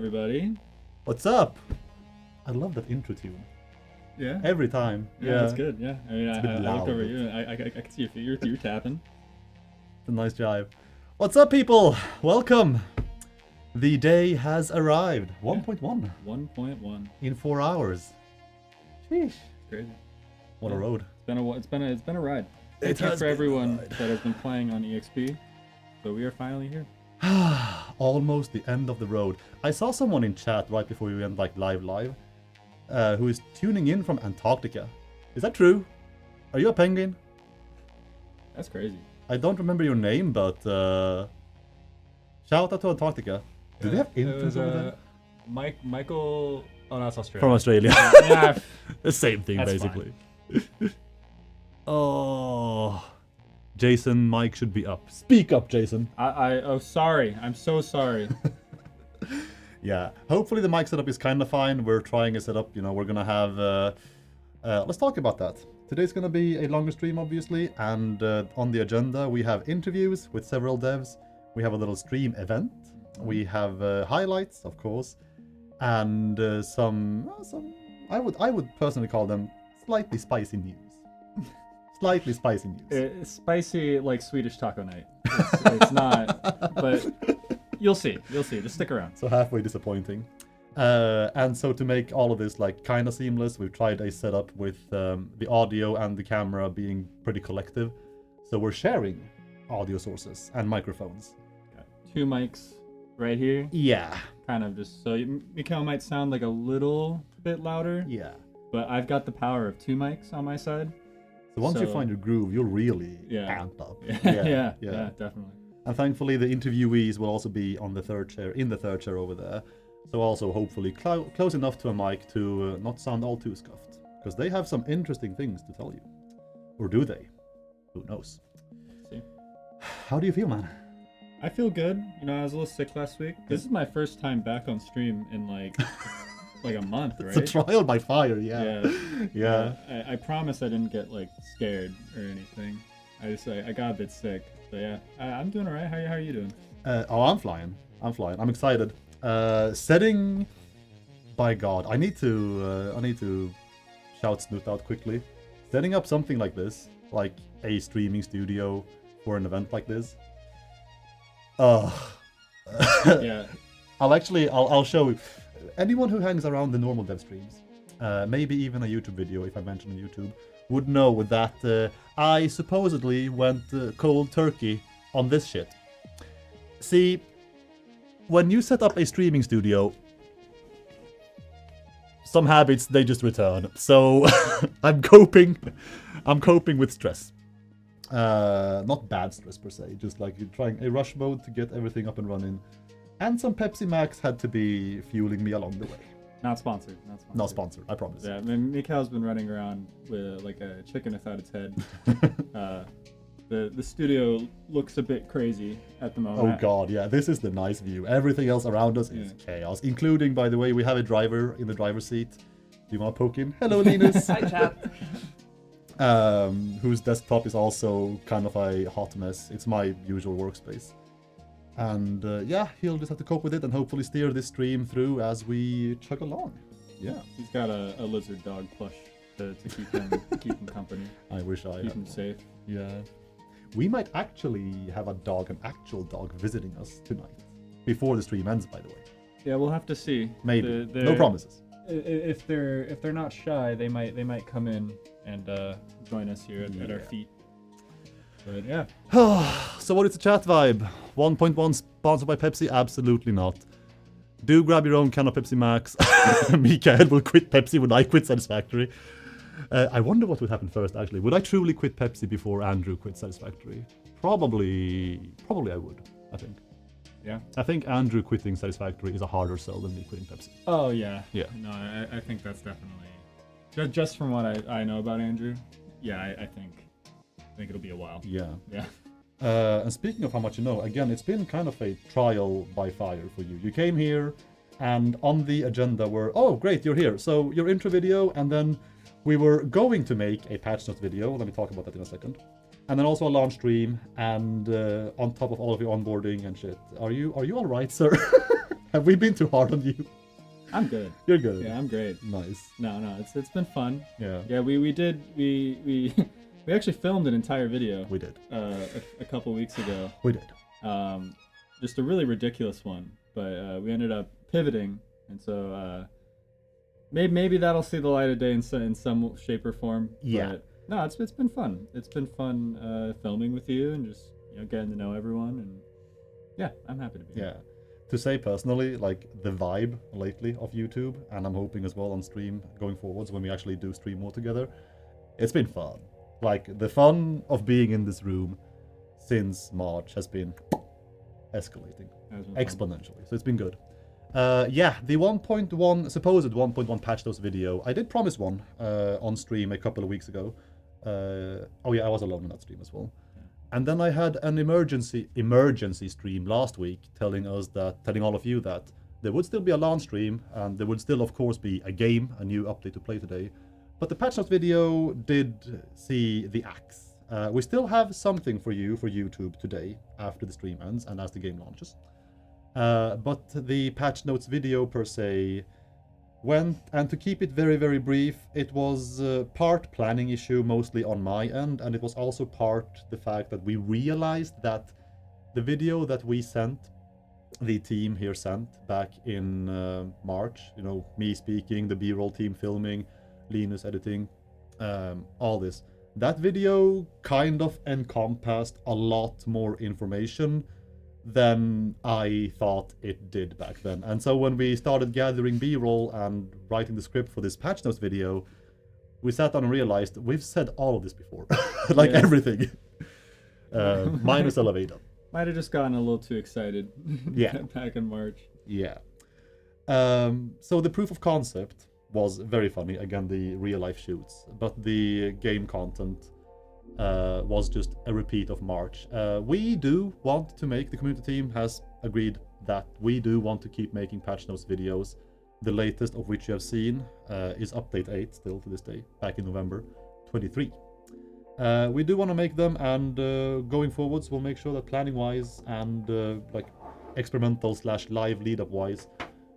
everybody. What's up? I love that intro tune. Yeah. Every time. Yeah, that's good. Yeah. I mean, It's a I bit looked loud, over but- you. And I can see your feet. You're tapping. It's a nice jive. What's up, people? Welcome. The day has arrived. 1.1 1.1. in 4 hours. Sheesh. Crazy. What a road. It's been a ride. It Thank you has for been a everyone ride. that has been playing on EXP. So we are finally here. Almost the end of the road. I saw someone in chat right before we went live, who is tuning in from Antarctica. Is that true? Are you a penguin? That's crazy. I don't remember your name, but shout out to Antarctica. Do they have interns over there? Michael. Oh, no, that's Australia. From Australia. Yeah. The same thing, That's basically. Oh. Jason, mic should be up. Speak up, Jason. Oh, sorry. I'm so sorry. Yeah. Hopefully the mic setup is kind of fine. We're trying a setup. You know, we're going to have... let's talk about that. Today's going to be a longer stream, obviously. And on the agenda, we have interviews with several devs. We have a little stream event. We have highlights, of course. And some I would personally call them slightly spicy news. Slightly spicy news. It's spicy like Swedish taco night. It's not, but you'll see. You'll see. Just stick around. So halfway disappointing. And so to make all of this like kind of seamless, we've tried a setup with the audio and the camera being pretty collective. So we're sharing audio sources and microphones. Got 2 mics right here. Yeah. Kind of just so Mikhail might sound like a little bit louder, Yeah. but I've got the power of 2 mics on my side. So once you So- find your groove, you're really Yeah. amped up. Yeah, definitely. And thankfully, the interviewees will also be on the third chair, in the third chair over there. So also hopefully close enough to a mic to not sound all too scuffed. Because they have some interesting things to tell you. Or do they? Who knows? Let's see. How do you feel, man? I feel good. You know, I was a little sick last week. This is my first time back on stream in like a month, right? It's a trial by fire, yeah. Yeah. I promise I didn't get like scared or anything. I got a bit sick. So yeah, I'm doing alright. How are you doing? I'm flying. I'm excited. Setting, by God, I need to shout Snoot out quickly. Setting up something like this, like a streaming studio for an event like this. Yeah. I'll show you. Anyone who hangs around the normal dev streams, maybe even a YouTube video if I mention on YouTube, would know that I supposedly went cold turkey on this shit. See, when you set up a streaming studio, some habits they just return. So I'm coping with stress. Not bad stress per se, just like you're trying a rush mode to get everything up and running. And some Pepsi Max had to be fueling me along the way. Not sponsored. Not sponsored, I promise. Yeah, I mean, Mikhail's been running around with like a chicken without its head. The studio looks a bit crazy at the moment. Oh god, yeah, this is the nice view. Everything else around us is chaos, including, by the way, we have a driver in the driver's seat. Do you want to poke him? Hello, Linus. Hi, chat. Whose desktop is also kind of a hot mess. It's my usual workspace. And yeah, he'll just have to cope with it and hopefully steer this stream through as we chug along. Yeah. He's got a lizard dog plush to keep him company. I wish I Keep him safe. Yeah. We might actually have an actual dog visiting us tonight. Before the stream ends, by the way. Yeah, we'll have to see. Maybe. No promises. If they're not shy, they might come in and join us here at our feet. But yeah. So what is the chat vibe? 1.1 sponsored by Pepsi? Absolutely not. Do grab your own can of Pepsi Max. Mikael will quit Pepsi when I quit Satisfactory. I wonder what would happen first, actually. Would I truly quit Pepsi before Andrew quit Satisfactory? Probably I would, I think. Yeah. I think Andrew quitting Satisfactory is a harder sell than me quitting Pepsi. Oh yeah. Yeah. No, I think that's definitely just from what I know about Andrew. Yeah, I think it'll be a while. Yeah. Yeah. And speaking of how much you know, again, it's been kind of a trial by fire for you. You came here, and on the agenda were, oh, great, you're here. So your intro video, and then we were going to make a patch notes video. Let me talk about that in a second. And then also a launch stream, and on top of all of your onboarding and shit. Are you all right, sir? Have we been too hard on you? I'm good. You're good. Yeah, I'm great. Nice. No, it's been fun. Yeah. Yeah, we actually filmed an entire video. We did. A couple weeks ago. We did. Just a really ridiculous one, but we ended up pivoting, and so maybe that'll see the light of day in some shape or form. Yeah. But no, it's been fun. It's been fun filming with you and just getting to know everyone, and yeah, I'm happy to be here. Yeah. To say personally, like the vibe lately of YouTube, and I'm hoping as well on stream going forwards when we actually do stream more together, it's been fun. Like the fun of being in this room since March has been escalating exponentially. So it's been good. Yeah, the 1.1 supposed 1.1 patch notes video. I did promise one on stream a couple of weeks ago. Oh yeah, I was alone in that stream as well. And then I had an emergency stream last week telling all of you that there would still be a launch stream and there would still of course be a game, a new update to play today. But the patch notes video did see the axe. We still have something for you for YouTube today after the stream ends and as the game launches. But the patch notes video per se went, and to keep it very, very brief, it was part planning issue mostly on my end, and it was also part the fact that we realized that the video that we sent, the team here sent back in March, me speaking, the B-roll team filming, Linus editing, all this, that video kind of encompassed a lot more information than I thought it did back then. And so when we started gathering B-roll and writing the script for this patch notes video, we sat down and realized we've said all of this before. Like everything. Minus elevator. Might have just gotten a little too excited. Yeah. Back in March. Yeah. So the proof of concept was very funny. Again, the real life shoots. But the game content was just a repeat of March. We do want to make, the community team has agreed that we do want to keep making patch notes videos. The latest of which you have seen is update 8 still to this day, back in November 23. We do want to make them, and going forwards we'll make sure that planning wise and like experimental / live lead up wise,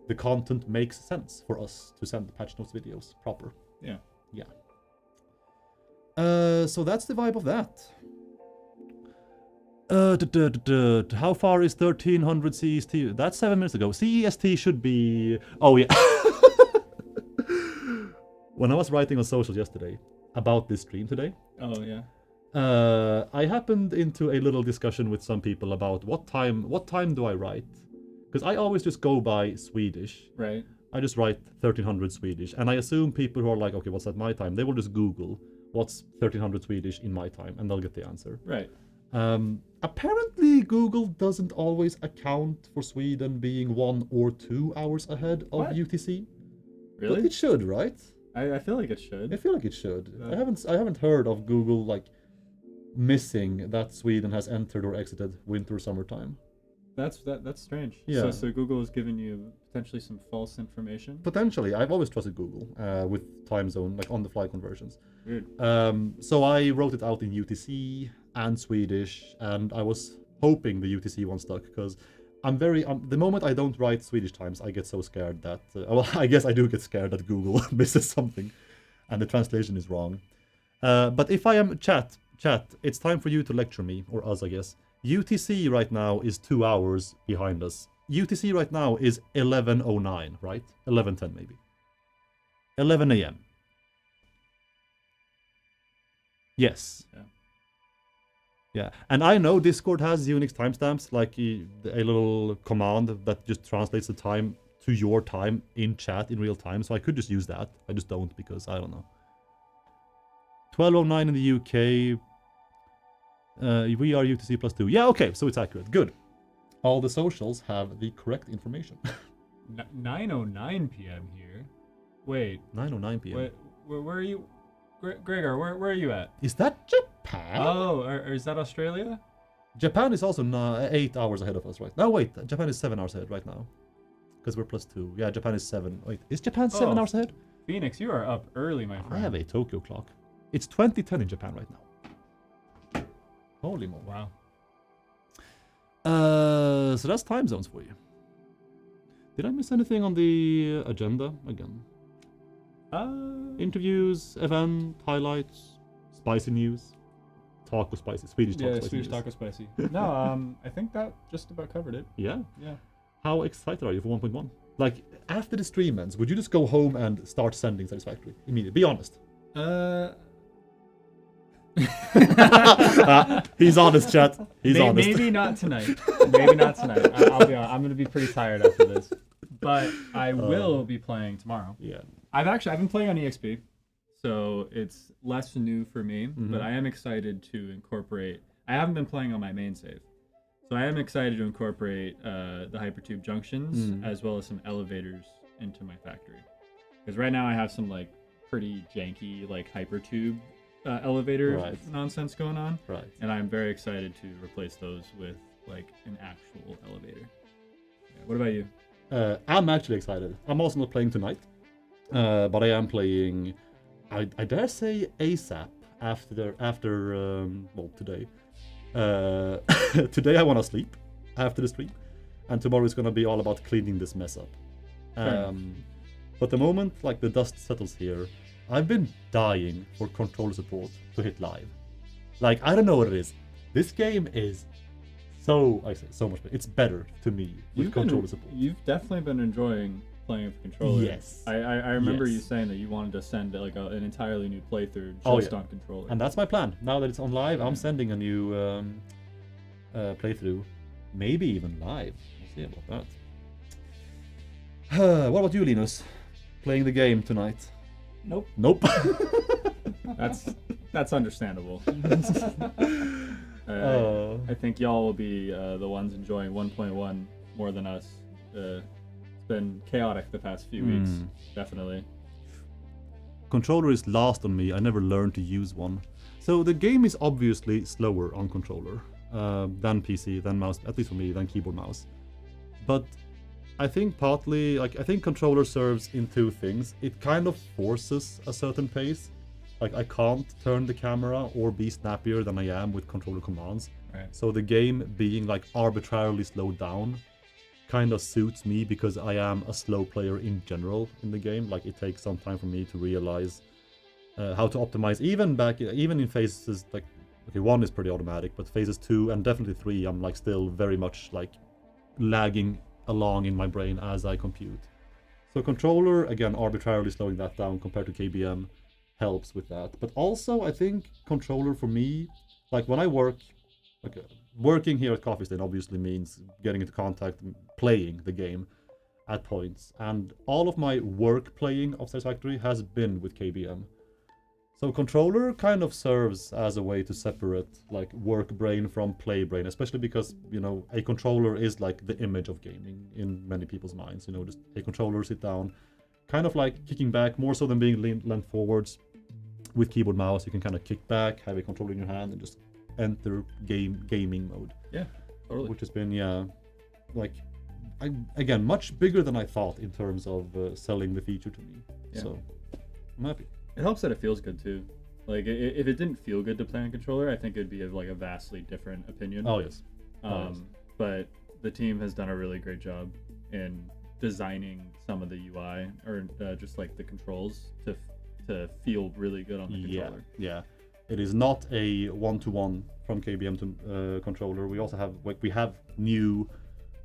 the content makes sense for us to send the patch notes videos proper. Yeah. So that's the vibe of that. How far is 1300 CEST? That's 7 minutes ago. CEST should be... Oh, yeah. When I was writing on socials yesterday about this stream today... Oh, yeah. I happened into a little discussion with some people about what time do I write? Because I always just go by Swedish. Right. I just write 1300 Swedish. And I assume people who are like, okay, what's at my time? They will just Google what's 1300 Swedish in my time, and they'll get the answer. Right. Apparently, Google doesn't always account for Sweden being 1 or 2 hours ahead of What? UTC. Really? But it should, right? I feel like it should. I feel like it should. I haven't heard of Google like missing that Sweden has entered or exited winter summertime. That's strange. Yeah. So Google is giving you potentially some false information. Potentially, I've always trusted Google with time zone, like on the fly conversions. Weird. So I wrote it out in UTC and Swedish, and I was hoping the UTC one stuck because I'm very. The moment I don't write Swedish times, I get so scared that. Well, I guess I do get scared that Google misses something, and the translation is wrong. But if I am chat, it's time for you to lecture me, or us, I guess. UTC right now is 2 hours behind us. UTC right now is 11:09, right? 11:10 maybe. 11 a.m. Yes. Yeah. And I know Discord has Unix timestamps, like a little command that just translates the time to your time in chat in real time. So I could just use that. I just don't because I don't know. 12:09 in the UK. We are UTC +2. Yeah, okay, so it's accurate. Good. All the socials have the correct information. 9:09 p.m. here. Wait. 9:09 p.m. Where are you? Gregor, where are you at? Is that Japan? Oh, or is that Australia? Japan is also 8 hours ahead of us right now. Wait, Japan is 7 hours ahead right now. Because we're +2. Yeah, Japan is 7. Wait, is Japan 7 hours ahead? Phoenix, you are up early, my friend. I have a Tokyo clock. It's 2010 in Japan right now. Holy moly. Wow. So that's time zones for you. Did I miss anything on the agenda again? Interviews, event, highlights, spicy news, taco spicy, Swedish taco spicy. Swedish news. taco spicy. No, I think that just about covered it. Yeah. Yeah. How excited are you for 1.1? Like, after the stream ends, would you just go home and start sending Satisfactory immediately? Be honest. He's honest, chat. He's honest. Maybe not tonight. Maybe not tonight. I'll be honest. I'm gonna be pretty tired after this, but I will be playing tomorrow. Yeah. I've been playing on EXP, so it's less new for me. But I am excited to incorporate. I haven't been playing on my main save, so I am excited to incorporate the hypertube junctions as well as some elevators into my factory. Because right now I have some like pretty janky like hypertube elevator nonsense going on. Right. And I'm very excited to replace those with like an actual elevator. Yeah. What about you? I'm actually excited. I'm also not playing tonight, but I am playing. I dare say ASAP after well, today. Today I want to sleep after the stream, and tomorrow is gonna be all about cleaning this mess up. But the moment like the dust settles here, I've been dying for controller support to hit live. Like, I don't know what it is. This game is so much better. It's better to me with controller support. You've definitely been enjoying playing with controller. Yes. I remember you saying that you wanted to send like an entirely new playthrough just on controller. And that's my plan. Now that it's on live, I'm sending a new playthrough. Maybe even live. We'll see about that. What about you, Linus? Playing the game tonight? Nope. That's understandable. I think y'all will be the ones enjoying 1.1 more than us. It's been chaotic the past few weeks, definitely. Controller is lost on me. I never learned to use one. So the game is obviously slower on controller than PC, than mouse, at least for me, than keyboard mouse. But I think partly, like, I think controller serves in two things. It kind of forces a certain pace. Like, I can't turn the camera or be snappier than I am with controller commands. Right. So the game being like arbitrarily slowed down kind of suits me because I am a slow player in general in the game. Like, it takes some time for me to realize how to optimize. Even in phases like, okay, 1 is pretty automatic, but phases 2 and definitely 3, I'm like still very much like lagging along in my brain as I compute. So controller, again, arbitrarily slowing that down compared to KBM helps with that. But also, I think controller for me, like when I work, like working here at Coffee Stain obviously means getting into contact, playing the game at points. And all of my work playing of Satisfactory has been with KBM. So controller kind of serves as a way to separate like work brain from play brain, especially because, you know, a controller is like the image of gaming in many people's minds. You know, just a controller, sit down, kind of like kicking back, more so than being leaned forwards. With keyboard mouse, you can kind of kick back, have a controller in your hand, and just enter gaming mode. Yeah, totally. Which has been, like, again, much bigger than I thought in terms of selling the feature to me. Yeah. So, I'm happy. It helps that it feels good too. Like if it didn't feel good to play on controller, I think it'd be like a vastly different opinion. Oh yes. But the team has done a really great job in designing some of the UI or just like the controls to feel really good on the controller. Yeah. It is not a one-to-one from KBM to controller. We also have new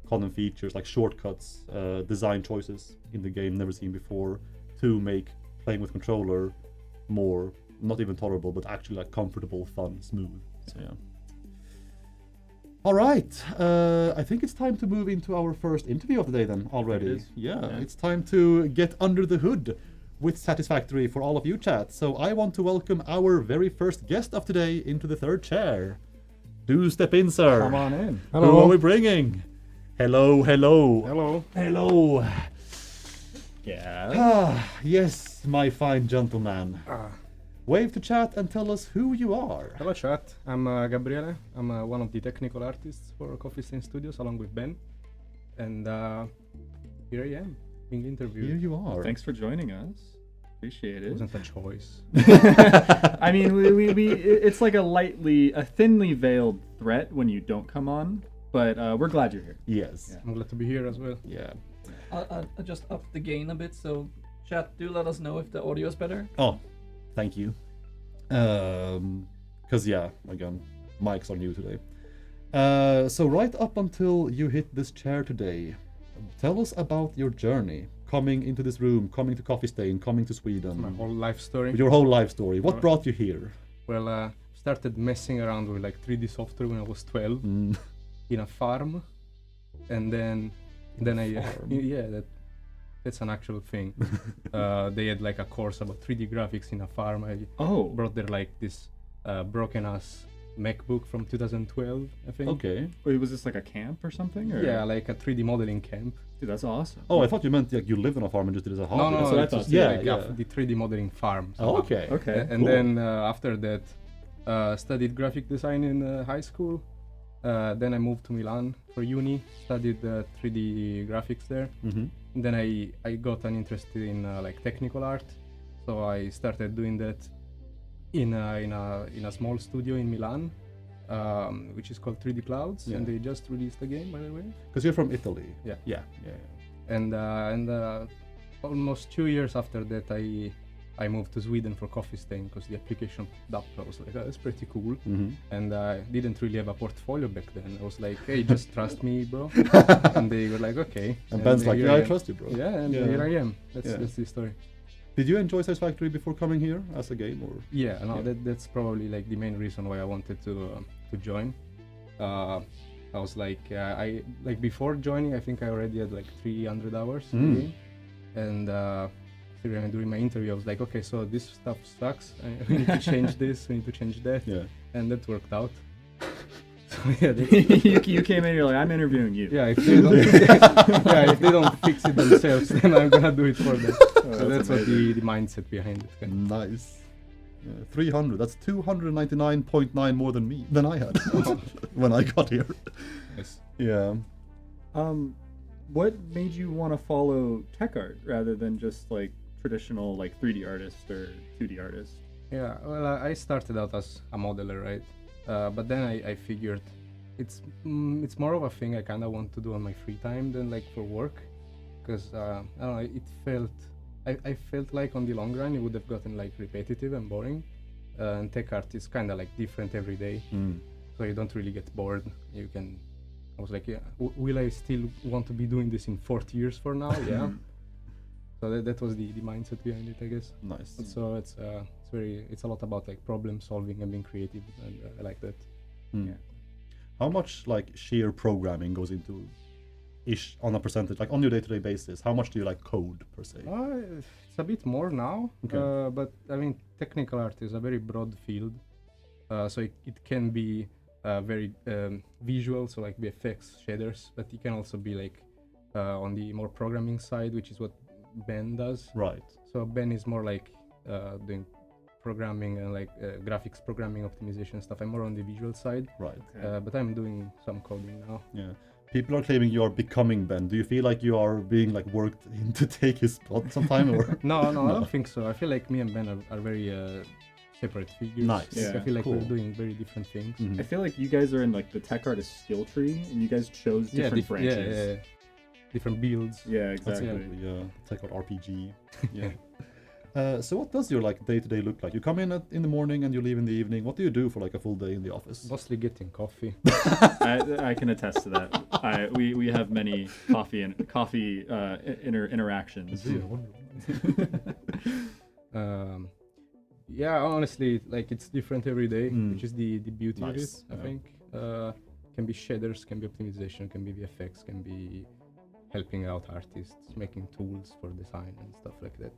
common features like shortcuts, design choices in the game never seen before to make playing with controller more, not even tolerable, but actually like comfortable, fun, smooth. So yeah. All right, I think it's time to move into our first interview of the day then already. Yeah, it's time to get under the hood with Satisfactory for all of you chat. So I want to welcome our very first guest of today into the third chair. Do step in, sir. Come on in. Hello. Who are we bringing? Hello. Yeah. Yes, my fine gentleman. Wave to chat and tell us who you are. Hello chat, I'm Gabriele. I'm one of the technical artists for Coffee Stain Studios along with Ben. And here I am, being interviewed. Here you are. Thanks for joining us. Appreciate it. It wasn't a choice. I mean, we it's like a thinly veiled threat when you don't come on, but we're glad you're here. Yes. Yeah. I'm glad to be here as well. Yeah. I just upped the gain a bit, so chat, do let us know if the audio is better. Oh, thank you. Because yeah, again, mics are new today. So right up until you hit this chair today, tell us about your journey coming into this room, coming to Coffee Stain, coming to Sweden. My whole life story. Your whole life story. What brought you here? Well, started messing around with like 3D software when I was 12 in a farm, and then that's an actual thing. They had like a course about 3D graphics in a farm. I brought there like this broken ass MacBook from 2012, I think. Okay. Wait, was this like a camp or something? Or? Yeah, like a 3D modeling camp. Dude, that's awesome. Oh, I thought you meant like you lived on a farm and just did it as a hobby. No, That's what I it's thought just, too. Yeah, like, the 3D modeling farm. Oh, okay. Okay. And cool. then after that, studied graphic design in high school. Then I moved to Milan for uni, studied 3D graphics there. Mm-hmm. And then I got an interest in like technical art, so I started doing that in a small studio in Milan, which is called 3D Clouds, Yeah. and they just released a game, by the way. Because you're from Italy. Yeah. Yeah. And almost 2 years after that, I moved to Sweden for Coffee Stain because the application popped up. I was like, oh, that's pretty cool. Mm-hmm. And I didn't really have a portfolio back then. I was like, hey, just trust me, bro. And they were like, okay. And Ben's like, here yeah, I am. trust you, bro. Yeah, and Yeah. here I am. That's Yeah. the story. Did you enjoy Satisfactory before coming here as a game, or? Yeah, no, Yeah. that's probably like the main reason why I wanted to join. I was like, I like before joining, I think I already had like 300 hours in the game. And during my interview, I was like, okay, so this stuff sucks. We need to change this. We need to change that. Yeah. And that worked out. So yeah, you came in, you're like, I'm interviewing you. yeah. If they don't, if they don't fix it themselves, then I'm gonna do it for them. So that's what the mindset behind it. Kind of. Nice. 300. That's 299.9 more than I had when I got here. Yes. Yeah. What made you want to follow tech art rather than just like traditional like 3D artist or 2D artist? Yeah, well, I started out as a modeler, right? But then I figured it's more of a thing I kind of want to do on my free time than like for work, because I don't know, I felt like on the long run it would have gotten like repetitive and boring, and tech art is kind of like different every day, so you don't really get bored. I was like, yeah, will I still want to be doing this in 40 years from now? Yeah. So that was the mindset behind it, I guess. Nice. So it's a lot about like problem solving and being creative, and I like that. Yeah. How much like sheer programming goes into ish on a percentage, like on your day-to-day basis? How much do you like code per se? It's a bit more now, Okay. but I mean, technical art is a very broad field, so it can be very visual, so like VFX, shaders, but it can also be like on the more programming side, which is what Ben does. Right. So Ben is more like doing programming and like graphics programming, optimization stuff. I'm more on the visual side, Right. but I'm doing some coding now. Yeah. People are claiming you are becoming Ben. Do you feel like you are being like worked in to take his spot sometime, or? No, I don't think so. I feel like me and Ben are very separate figures. Nice. Yeah, I feel like cool. we're doing very different things. Mhm. I feel like you guys are in like the tech artist skill tree, and you guys chose different branches. Yeah, different builds. Yeah, That's exactly. exactly, yeah. It's like an RPG. Yeah. So what does your like day-to-day look like? You come in in the morning and you leave in the evening. What do you do for like a full day in the office? Mostly getting coffee. I can attest to that. We have many coffee interactions. Yeah, honestly, like it's different every day, Mm. which is the beauty of it. Nice, I yeah. think can be shaders, can be optimization, can be VFX, can be helping out artists, making tools for design and stuff like that.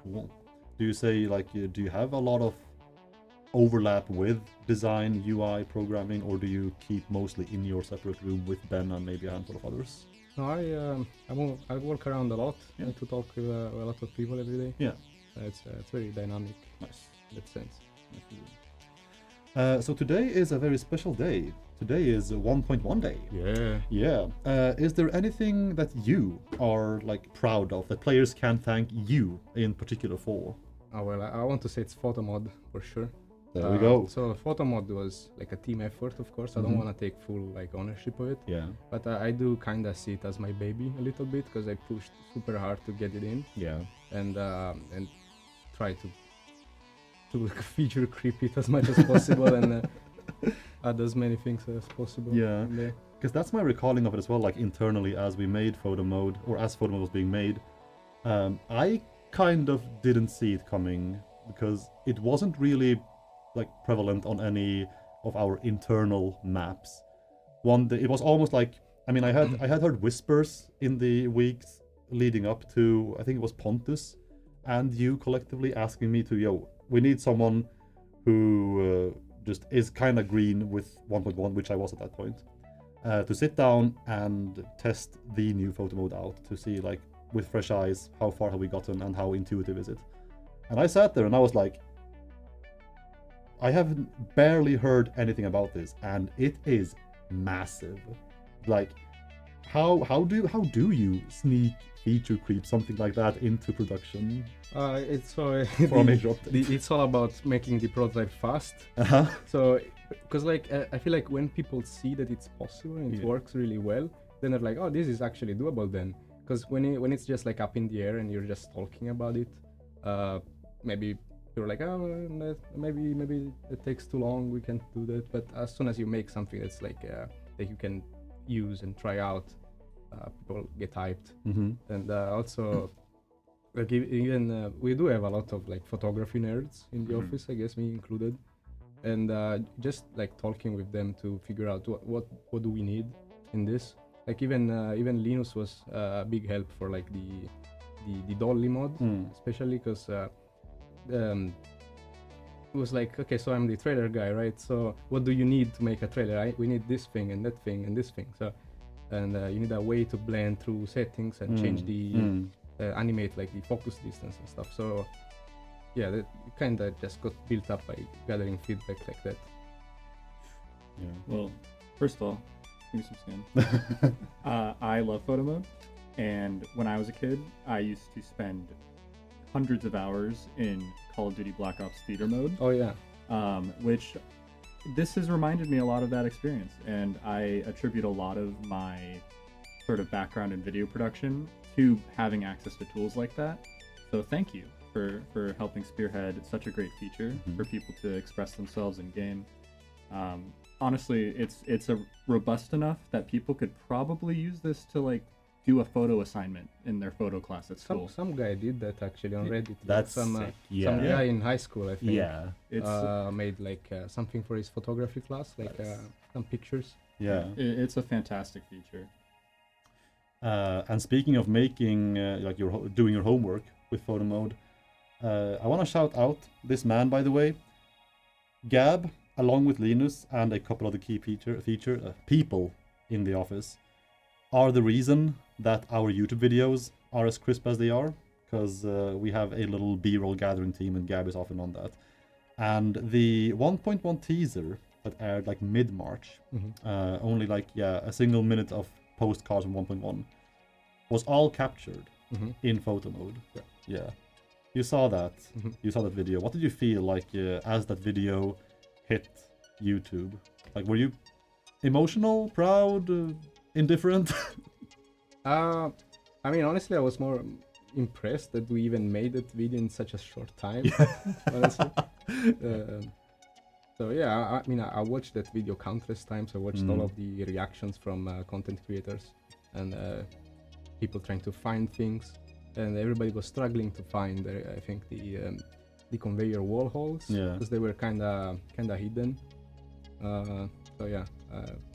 Cool. Do you say like do you have a lot of overlap with design, UI, programming, or do you keep mostly in your separate room with Ben and maybe a handful of others? No, I work around a lot. Yeah. To talk with a lot of people every day. Yeah. It's very dynamic Nice. in that sense. So today is a very special day. Today is 1.1 day. Yeah. Yeah. Is there anything that you are like proud of that players can thank you in particular for? Oh well, I want to say it's photo mod for sure. There we go. So photo mode was like a team effort, of course. I don't want to take full like ownership of it, Yeah. but I do kind of see it as my baby a little bit because I pushed super hard to get it in Yeah. and try to feature creep it as much as possible and add as many things as possible. Yeah. in there. Because that's my recalling of it as well, like internally as we made photo mode, or as photo mode was being made. I kind of didn't see it coming because it wasn't really like prevalent on any of our internal maps. It was almost like, I mean, I had heard whispers in the weeks leading up to, I think it was Pontus and you collectively asking me to, we need someone who just is kind of green with 1.1, which I was at that point, to sit down and test the new photo mode out to see, like, with fresh eyes, how far have we gotten and how intuitive is it. And I sat there and I was like, I have barely heard anything about this, and it is massive. Like, how do you sneak feature creep something like that into production? It's so For a major update. it's all about making the prototype fast. Uh-huh. So, because like I feel like when people see that it's possible and it Yeah. works really well, then they're like, oh, this is actually doable then. Because when it's just like up in the air and you're just talking about it, maybe you're like, oh, maybe it takes too long, we can't do that. But as soon as you make something that's like that you can use and try out, people get hyped. Mm-hmm. And also, like even we do have a lot of like photography nerds in the office, I guess, me included. And just like talking with them to figure out what do we need in this. Like even Linus was a big help for like the dolly mod, especially because it was like, okay, so I'm the trailer guy, right? So what do you need to make a trailer? We need this thing and that thing and this thing. So and you need a way to blend through settings and change the animate like the focus distance and stuff. So yeah, that kind of just got built up by gathering feedback like that. Yeah. Well, first of all, give me some skin. I love photo mode, and when I was a kid, I used to spend hundreds of hours in Call of Duty Black Ops Theater mode. Oh yeah. Which this has reminded me a lot of that experience, and I attribute a lot of my sort of background in video production to having access to tools like that. So thank you for helping spearhead such a great feature for people to express themselves in game. Honestly, it's a robust enough that people could probably use this to like do a photo assignment in their photo class at school. Some guy did that actually on Reddit. That's some sick. some guy in high school, I think. Yeah. It's made like something for his photography class, like some pictures. Yeah. it's a fantastic feature. And speaking of making like doing your homework with photo mode, I want to shout out this man, by the way. Gab, along with Linus and a couple of the key people in the office, are the reason that our YouTube videos are as crisp as they are, because we have a little B-roll gathering team and Gab is often on that. And the 1.1 teaser that aired like mid-March, only like a single minute of postcards from 1.1, was all captured in photo mode. Yeah. You saw that. You saw that video. What did you feel like as that video hit YouTube? Like, were you emotional, proud, indifferent? I mean, honestly, I was more impressed that we even made that video in such a short time. Honestly. So yeah, I mean, I watched that video countless times. I watched all of the reactions from content creators and people trying to find things, and everybody was struggling to find, I think, the conveyor wall holes, because they were kind of hidden. So yeah,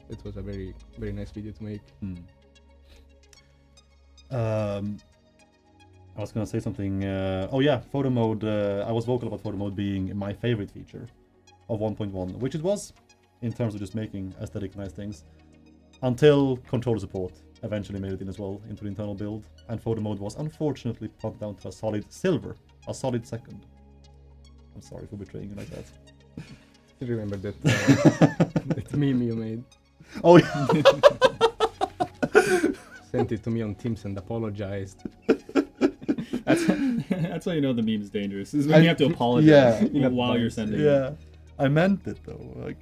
it was a very nice video to make. I was gonna say something. Photo mode. I was vocal about photo mode being my favorite feature of 1.1, which it was in terms of just making aesthetic nice things, until controller support eventually made it in as well into the internal build, and photo mode was unfortunately put down to a solid silver, a solid second. I'm sorry for betraying you like that. I remember that that meme you made. Oh yeah. Sent it to me on Teams and apologized. That's how you know the meme's dangerous. Is when you have to apologize while you're sending it. Yeah. I meant it though. Like,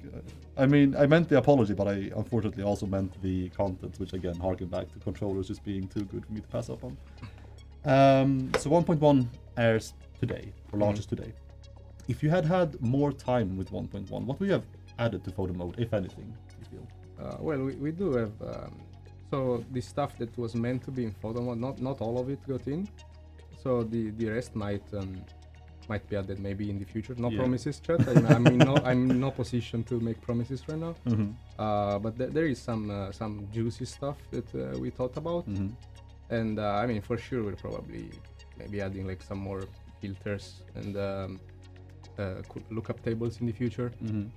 I mean, I meant the apology, but I unfortunately also meant the content, which again harken back to controllers just being too good for me to pass up on. So 1.1 airs today, or launches today. If you had had more time with 1.1, what would you have added to photo mode, if anything, you feel? Well, we do have so the stuff that was meant to be in photo mode, not all of it got in. So the rest might be added maybe in the future. No Yeah. promises, chat. I'm in no position to make promises right now. But there is some juicy stuff that we thought about, and I mean for sure we'll probably maybe adding like some more filters and lookup tables in the future.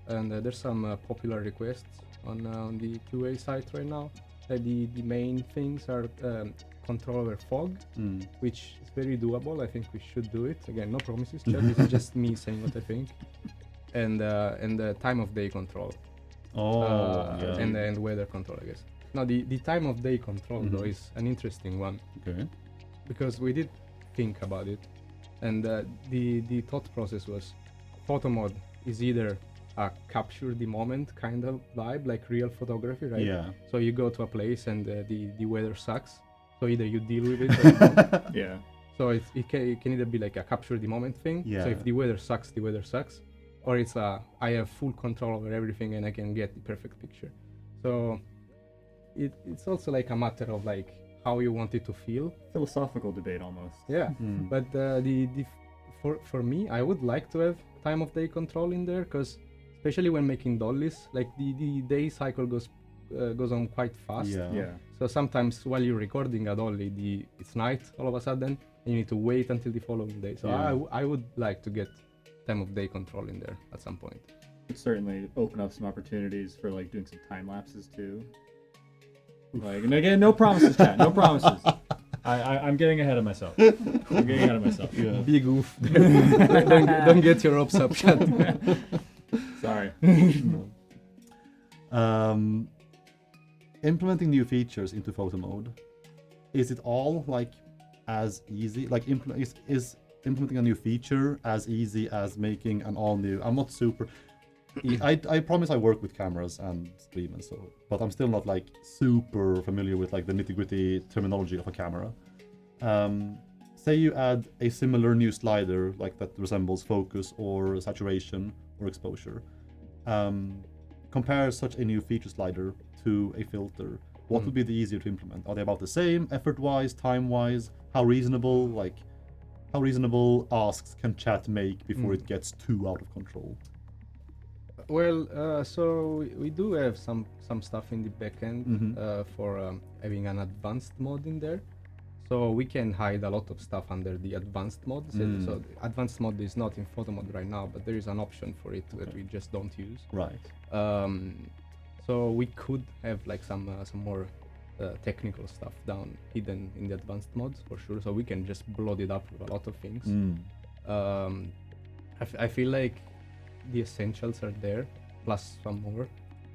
And there's some popular requests on the QA site right now. The main things are control over fog, which is very doable. I think we should do it. Again, no promises, chat. This is just me saying what I think. And the time of day control. Yeah. And weather control, I guess. Now the time of day control though is an interesting one. Okay. Because we did think about it, and the thought process was photo mode is either a capture the moment kind of vibe, like real photography, right? Yeah. So you go to a place and the weather sucks, so either you deal with it or you don't. Yeah. So it can either be like a capture the moment thing. Yeah. So if the weather sucks, the weather sucks, or it's I have full control over everything and I can get the perfect picture. So it's also like a matter of like how you want it to feel. Philosophical debate almost. Yeah. But for me, I would like to have time of day control in there, because especially when making dollies, like the day cycle goes on quite fast. Yeah. Yeah. So sometimes while you're recording a dolly, it's night all of a sudden, and you need to wait until the following day. So Yeah. I would like to get time of day control in there at some point. Could certainly open up some opportunities for like doing some time lapses too. Like, and again, no promises, chat. No promises. I'm getting ahead of myself. I'm getting ahead of myself. Yeah. Big oof. don't get your hopes up, chat. Sorry. Implementing new features into photo mode, is it all like as easy? Like is implementing a new feature as easy as making an all new? I'm not super. I promise I work with cameras and stream and so, but I'm still not like super familiar with like the nitty-gritty terminology of a camera. Say you add a similar new slider like that resembles focus or saturation or exposure. Compare such a new feature slider to a filter. What would be the easier to implement? Are they about the same, effort-wise, time-wise? How reasonable asks can chat make before it gets too out of control? Well, so we do have some stuff in the backend for having an advanced mode in there. So we can hide a lot of stuff under the advanced mode. So the advanced mode is not in photo mode right now, but there is an option for it that we just don't use. Right. So we could have like some more technical stuff down hidden in the advanced modes for sure. So we can just bloat it up with a lot of things. I feel like the essentials are there, plus some more,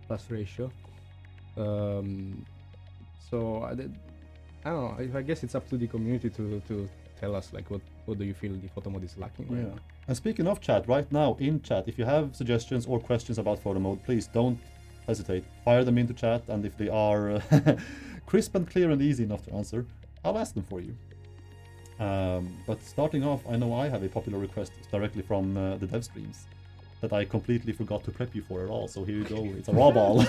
plus ratio. So I don't know. I guess it's up to the community to tell us like what do you feel the photo mode is lacking right now. And speaking of chat, right now in chat, if you have suggestions or questions about photo mode, please don't hesitate. Fire them into chat, and if they are crisp and clear and easy enough to answer, I'll ask them for you. But starting off, I know I have a popular request directly from the dev streams that I completely forgot to prep you for at all. So here you go. It's a raw ball.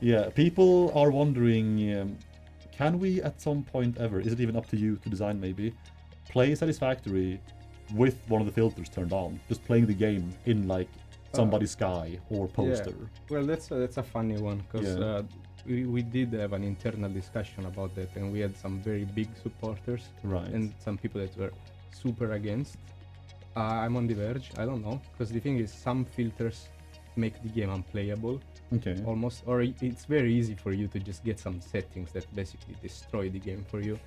Yeah, people are wondering, can we at some point ever, is it even up to you to design maybe, play Satisfactory with one of the filters turned on? Just playing the game in like somebody's sky or poster. Yeah. Well, that's a funny one, because we did have an internal discussion about that, and we had some very big supporters and some people that were super against. I'm on the verge. I don't know, because the thing is, some filters make the game unplayable. Okay. Almost, or it's very easy for you to just get some settings that basically destroy the game for you,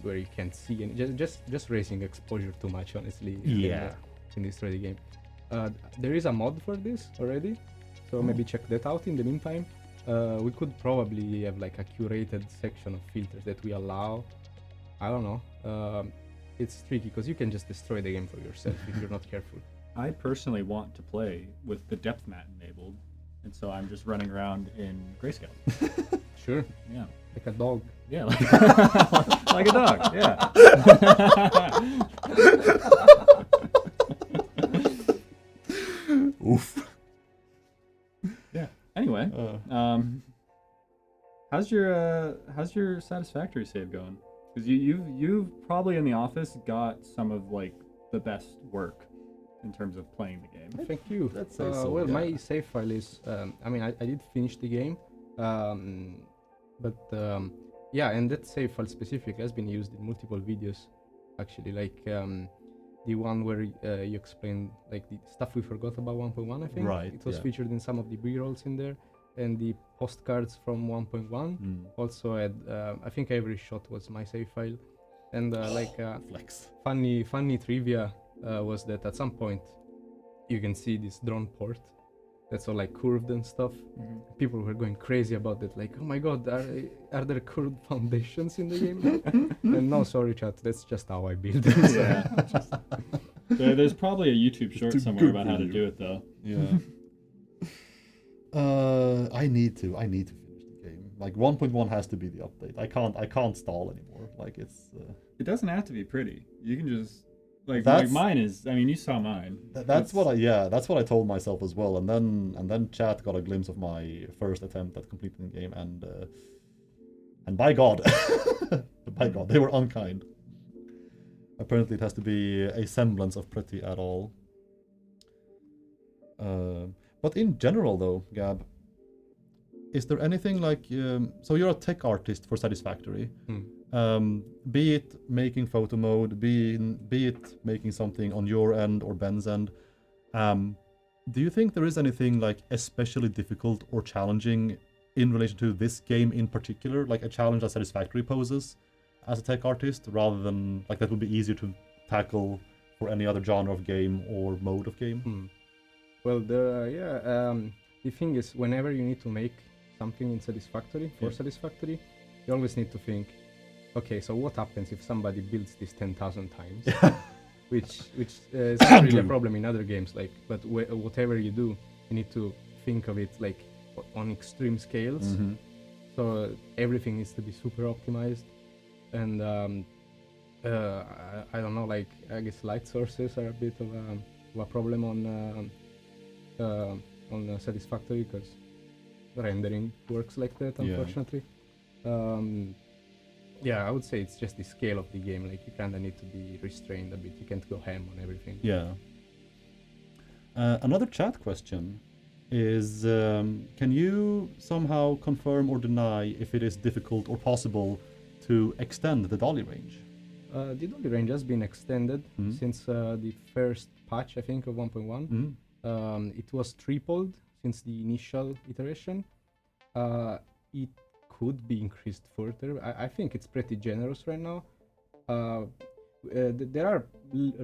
where you can't see, and just raising exposure too much, honestly, can destroy the game. There is a mod for this already, so maybe check that out. In the meantime, we could probably have like a curated section of filters that we allow. I don't know. it's tricky because you can just destroy the game for yourself if you're not careful. I personally want to play with the depth map enabled, and so I'm just running around in grayscale. Sure, Yeah. like a dog. Yeah, like, like a dog. Yeah. Oof. Yeah. Anyway, how's your Satisfactory save going? Because you've probably in the office got some of like the best work in terms of playing the game. Thank you. Let's say so, Well, yeah. my save file is. I mean, I did finish the game, but yeah, and that save file specifically has been used in multiple videos, actually. Like the one where you explained like the stuff we forgot about 1.1. I think Right, it was yeah. featured in some of the B-rolls in there, and the postcards from 1.1 also had. I think every shot was my save file, and Flex. funny trivia was that at some point you can see this drone port that's all like curved and stuff. People were going crazy about it, like, oh my god, are there curved foundations in the game? And no, sorry chat, that's just how I build it. Yeah. There's probably a YouTube short Too somewhere good about for how to you. do it though. Yeah. I need to finish the game. Like 1.1 has to be the update. I can't stall anymore. Like it's It doesn't have to be pretty. You can just like That's- mine is. I mean, you saw mine. that's what I told myself as well. And then chat got a glimpse of my first attempt at completing the game, and by God, they were unkind. Apparently, it has to be a semblance of pretty at all. But in general, though, Gab, is there anything like so you're a tech artist for Satisfactory? Be it making photo mode, be it making something on your end or Ben's end. Do you think there is anything like especially difficult or challenging in relation to this game in particular, like a challenge that Satisfactory poses as a tech artist, rather than like that would be easier to tackle for any other genre of game or mode of game? Well, the thing is, whenever you need to make something in Satisfactory, for Yeah. Satisfactory, you always need to think, okay, so what happens if somebody builds this 10,000 times? which is not really a problem in other games, like, but whatever you do, you need to think of it like on extreme scales. So everything needs to be super optimized, and I don't know, like, I guess light sources are a bit of a problem on Satisfactory, because rendering works like that, Yeah. unfortunately. Yeah, I would say it's just the scale of the game. Like, you kind of need to be restrained a bit. You can't go ham on everything. Yeah. Another chat question is, can you somehow confirm or deny if it is difficult or possible to extend the dolly range? The dolly range has been extended since the first patch, I think, of 1.1. It was tripled since the initial iteration. It could be increased further. I think it's pretty generous right now. There are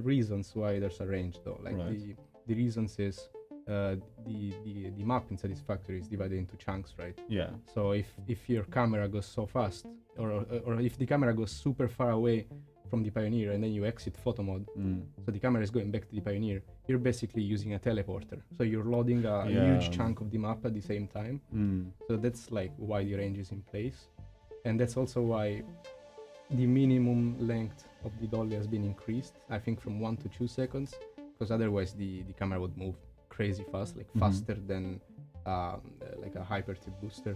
reasons why there's a range, though. Like, Right. the reasons is the map in Satisfactory is divided into chunks, right? Yeah. So if your camera goes so fast, or if the camera goes super far away from the Pioneer and then you exit photo mode, so the camera is going back to the Pioneer, you're basically using a teleporter. So you're loading a huge chunk of the map at the same time. So that's like why the range is in place. And that's also why the minimum length of the dolly has been increased, I think from 1 to 2 seconds, because otherwise the camera would move crazy fast, like faster than like a hypertip booster.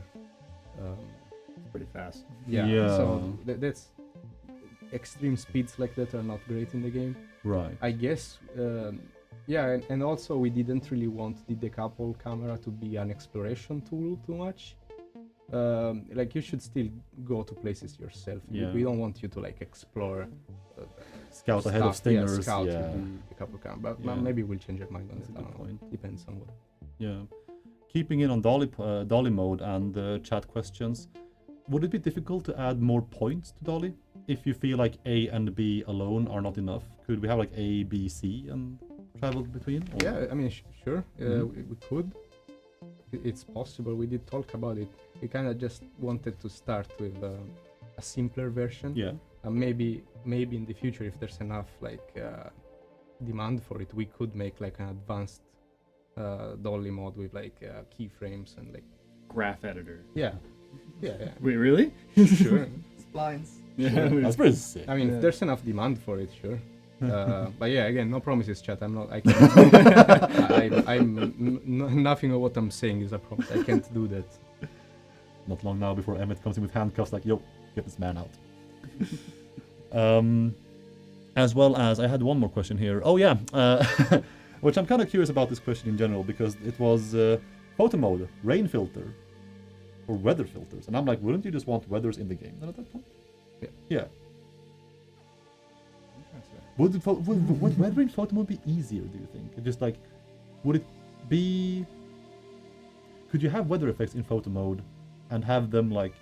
Pretty fast. Yeah. So that's extreme speeds like that are not great in the game, Right. I guess. And also we didn't really want the decouple camera to be an exploration tool too much. Like, you should still go to places yourself. Yeah. We don't want you to like explore Scout ahead of stuff. stingers. Yeah, scout Yeah. with the decouple camera, but Yeah. maybe we'll change our mind on That's a that. I good don't know. point. Depends on what. Yeah. Keeping in on dolly mode and chat questions, would it be difficult to add more points to dolly if you feel like A and B alone are not enough? Could we have like A, B, C and travel between? Or- Yeah, I mean, sure, Mhm. we could. It's possible. We did talk about it. We kind of just wanted to start with a simpler version. Yeah. maybe in the future, if there's enough demand for it, we could make like an advanced dolly mod with keyframes and Graph editor. yeah. Wait, really? Sure. Splines. Yeah. That's pretty sick. I mean, Yeah. if there's enough demand for it, sure. But yeah, again, no promises, chat. I'm not. I can't. Nothing of what I'm saying is a promise. I can't do that. Not long now before Emmett comes in with handcuffs like, yo, get this man out. As well as, I had one more question here. Oh yeah, which I'm kind of curious about this question in general, because it was photo mode, rain filter, or weather filters. And I'm like, wouldn't you just want weathers in the game then at that point? Yeah. Would weather in photo mode be easier, do you think? Just like, would it be... Could you have weather effects in photo mode and have them like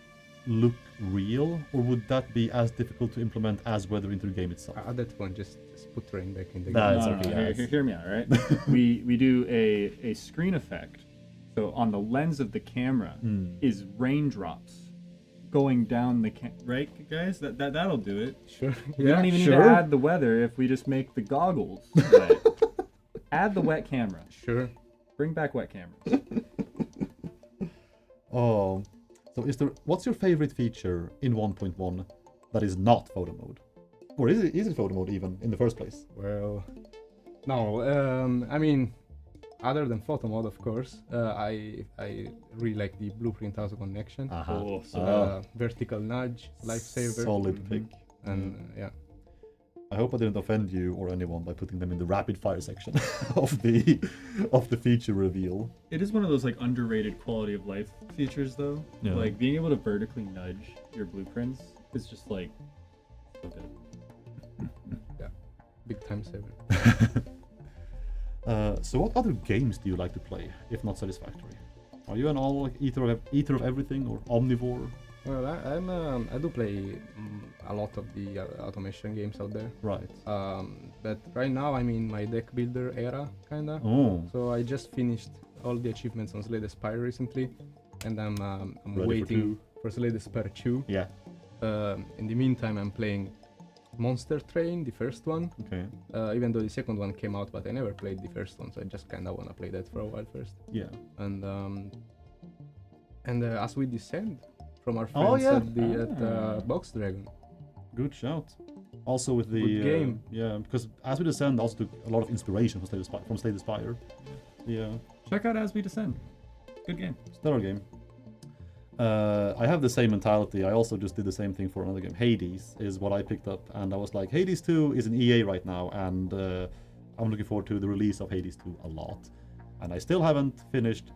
look real, or would that be as difficult to implement as weather into the game itself? At that point, just put rain back in the Nah, game. it's No, okay, no, yeah, hear me out, right? we do a screen effect. So on the lens of the camera is raindrops going down the right, guys? That'll do it. Sure. We don't even need to add the weather if we just make the goggles wet. Add the wet camera. Sure. Bring back wet cameras. Oh, so what's your favorite feature in 1.1 that is not photo mode? Or is it photo mode even in the first place? Well, no. I mean, other than photo mode, of course, I really like the blueprint auto connection, Oh, so vertical nudge, lifesaver, Solid pick. and yeah. I hope I didn't offend you or anyone by putting them in the rapid fire section of the feature reveal. it is one of those like underrated quality of life features, though. Yeah. Like being able to vertically nudge your blueprints is just like so good. Big time saver. So what other games do you like to play, if not Satisfactory? Are you an all like eater of everything or omnivore? Well, I do play a lot of the automation games out there. Right. But right now I'm in my deck builder era, kinda. Oh. So I just finished all the achievements on Slay the Spire recently, and I'm Ready for waiting for Slay the Spire 2. Yeah. In the meantime, I'm playing Monster Train, the first one. Okay. Even though the second one came out, but I never played the first one, so I just kinda wanna play that for a while first. Yeah. And As We Descend from our Oh, friends yeah. at Box Dragon. Good shout. Also with the Good game. Yeah, because As We Descend also took a lot of inspiration from Slay the Spire. Yeah. Check out As We Descend. Good game. Stellar game. I have the same mentality. I also just did the same thing for another game. Hades is what I picked up, and I was like, Hades 2 is in EA right now, and I'm looking forward to the release of Hades 2 a lot. And I still haven't finished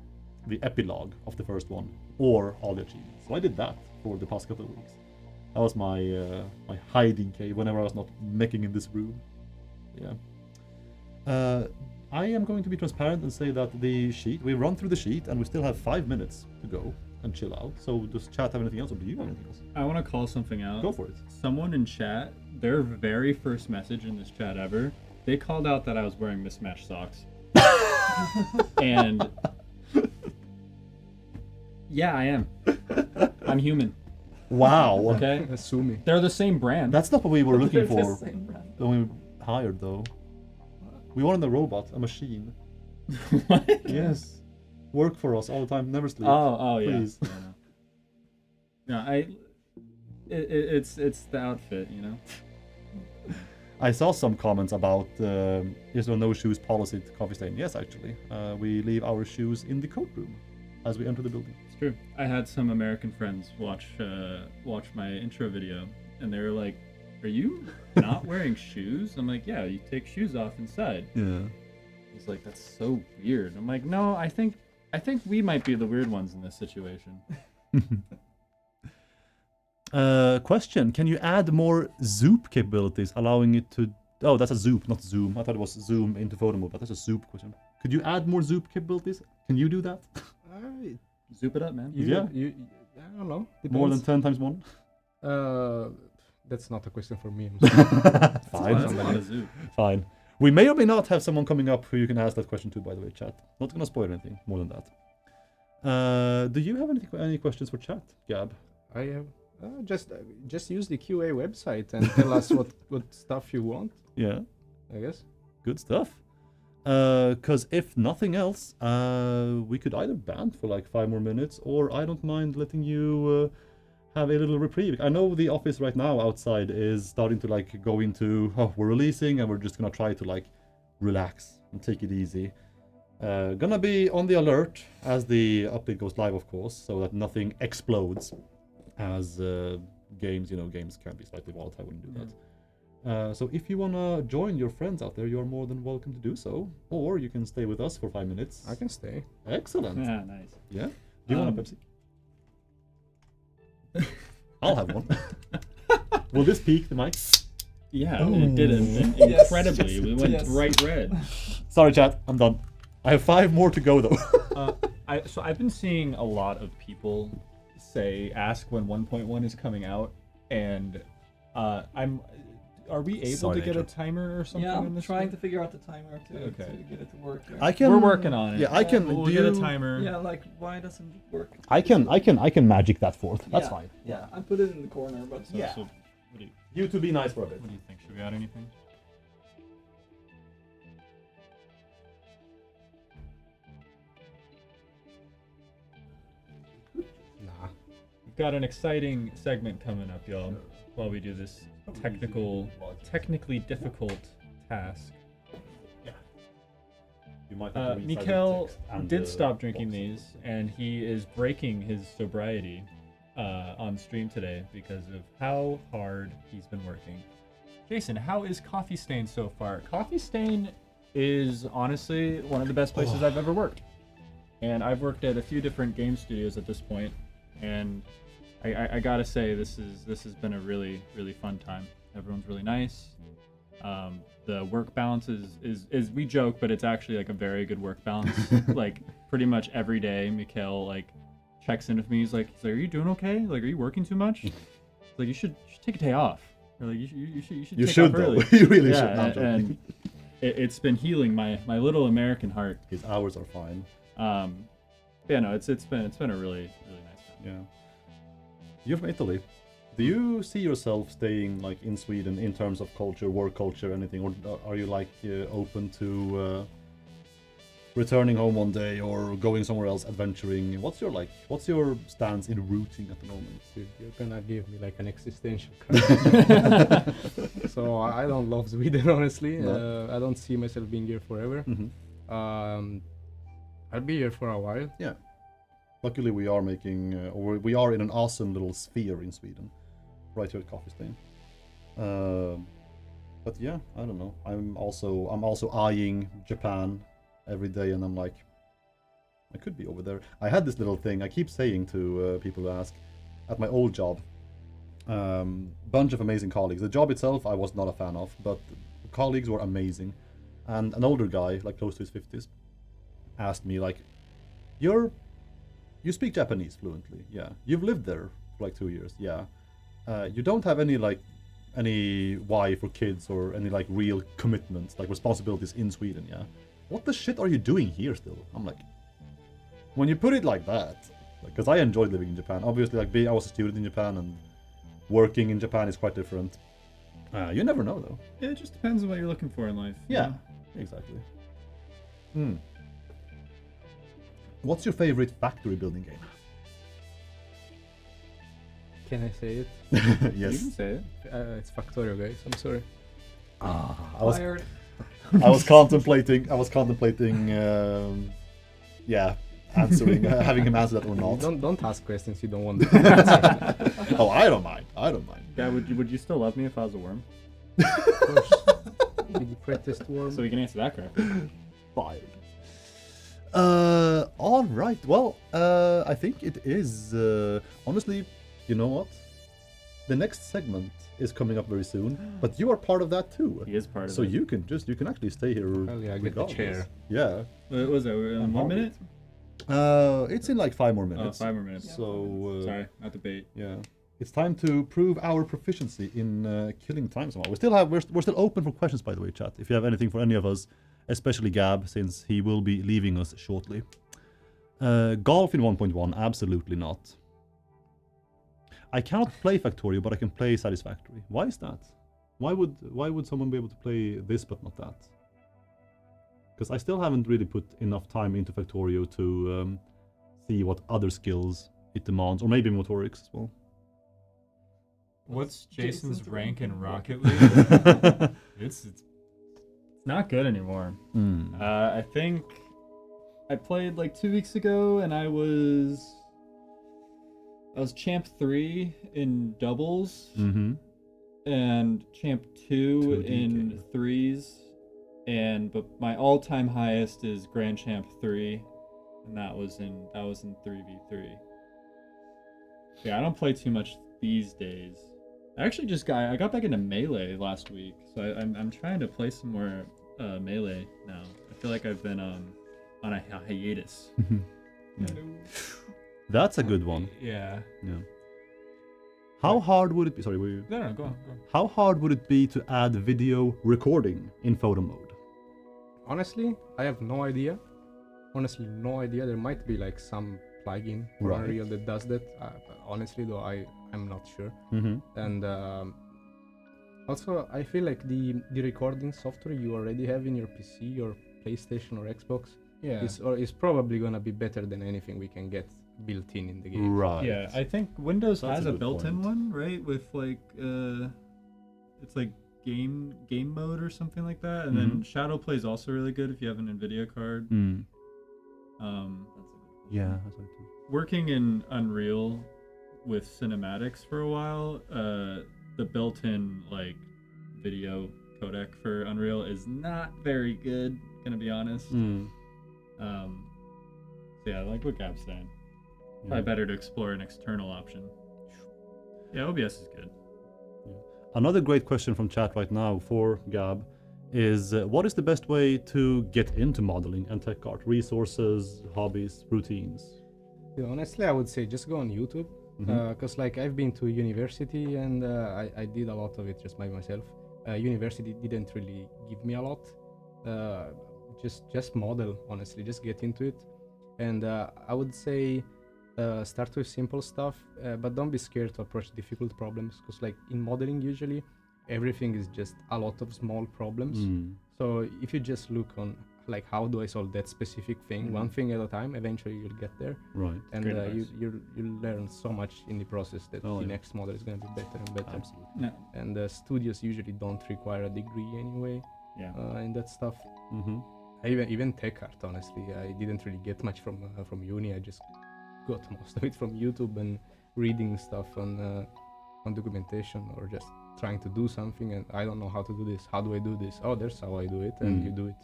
the epilogue of the first one, or all the achievements. So I did that for the past couple of weeks. That was my my hiding cave whenever I was not meching in this room. Yeah. I am going to be transparent and say that the sheet, we run through the sheet, and we still have 5 minutes to go and chill out. So does chat have anything else, or do you have anything else? I want to call something out. Go for it. Someone in chat, their very first message in this chat ever, they called out that I was wearing mismatched socks. And yeah, I am. I'm human. Wow. Okay? Assuming. They're the same brand. That's not what we were looking They're the for same brand. when we hired, though. We wanted a robot, a machine. What? Yes. Work for us all the time, never sleep. Oh yeah. Please. No, it's the outfit, you know. I saw some comments about is there no shoes policy at Coffee Stain? Yes, actually. We leave our shoes in the coat room as we enter the building. It's true. I had some American friends watch my intro video, and they were like, "Are you not wearing shoes?" I'm like, "Yeah, you take shoes off inside." Yeah. He's like, "That's so weird." I'm like, "No, I think we might be the weird ones in this situation." Question: can you add more zoop capabilities, allowing it to? Oh, that's a zoop, not zoom. I thought it was zoom into photo mode, but that's a zoop question. Could you add more zoop capabilities? Can you do that? Zoop it up, man. Yeah. I don't know. More than Depends. 10 times 1? That's not a question for me. I'm sorry. Fine. That's a lot of zoop. Fine. We may or may not have someone coming up who you can ask that question to, by the way, chat. Not gonna spoil anything more than that. Do you have any questions for chat, Gab? I have Just use the QA website and tell us what stuff you want. Yeah, I guess. good stuff. Because if nothing else, we could either band for like 5 more minutes, or I don't mind letting you have a little reprieve. I know the office right now outside is starting to like go into, oh, we're releasing and we're just gonna try to like relax and take it easy. Gonna be on the alert as the update goes live, of course, so that nothing explodes, as games can be slightly volatile when you do that. So if you wanna join your friends out there, you're more than welcome to do so, or you can stay with us for 5 minutes. I can stay. Excellent. Yeah, nice. Yeah. Do you want a Pepsi? I'll have one. Will this peak the mic? Yeah, Ooh. it did Yes. incredibly. We went Yes. bright red. Sorry, chat. I'm done. I have 5 more to go though. So I've been seeing a lot of people ask when 1.1 is coming out, and are we able Sorry, to get a Nature. timer or something? Yeah, in I'm this trying game? to figure out the timer to Okay. get it to work. Here. I can. We're working on it. Yeah, I can. We'll do get a you- timer. Yeah, like why doesn't it work? I can magic that forth. That's Yeah, fine. Yeah, I put it in the corner, but So, Yeah. so what do you You two be nice for a bit. what do you think? Should we add anything? Nah. We've got an exciting segment coming up, y'all. While we do this technically difficult task. You might have to resize the Mikhail text and did the stop drinking box. these, and he is breaking his sobriety on stream today because of how hard he's been working. Jason, how is Coffee Stain so far? Coffee Stain is honestly one of the best places I've ever worked. And I've worked at a few different game studios at this point, and I gotta say this has been a really, really fun time. Everyone's really nice. The work balance is we joke, but it's actually like a very good work balance. Like pretty much every day, Mikhail like checks in with me. He's like, "Are you doing okay? Like, are you working too much? Like, you should take a day off. Or like, you should You take should off though. early." You really Yeah, should. No, I'm joking. and it's been healing my little American heart. His hours are fine. But yeah, no, it's been a really, really nice time. Yeah. You're from Italy. Do you see yourself staying like in Sweden in terms of culture, work culture, anything, or are you like open to returning home one day or going somewhere else, adventuring? What's your stance in rooting at the moment? Dude, you're gonna give me like an existential crisis. So I don't love Sweden, honestly. No. I don't see myself being here forever. Mm-hmm. I'll be here for a while. Yeah. Luckily, we are making, or we are in an awesome little sphere in Sweden, right here at Coffee Stain. But yeah, I don't know. I'm also eyeing Japan every day, and I'm like, I could be over there. I had this little thing I keep saying to people who ask at my old job. Bunch of amazing colleagues. The job itself, I was not a fan of, but the colleagues were amazing. And an older guy, like close to his 50s, asked me like, You speak Japanese fluently, yeah. You've lived there for like 2 years, yeah. You don't have any wife or kids or any like real commitments, like responsibilities in Sweden, yeah. What the shit are you doing here still? I'm like, when you put it like that, because I enjoyed living in Japan. Obviously, like I was a student in Japan, and working in Japan is quite different. You never know though. Yeah, it just depends on what you're looking for in life. you Yeah, know? exactly. What's your favorite factory building game? Can I say it? You Yes. can say it. It's Factorio, guys. I'm sorry. I was Fired. I was contemplating, answering, having him answer that or not. Don't ask questions you don't want to answer. Oh, I don't mind. Yeah, would you still love me if I was a worm? Of course. Be the prettiest worm. So we can answer that correctly. Fired. All right. Well, I think it is. Honestly, you know what? The next segment is coming up very soon, but you are part of that too. He is part of So it. you can actually stay here. Well, yeah, get the regardless. chair. Yeah. What was that? We're in 1 minute? It's in like 5 more Oh, minutes. 5 more minutes. So Sorry, not the bait. yeah, it's time to prove our proficiency in killing time somehow. We're still open for questions, by the way, chat. If you have anything for any of us, especially Gab, since he will be leaving us shortly. Golf in 1.1, absolutely not. I cannot play Factorio, but I can play Satisfactory. Why is that? Why would someone be able to play this but not that? Because I still haven't really put enough time into Factorio to see what other skills it demands, or maybe motorics as well. What's Jason's Jason's rank in rank. Rocket League? it's not good anymore. Mm. I think I played like 2 weeks ago, and I was champ 3 in doubles, Mm-hmm. and champ 2 2DK. in threes, but my all-time highest is grand champ 3, and that was in 3v3. Yeah, I don't play too much these days. I got back into Melee last week, so I'm trying to play some more Melee now. I feel like I've been on a hiatus. Yeah. That's a good one. yeah. Yeah. How hard would it be? Sorry, were you? No, go on. How hard would it be to add video recording in photo mode? Honestly, I have no idea. Honestly, no idea. There might be like some plugin for Right. Unreal that does that. Honestly, though, I'm not sure. Mm-hmm. And also, I feel like the recording software you already have in your PC or PlayStation or Xbox Yeah. is probably gonna be better than anything we can get built in the game. Right. Yeah, I think Windows That's has a a good built-in point. one, right? With like it's like game mode or something like that. And then Shadow Play is also really good if you have an Nvidia card. Mm. Um, Yeah. That's right too. working in Unreal with cinematics for a while, the built-in like video codec for Unreal is not very good, gonna be honest. Mm. So yeah, like what Gab's saying, probably better to explore an external option. Yeah, OBS is good. Another great question from chat right now for Gab is what is the best way to get into modeling and tech art? Resources, hobbies, routines? Yeah, honestly, I would say just go on YouTube. Because like I've been to university and I did a lot of it just by myself. University didn't really give me a lot. Just model, honestly, just get into it. And I would say start with simple stuff, but don't be scared to approach difficult problems. Because like in modeling, usually everything is just a lot of small problems. Mm. So if you just look on like how do I solve that specific thing, one thing at a time, eventually you'll get there. Right. And Great advice. you'll learn so much in the process that Oh, the yeah. next model is going to be better and better. Absolutely. No, And studios usually don't require a degree anyway yeah. in that stuff. Mm-hmm. Even tech art, honestly, I didn't really get much from uni. I just got most of it from YouTube and reading stuff on documentation or just trying to do something. And I don't know how to do this. How do I do this? Oh, there's how I do it, and you do it.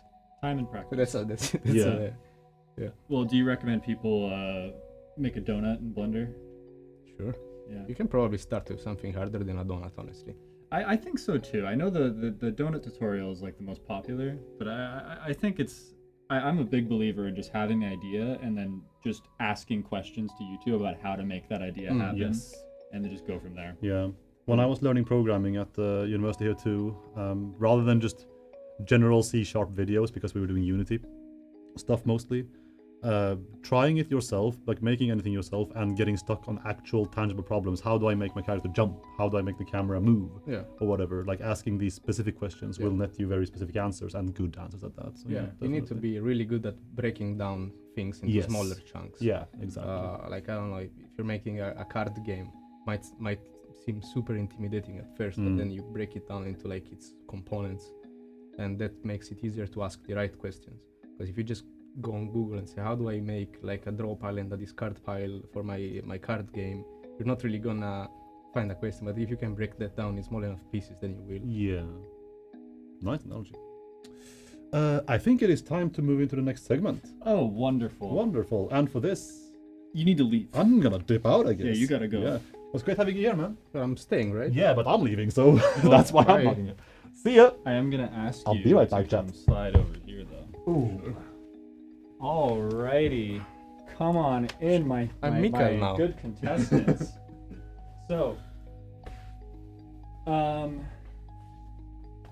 Time and So practice. that's Yeah. Well, do you recommend people make a donut in Blender? sure. Yeah, You can probably start with something harder than a donut, honestly. I think so too. I know the donut tutorial is like the most popular, but I think I'm a big believer in just having the idea and then just asking questions to YouTube about how to make that idea happen, Yes. and then just go from there. Yeah. When I was learning programming at the university here too, rather than just general C# videos, because we were doing Unity stuff mostly, trying it yourself, like making anything yourself and getting stuck on actual tangible problems. How do I make my character jump? How do I make the camera move? Yeah. Or whatever. Like asking these specific questions Yeah. will net you very specific answers and good answers at that. So, Yeah, you need to definitely. be really good at breaking down things into Yes. smaller chunks. Yeah, exactly. Like I don't know, if you're making a card game, might seem super intimidating at first, but then you break it down into like its components, and that makes it easier to ask the right questions. Because if you just go on Google and say, how do I make like a draw pile and a discard pile for my card game, you're not really gonna find a question. But if you can break that down in small enough pieces, then you will. Yeah. Nice analogy. I think it is time to move into the next segment. Oh, wonderful! Wonderful. And for this, You need to leave. I'm gonna dip out, I guess. Yeah, you gotta go. Yeah. It was great having you here, man. But I'm staying, right? Yeah, but I'm leaving, so that's why I'm bye. bugging you. See ya. I am gonna ask I'll you be right to back, come Jeff. slide over here though. Ooh. Alrighty, come on in, my I'm Mikael now. good contestants. So,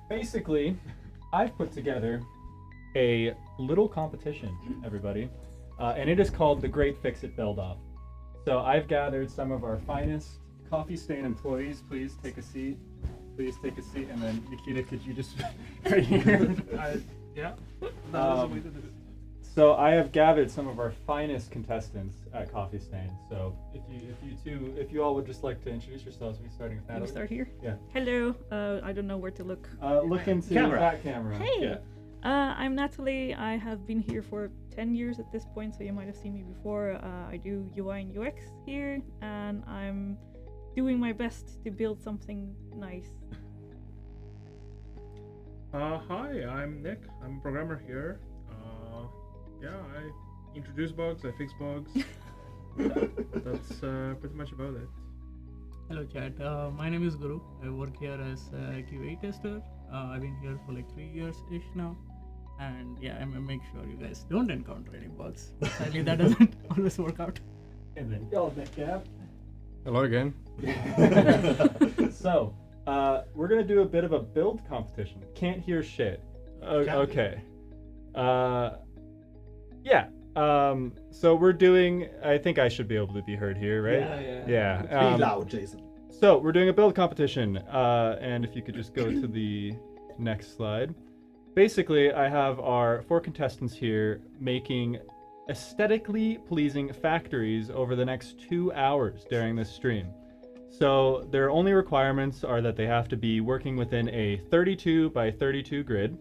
basically, I've put together a little competition, everybody, and it is called the Great Fix It Build Off. So I've gathered some of our finest Coffee Stain employees, please take a seat. Please take a seat. And then Nikita, could you just right here? Yeah. So I have gathered some of our finest contestants at Coffee Stain. So if you all would just like to introduce yourselves, we starting with Can we Natalie. start here? Yeah. Hello. I don't know where to look. Look into Camera. that camera. Hey. Yeah. I'm Natalie. I have been here for 10 years at this point, so you might have seen me before. I do UI and UX here, and I'm doing my best to build something nice. Hi, I'm Nick. I'm a programmer here. I introduce bugs, I fix bugs. That's pretty much about it. Hello chat, my name is Guru. I work here as a QA tester. I've been here for like 3 years-ish now. And yeah, I'm gonna make sure you guys don't encounter any bugs. Sadly, that doesn't always work out. And then y'all Nick Gab. Hello again. So, we're gonna do a bit of a build competition. Can't hear shit. Okay. Yeah. So we're doing. I think I should be able to be heard here, right? Yeah. Be loud, Jason. So we're doing a build competition, and if you could just go to the next slide. Basically, I have our 4 contestants here making aesthetically pleasing factories over the next 2 hours during this stream. So their only requirements are that they have to be working within a 32 by 32 grid,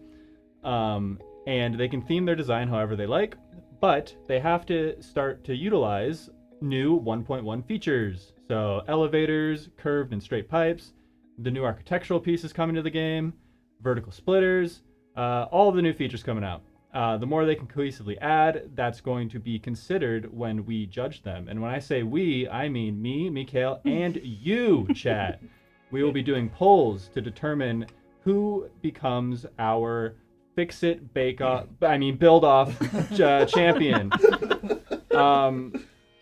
and they can theme their design however they like, but they have to start to utilize new 1.1 features. So elevators, curved and straight pipes, the new architectural pieces coming to the game, vertical splitters, all of the new features coming out. The more they can cohesively add, that's going to be considered when we judge them. And when I say we, I mean me, Mikhail, and you, chat. We will be doing polls to determine who becomes our fix-it, build off champion. So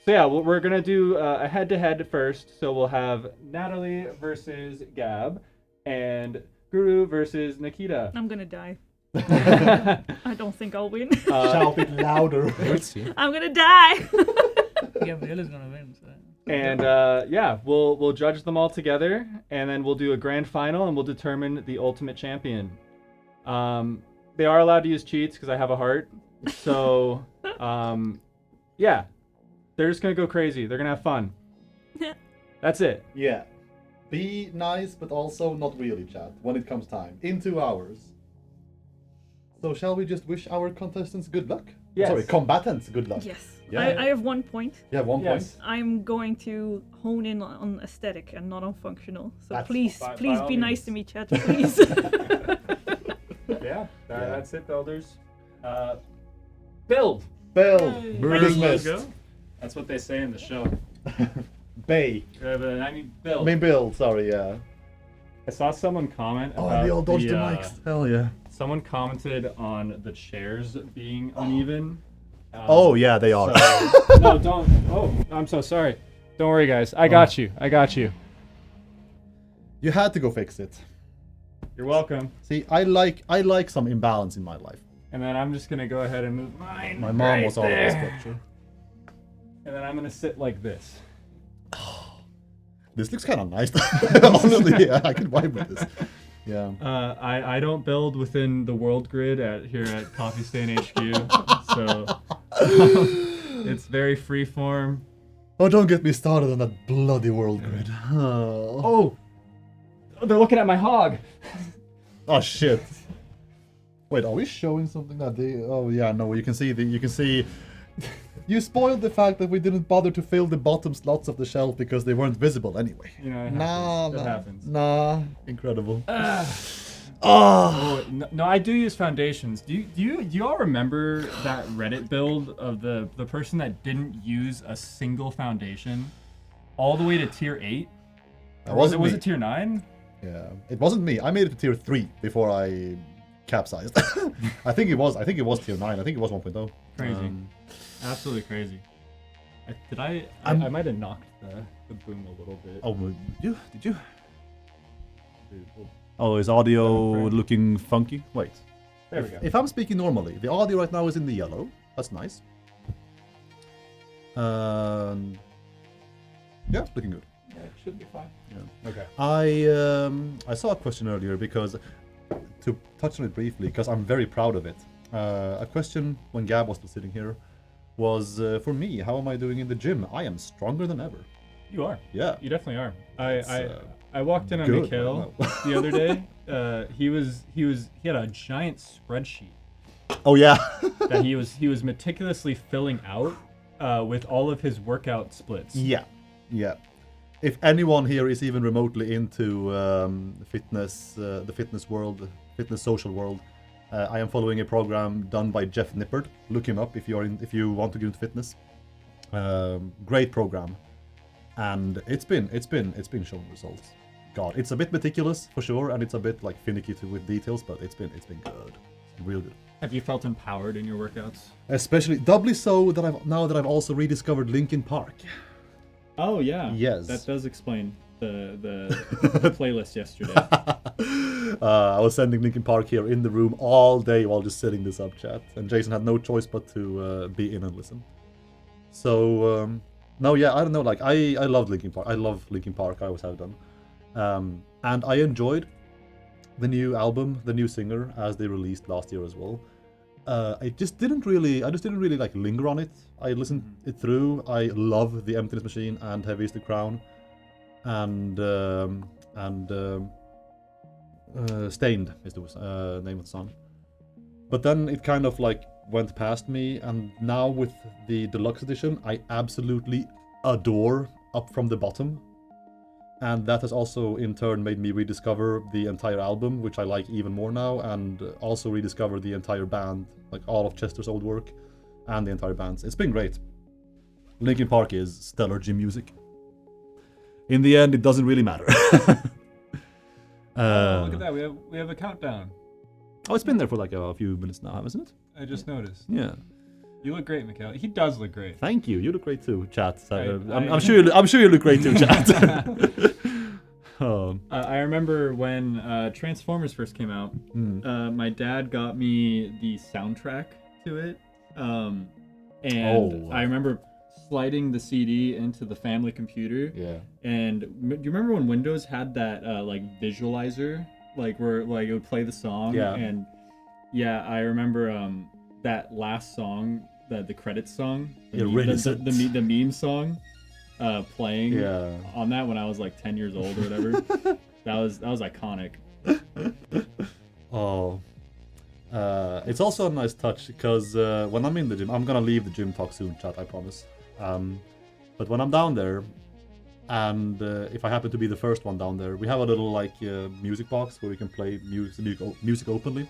yeah, we're gonna do a head-to-head first. So we'll have Natalie versus Gab, and Guru versus Nikita. I'm gonna die. I don't think I'll win. Shout it louder. We'll see. I'm gonna die. Gabriel is gonna win. So. And we'll judge them all together, and then we'll do a grand final, and we'll determine the ultimate champion. They are allowed to use cheats because I have a heart. So, yeah, they're just gonna go crazy. They're gonna have fun. That's it. Yeah. Be nice, but also not really, chat, when it comes time. In 2 hours. So shall we just wish our contestants good luck? Yes. Sorry, combatants good luck. Yes. Yeah. I have 1 point. You have 1 Yes. point. I'm going to hone in on aesthetic and not on functional. So That's- please by all be nice means. to me, chat. Please. Yeah, that's it, builders. Build. Bill, Ready? dismissed. Go. That's what they say in the show. Bay. But I mean, build. I mean Bill, sorry, yeah. I saw someone comment Oh, about we all dodged the mics. Hell yeah. Someone commented on the chairs being uneven. Oh yeah, they are. So, no, don't. Oh, I'm so sorry. Don't worry, guys. I got you. I got you. You had to go fix it. You're welcome. See, I like some imbalance in my life. And then I'm just gonna go ahead and move mine. My mom was all about there. structure. And then I'm gonna sit like this. This looks kind of nice. Honestly, yeah, I can vibe with this. Yeah. I don't build within the world grid here at Coffee Stain HQ, so it's very freeform. Oh, don't get me started on that bloody world grid. Oh, They're looking at my hog. oh shit. Wait, are we showing something that they? Oh yeah, no. You can see. You spoiled the fact that we didn't bother to fill the bottom slots of the shelf because they weren't visible anyway. You know, it happens. Nah. Incredible. Oh, no, I do use foundations. Do you all remember that Reddit build of the person that didn't use a single foundation all the way to tier 8? That Was wasn't me. it tier 9? Yeah, it wasn't me. I made it to tier 3 before I capsized. I think it was tier 9. I think it was 1.0. Crazy. Absolutely crazy. I might have knocked the boom a little bit. Oh, did you? Oh, is audio looking funky? Wait. There we go. If I'm speaking normally, the audio right now is in the yellow. That's nice. Yeah, looking good. Yeah, should be fine. Okay. I saw a question earlier because, to touch on it briefly, because I'm very proud of it. A question when Gab was still sitting here was for me, how am I doing in the gym? I am stronger than ever. You are. Yeah. You definitely are. It's, I walked in on good Mikhail right now. the other day. He had a giant spreadsheet Oh yeah. that he was meticulously filling out with all of his workout splits. Yeah. If anyone here is even remotely into fitness, the fitness world, fitness social world, I am following a program done by Jeff Nippard. Look him up if you want to get into fitness. Great program, and it's been showing results. God, it's a bit meticulous for sure, and it's a bit like finicky with details, but it's been good, real good. Have you felt empowered in your workouts? Especially doubly so that I've also rediscovered Linkin Park. Oh yeah. Yes. That does explain the playlist yesterday. I was sending Linkin Park here in the room all day while just setting this up, chat, and Jason had no choice but to be in and listen. So no, yeah, I don't know. Like I love Linkin Park. I love Linkin Park. I always have done, and I enjoyed the new album, the new singer, as they released last year as well. I just didn't really like linger on it. I listened it through. I love The Emptiness Machine and Heavy is the Crown, and Stained is the name of the song. But then it kind of like went past me, and now with the deluxe edition, I absolutely adore Up From the Bottom. And that has also in turn made me rediscover the entire album, which I like even more now, and also rediscover the entire band, like all of Chester's old work and the entire bands. It's been great. Linkin Park is stellar gym music. In the end, it doesn't really matter. Look at that, we have a countdown. Oh, it's been there for like a few minutes now, hasn't it? I just noticed. Yeah. You look great, Mikhail. He does look great. Thank you. You look great too, chat. I'm I- sure. I'm sure you look great too, chat. I remember when Transformers first came out. My dad got me the soundtrack to it, and I remember sliding the CD into the family computer. Yeah. And do you remember when Windows had that like visualizer, like where like it would play the song? Yeah. And yeah, I remember that last song, the credits song, the meme song, playing on that when I was like 10 years old or whatever. that was iconic. It's also a nice touch because when I'm in the gym, I'm gonna leave the gym talk soon, chat, I promise. But when I'm down there, and if I happen to be the first one down there, we have a little like music box where we can play music openly.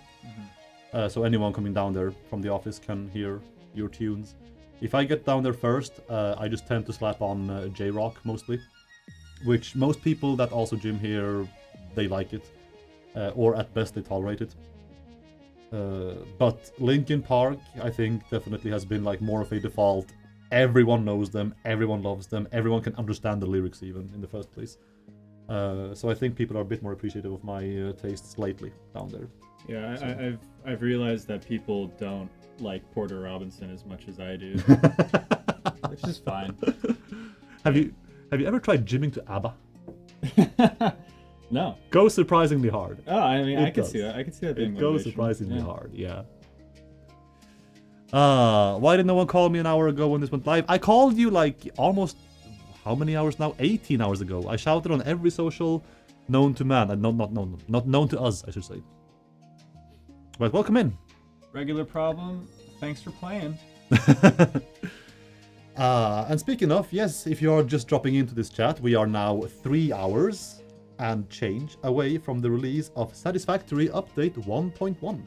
So anyone coming down there from the office can hear your tunes. If I get down there first, I just tend to slap on J-Rock mostly, which most people that also gym here, they like it, or at best they tolerate it. But Linkin Park, I think, definitely has been like more of a default. Everyone knows them, everyone loves them, everyone can understand the lyrics even in the first place. So I think people are a bit more appreciative of my tastes lately down there. Yeah, So- I've realized that people don't like Porter Robinson as much as I do, which is fine. Have you ever tried gymming to ABBA? No. Goes surprisingly hard. Oh, I mean, I It can does. see that. I can see that being It goes motivation. surprisingly Yeah. hard, yeah. Why did no one call me an hour ago when this went live? I called you like almost, how many hours now? 18 hours ago. I shouted on every social known to man. Not known to us, I should say. But welcome in. Regular problem. Thanks for playing. And speaking of, yes, if you're just dropping into this chat, we are now 3 hours and change away from the release of Satisfactory Update 1.1.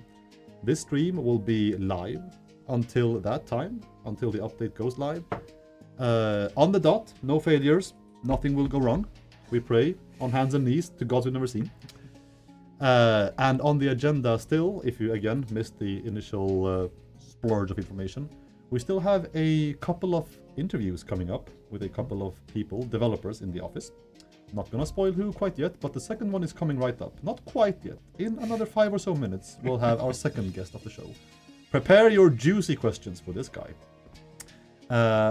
This stream will be live until that time, until the update goes live. On the dot, no failures, nothing will go wrong. We pray on hands and knees to gods we've never seen. And on the agenda still, if you again missed the initial splurge of information, we still have a couple of interviews coming up with a couple of people, developers in the office. Not gonna spoil who quite yet, but the second one is coming right up. Not quite yet. In another 5 or so minutes, we'll have our second guest of the show. Prepare your juicy questions for this guy.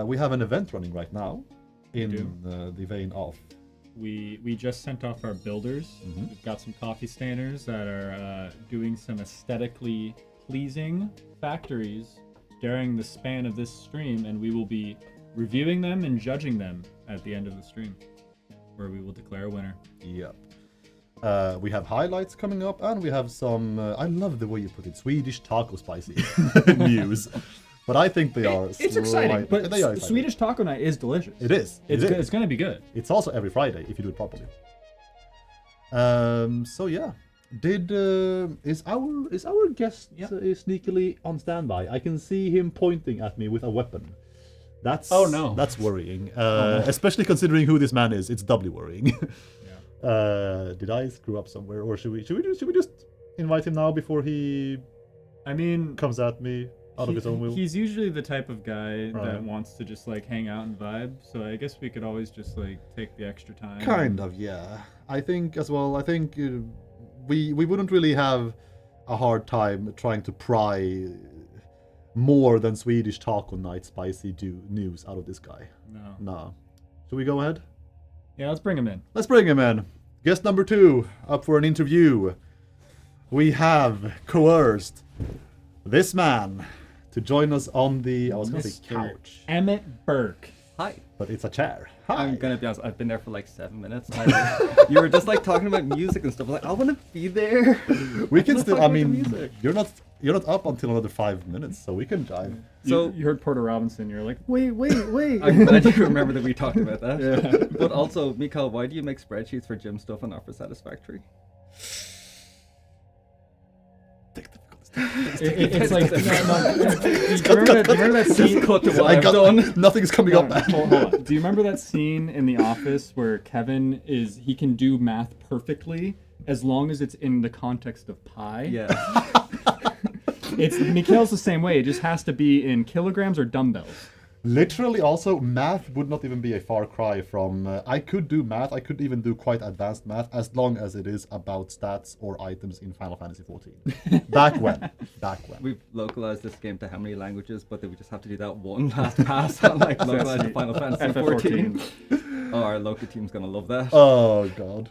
We have an event running right now in the vein of we just sent off our builders. We've got some coffee stainers that are doing some aesthetically pleasing factories during the span of this stream, and we will be reviewing them and judging them at the end of the stream, where we will declare a winner. Yep. We have highlights coming up, and we have some. I love the way you put it, Swedish taco spicy news. But I think they are. It's exciting, but they are exciting. Swedish taco night is delicious. It is. It's going to be good. It's also every Friday if you do it properly. So yeah, is our guest sneakily on standby? I can see him pointing at me with a weapon. That's That's worrying. Especially considering who this man is. It's doubly worrying. Did I screw up somewhere, or should we just invite him now before he? I mean, comes at me out of his own will. He's usually the type of guy that wants to just like hang out and vibe. So I guess we could always just like take the extra time. Kind of, yeah. I think as well. I think we wouldn't really have a hard time trying to pry more than Swedish taco night spicy news out of this guy. No. Should we go ahead? Yeah, let's bring him in. Let's bring him in. Guest number 2 up for an interview. We have coerced this man to join us on the, I was going to say couch. Emmett Burke. Hi. But it's a chair. Hi. I'm gonna be honest, I've been there for like 7 minutes. You were just like talking about music and stuff. I was like, I want to be there. We can still, I mean, you're not up until another 5 minutes, so we can jive. So you heard Porter Robinson, you're like, wait. I'm glad you remember that we talked about that. Yeah. But also, Mikael, why do you make spreadsheets for gym stuff and not for Satisfactory? It's like, do you remember that scene? Cut to what I've done. Nothing's coming up. Hold on. Do you remember that scene in The Office where Kevin he can do math perfectly as long as it's in the context of pi? Yeah. Mikhail's the same way. It just has to be in kilograms or dumbbells. Literally, also, math would not even be a far cry from... I could do math, I could even do quite advanced math, as long as it is about stats or items in Final Fantasy XIV. Back when. We've localized this game to how many languages, but then we just have to do that one last pass on like localized to Final Fantasy XIV. Oh, our local team's gonna love that. Oh, God.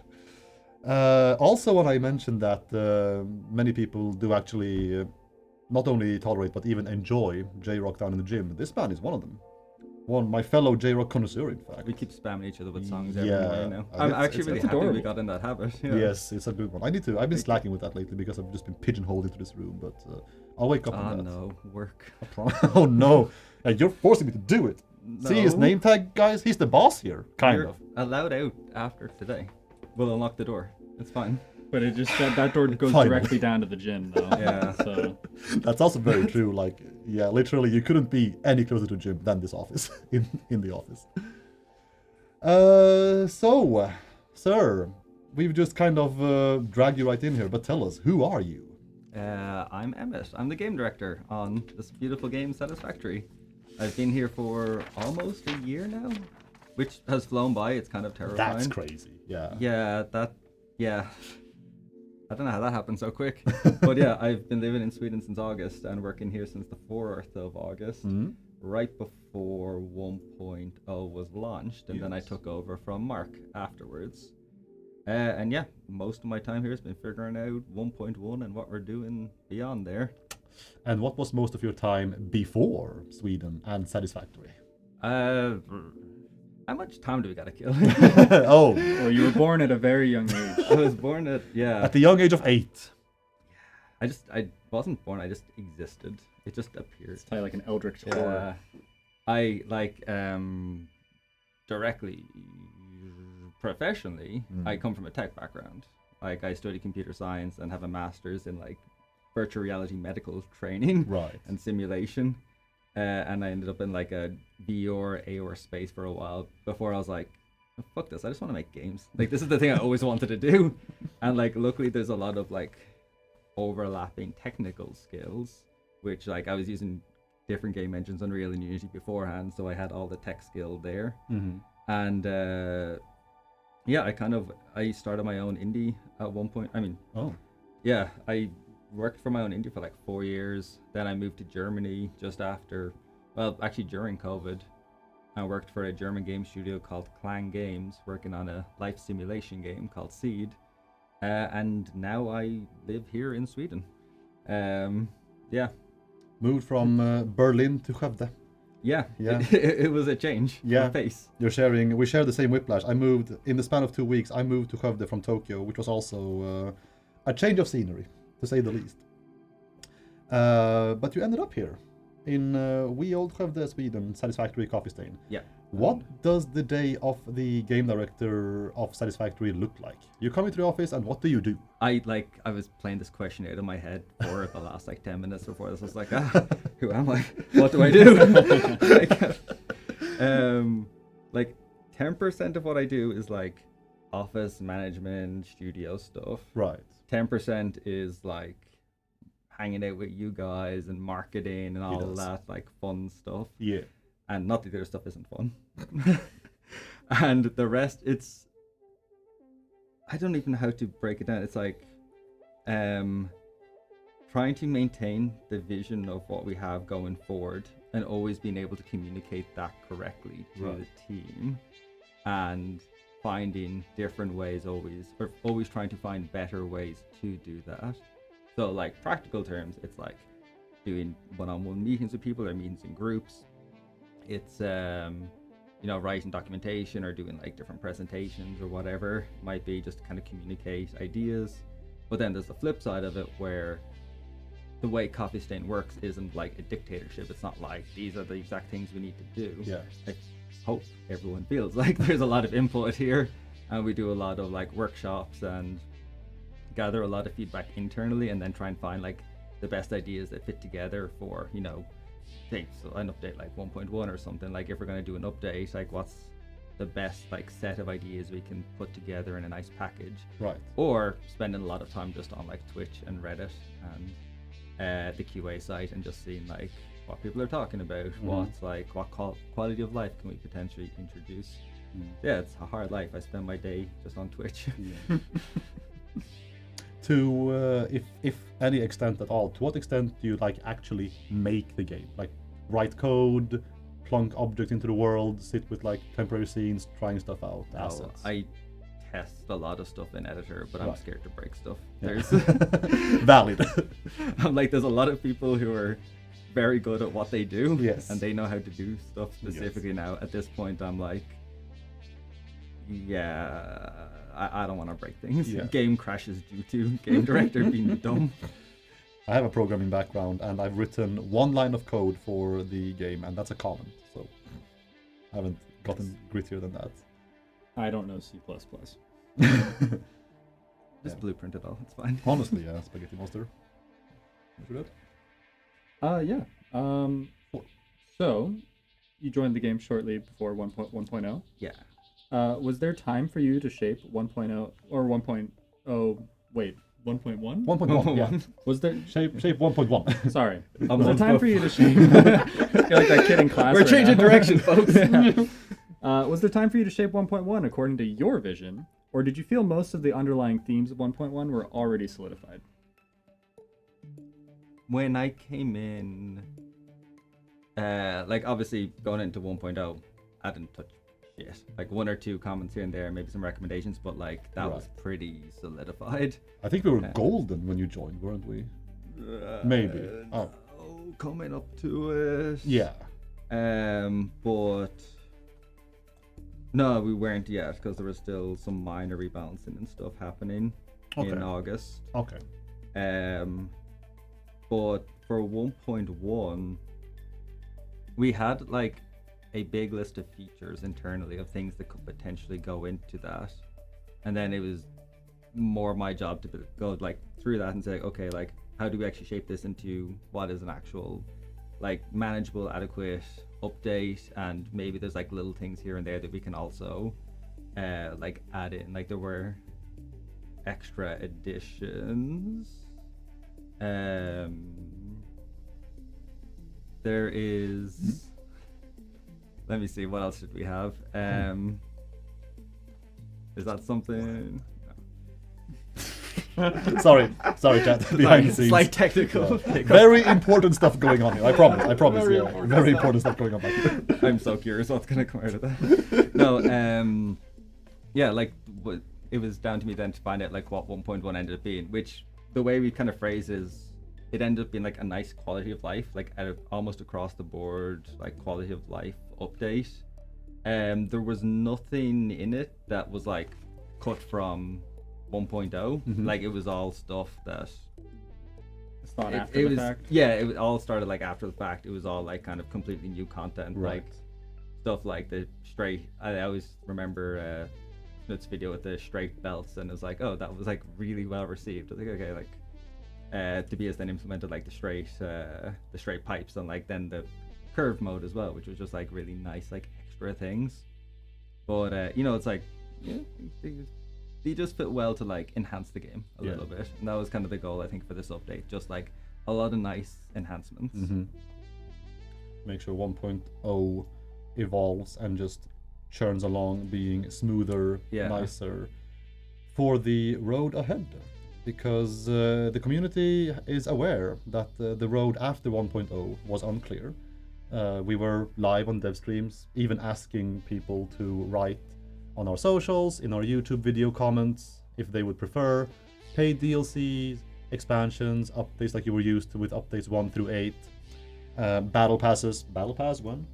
Also, when I mentioned that many people do actually... not only tolerate, but even enjoy J-Rock down in the gym. This man is one of them. My fellow J-Rock connoisseur, in fact. We keep spamming each other with songs every morning now. I'm actually really happy adorable. we got in that habit. Yeah. Yes, it's a good one. I've been slacking with that lately because I've just been pigeonholed into this room, but I'll wake up on that. Oh, no, work. Oh, no. You're forcing me to do it. No. See his name tag, guys? He's the boss here, kind of. Allowed out after today. We'll unlock the door. It's fine. But it just that door goes directly down to the gym, though. Yeah. So that's also very true. Like, yeah, literally, you couldn't be any closer to the gym than this office in the office. So, sir, we've just kind of dragged you right in here. But tell us, who are you? I'm Emmett. I'm the game director on this beautiful game, Satisfactory. I've been here for almost a year now, which has flown by. It's kind of terrifying. That's crazy. Yeah. Yeah. I don't know how that happened so quick. But yeah, I've been living in Sweden since August and working here since the 4th of August, right before 1.0 was launched. And then I took over from Mark afterwards. And yeah, most of my time here has been figuring out 1.1 and what we're doing beyond there. And what was most of your time before Sweden and Satisfactory? How much time do we gotta kill? Oh, well, you were born at a very young age. I was born at at the young age of 8. I wasn't born. I just existed. It just appeared. It's like an eldritch horror. I directly, professionally, I come from a tech background. Like I study computer science and have a master's in like virtual reality medical training, and simulation. And I ended up in like a VR, AR space for a while before I was like, oh, fuck this, I just want to make games. Like this is the thing I always wanted to do. And like luckily there's a lot of like overlapping technical skills, which like I was using different game engines, Unreal and Unity beforehand, so I had all the tech skill there. And yeah, I started my own indie at one point. Yeah, I worked for my own indie for like 4 years. Then I moved to Germany just after, well, actually during COVID. I worked for a German game studio called Clang Games, working on a life simulation game called Seed. And now I live here in Sweden. Yeah. Moved from Berlin to Skövde. Yeah. It was a change. Yeah. Face. We share the same whiplash. I moved, in the span of 2 weeks, I moved to Skövde from Tokyo, which was also a change of scenery, to say the least. But you ended up here, in wee old Skövde, Sweden, Satisfactory Coffee Stain. Yeah. What does the day of the game director of Satisfactory look like? You come into the office and what do you do? I was playing this question out of my head for the last 10 minutes before this. I was like, who am I? What do I do? 10% of what I do is like office management, studio stuff. Right. 10% is like hanging out with you guys and marketing and all that like fun stuff. Yeah. And not that the other stuff isn't fun. And the rest, I don't even know how to break it down. It's like trying to maintain the vision of what we have going forward and always being able to communicate that correctly to the team, and finding different ways always trying to find better ways to do that. So like practical terms, it's like doing one-on-one meetings with people or meetings in groups. It's writing documentation or doing like different presentations or whatever it might be, just to kind of communicate ideas. But then there's the flip side of it, where the way Coffee Stain works isn't like a dictatorship. It's not like these are the exact things we need to do. Yeah. I hope everyone feels like there's a lot of input here, and we do a lot of like workshops and gather a lot of feedback internally, and then try and find like the best ideas that fit together for, so an update like 1.1 or something. Like if we're going to do an update, like what's the best like set of ideas we can put together in a nice package. Right. Or spending a lot of time just on like Twitch and Reddit and the QA site, and just seeing like what people are talking about, what's like what quality of life can we potentially introduce. Yeah, it's a hard life. I spend my day just on Twitch. Yeah. To if any extent at all, to what extent do you like actually make the game? Like write code, plunk objects into the world, sit with like temporary scenes, trying stuff out, assets? I test a lot of stuff in editor, but I'm scared to break stuff. Yeah. There's valid. I'm like, there's a lot of people who are very good at what they do, yes, and they know how to do stuff specifically. Now at this point I'm like, I don't want to break things. Yeah. Game crashes due to game director being dumb. I have a programming background, and I've written one line of code for the game, and that's a comment, so I haven't gotten grittier than that. I don't know C++. Just blueprint it all, it's fine. Honestly, yeah, spaghetti monster. Yeah. So, you joined the game shortly before 1.0? Yeah. Was there time for you to shape 1.0 or 1.0? Wait, 1.1? 1.1. Yeah. Was there shape 1.1? Sorry. Was there time for you to shape? I feel like that kid in class. We're changing direction, folks. Was there time for you to shape 1.1 according to your vision, or did you feel most of the underlying themes of 1.1 were already solidified? When I came in, like obviously going into 1.0, I didn't touch shit. Like one or two comments here and there, maybe some recommendations, but like that was pretty solidified. I think we were golden when you joined, weren't we? Maybe. Coming up to it. Yeah. But no, we weren't yet, because there was still some minor rebalancing and stuff happening in August. Okay. But for 1.1, we had like a big list of features internally of things that could potentially go into that, and then it was more my job to go like through that and say, okay, like how do we actually shape this into what is an actual like manageable, adequate update, and maybe there's like little things here and there that we can also like add in. Like there were extra additions. There is, let me see, what else should we have? Is that something? No. sorry, chat. Behind the scenes. Slight technical. Very important stuff going on here. I promise. Very Yeah, important very stuff. important stuff going on back here. I'm so curious what's gonna come out of that. No, yeah, like it was down to me then to find out like what 1.1 ended up being, which the way we kind of phrase is it ended up being like a nice quality of life, like almost across the board, like quality of life update. There was nothing in it that was like cut from 1.0. Like it was all stuff that It's not after the fact. Yeah, it all started like after the fact. It was all like kind of completely new content, Right. like stuff like the straight. I always remember Knut's video with the straight belts, and it was like, oh, that was like really well received. I was like, okay, like Tobias then implemented like the straight pipes, and like then the curved mode as well, which was just like really nice, like extra things. But you know, it's like yeah, they just fit well to like enhance the game a little bit, and that was kind of the goal I think for this update. Just like a lot of nice enhancements. Make sure 1.0 evolves and just churns along, being smoother, nicer for the road ahead, because the community is aware that the road after 1.0 was unclear. We were live on dev streams, even asking people to write on our socials, in our YouTube video comments, if they would prefer paid DLCs, expansions, updates like you were used to with updates 1 through 8, battle passes, battle pass 1.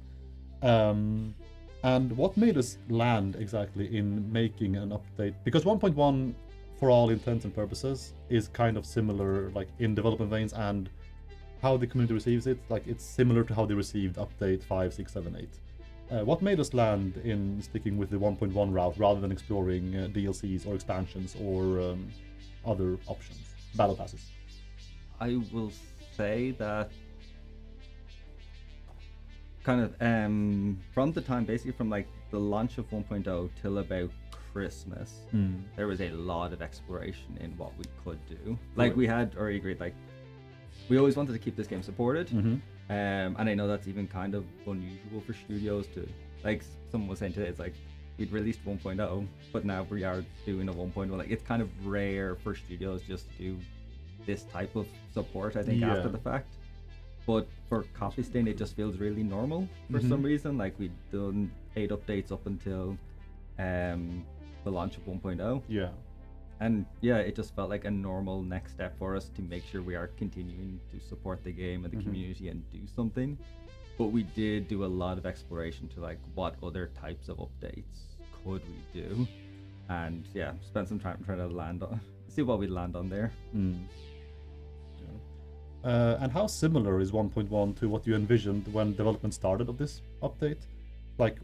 And what made us land exactly in making an update? Because 1.1, for all intents and purposes, is kind of similar, like in development veins, and how the community receives it, like it's similar to how they received update 5, 6, 7, 8. What made us land in sticking with the 1.1 route rather than exploring DLCs or expansions or other options, battle passes? I will say that kind of from the time, basically from like the launch of 1.0 till about Christmas, there was a lot of exploration in what we could do. Like we had already agreed, like we always wanted to keep this game supported, and I know that's even kind of unusual for studios to, like someone was saying today, it's like we'd released 1.0, but now we are doing a 1.1. Like it's kind of rare for studios just to do this type of support, I think, after the fact. But for Coffee Stain, it just feels really normal for some reason. Like we'd done 8 updates up until the launch of 1.0. Yeah. And yeah, it just felt like a normal next step for us to make sure we are continuing to support the game and the community and do something. But we did do a lot of exploration to like what other types of updates could we do, and yeah, spent some time trying to see what we land on there. And how similar is 1.1 to what you envisioned when development started of this update? Like,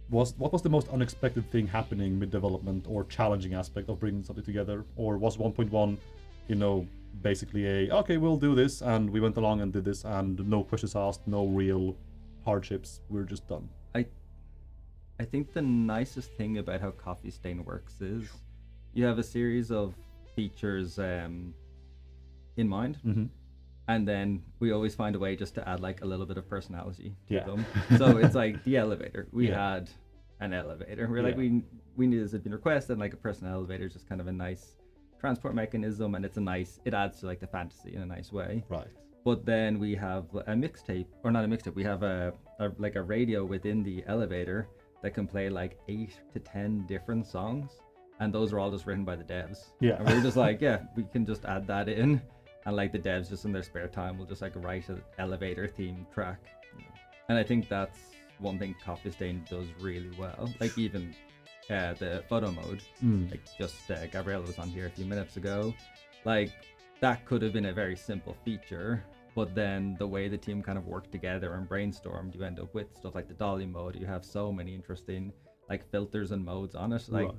what was the most unexpected thing happening mid-development or challenging aspect of bringing something together? Or was 1.1, you know, basically okay, we'll do this, and we went along and did this, and no questions asked, no real hardships, we're just done? I think the nicest thing about how Coffee Stain works is you have a series of features in mind, and then we always find a way just to add like a little bit of personality to them. So it's like the elevator. We had an elevator. We're like, we needed this been requested, like a personal elevator is just kind of a nice transport mechanism, and it adds to like the fantasy in a nice way. Right. But then we have a mixtape, or not a mixtape, we have a radio within the elevator that can play like 8 to 10 different songs, and those are all just written by the devs. Yeah. And we're just like, we can just add that in, and like the devs just in their spare time will just like write an elevator theme track. And I think that's one thing Coffee Stain does really well. Like even the photo mode, like just Gabriella was on here a few minutes ago, like that could have been a very simple feature, but then the way the team kind of worked together and brainstormed, you end up with stuff like the dolly mode. You have so many interesting like filters and modes on it. Like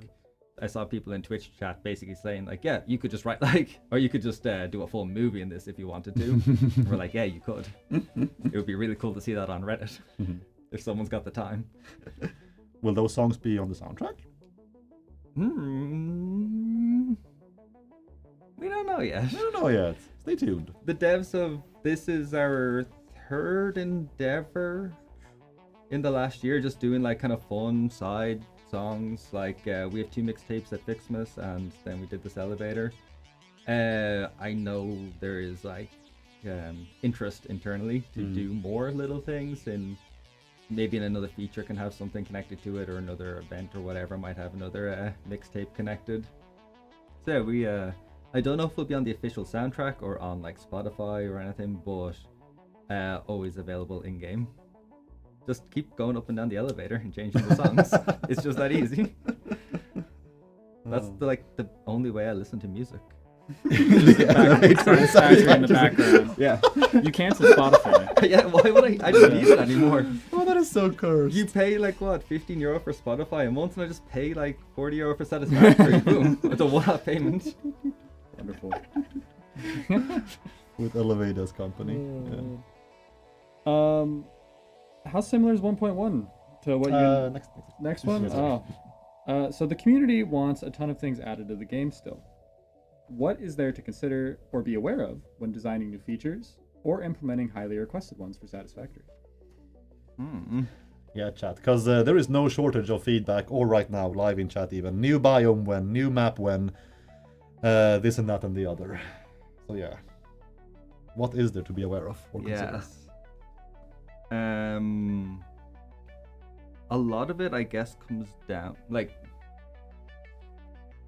I saw people in Twitch chat basically saying like, yeah, you could just write like, or you could just do a full movie in this if you wanted to. We're like, yeah, you could. It would be really cool to see that on Reddit if someone's got the time. Will those songs be on the soundtrack? We don't know yet. We don't know yet. Stay tuned. The devs of this is our 3rd endeavor in the last year, just doing like kind of fun side songs. Like we have 2 mixtapes at Fixmas, and then we did this elevator. I know there is like interest internally to do more little things, and maybe in another feature can have something connected to it, or another event or whatever might have another mixtape connected. So we I don't know if we'll be on the official soundtrack or on like Spotify or anything, but always available in game. Just keep going up and down the elevator and changing the songs. It's just that easy. That's the only way I listen to music. Satisfactory in the background. Yeah. You cancel Spotify. Yeah, why would I don't need it anymore. Oh, that is so cursed. You pay like what, €15 for Spotify a month, and I just pay like €40 for Satisfactory. Boom. It's a one-off payment. Wonderful. With Elevator's company. How similar is 1.1 to what you next one? Yes. So the community wants a ton of things added to the game still. What is there to consider or be aware of when designing new features or implementing highly requested ones for Satisfactory? Yeah, chat, because there is no shortage of feedback, or right now, live in chat even. New biome when, new map when, this and that and the other. So yeah. What is there to be aware of or consider? Yes. A lot of it, I guess, comes down, like,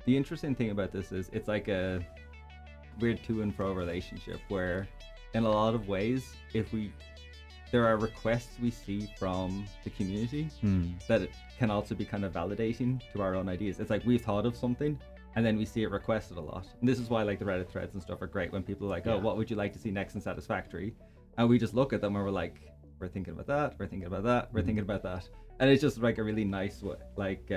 the interesting thing about this is it's like a weird to and fro relationship where in a lot of ways, there are requests we see from the community that it can also be kind of validating to our own ideas. It's like we've thought of something and then we see it requested a lot. And this is why like the Reddit threads and stuff are great when people are like, oh, what would you like to see next in Satisfactory? And we just look at them and we're like, we're thinking about that, we're thinking about that, we're thinking about that. And it's just like a really nice way, like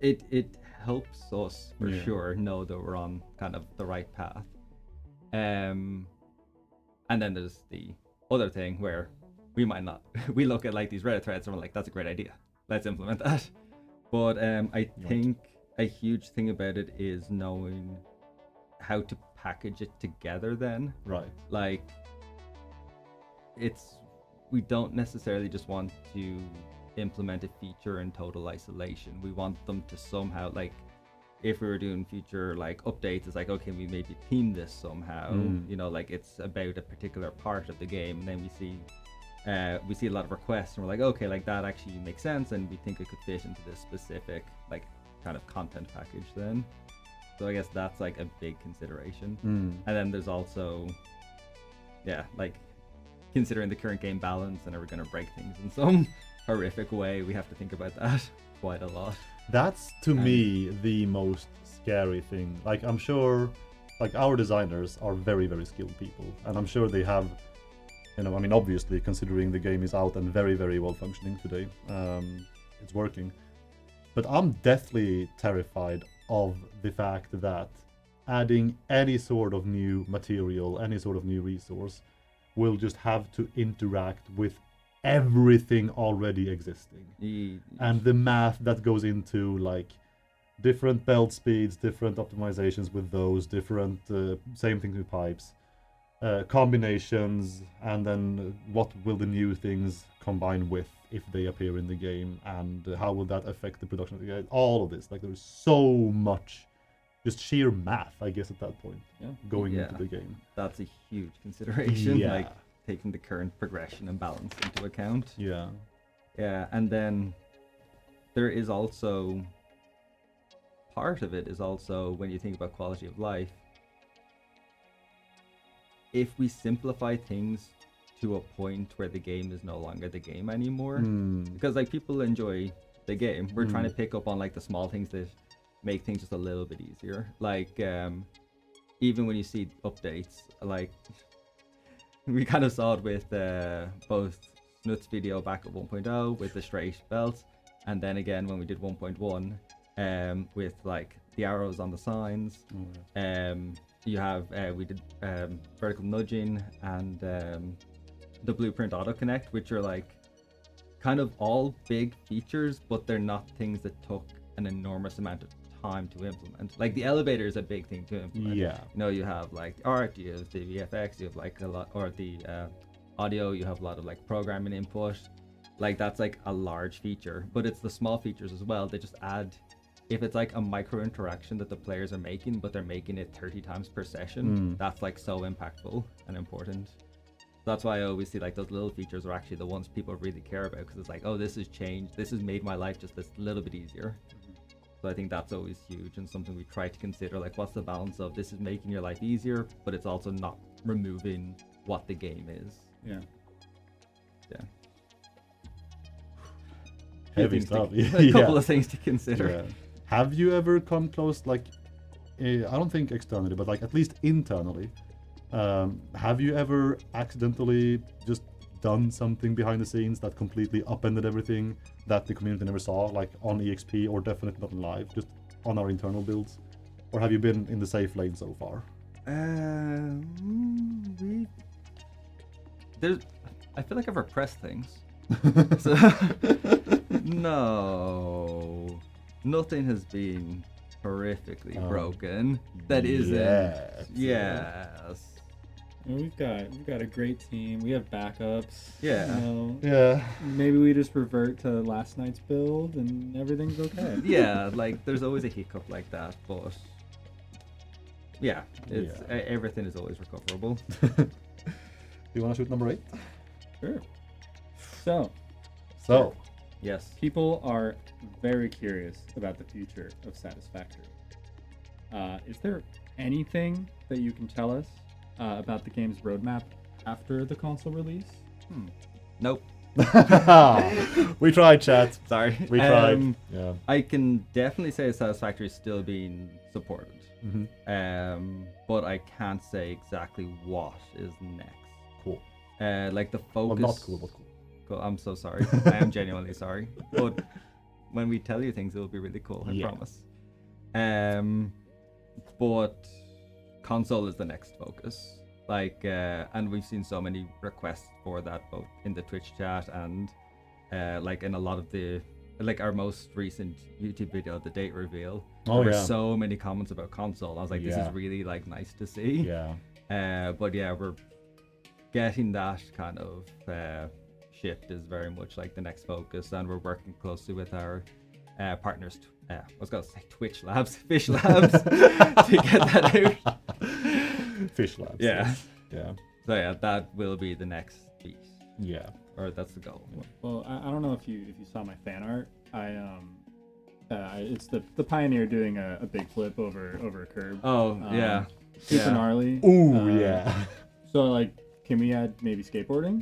it helps us for sure know that we're on kind of the right path. And then there's the other thing where we might not. We look at like these Reddit threads and we're like, that's a great idea. Let's implement that. But I think a huge thing about it is knowing how to package it together then. Right. Like we don't necessarily just want to implement a feature in total isolation. We want them to somehow, like if we were doing future like updates, it's like, okay, we maybe theme this somehow, you know, like it's about a particular part of the game, and then we see a lot of requests and we're like, okay, like that actually makes sense and we think it could fit into this specific like kind of content package then. So I guess that's like a big consideration. And then there's also like considering the current game balance, and are we going to break things in some horrific way? We have to think about that quite a lot. That's to me the most scary thing. Like I'm sure like our designers are very, very skilled people, and I'm sure they have, you know, I mean obviously considering the game is out and very, very well functioning today, it's working. But I'm deathly terrified of the fact that adding any sort of new material, any sort of new resource will just have to interact with everything already existing. And the math that goes into like different belt speeds, different optimizations with those, different same thing with pipes, combinations, and then what will the new things combine with if they appear in the game, and how will that affect the production of the game? All of this, like there's so much just sheer math, I guess, at that point, going into the game. That's a huge consideration, like taking the current progression and balance into account. Yeah, and then there is also, part of it is also when you think about quality of life, if we simplify things to a point where the game is no longer the game anymore, because like people enjoy the game, we're trying to pick up on like the small things that make things just a little bit easier. Like even when you see updates, like we kind of saw it with both Snut's video back at 1.0 with the straight belts, and then again when we did 1.1 with like the arrows on the signs. You have we did vertical nudging and the blueprint auto connect, which are like kind of all big features, but they're not things that took an enormous amount of time to implement. Like the elevator is a big thing to implement. You know, you have like art, you have the VFX, you have like a lot, or the audio, you have a lot of like programming input. Like that's like a large feature, but it's the small features as well. They just add if it's like a micro interaction that the players are making, but they're making it 30 times per session, that's like so impactful and important. That's why I always see like those little features are actually the ones people really care about, because it's like, oh, this has changed, this has made my life just this little bit easier. So I think that's always huge and something we try to consider, like what's the balance of this is making your life easier, but it's also not removing what the game is. Yeah. Heavy stuff. A couple of things to consider. Yeah. Have you ever come close, like, I don't think externally, but like at least internally, have you ever accidentally just done something behind the scenes that completely upended everything that the community never saw, like on EXP or definitely not live, just on our internal builds? Or have you been in the safe lane so far? I feel like I've repressed things. So, no, nothing has been horrifically broken. That isn't. Yes. And we've got a great team. We have backups. Yeah. Yeah. Maybe we just revert to last night's build and everything's okay. Yeah, like there's always a hiccup like that, but yeah, it's everything is always recoverable. You want to shoot number 8? Sure. So, yes, people are very curious about the future of Satisfactory. Is there anything that you can tell us about the game's roadmap after the console release? Nope. We tried, chat. Sorry. We tried. Yeah. I can definitely say Satisfactory is still being supported. But I can't say exactly what is next. Cool. Like the focus. Well, not cool, but cool. Cool. I'm so sorry. I am genuinely sorry. But when we tell you things, it will be really cool. I promise. But console is the next focus. Like, and we've seen so many requests for that, both in the Twitch chat and like in a lot of the, like our most recent YouTube video, the date reveal. There were so many comments about console. I was like, this is really like nice to see. Yeah. But yeah, we're getting that kind of shift is very much like the next focus, and we're working closely with our partners. I was gonna say Twitch Labs, Fish Labs, to get that out. Fish Labs. Yeah. Yes. Yeah. So yeah, that will be the next piece. Yeah. Or that's the goal. Well, I don't know if you saw my fan art. It's the Pioneer doing a big flip over a curb. Oh yeah. Super gnarly. Ooh yeah. So like, can we add maybe skateboarding?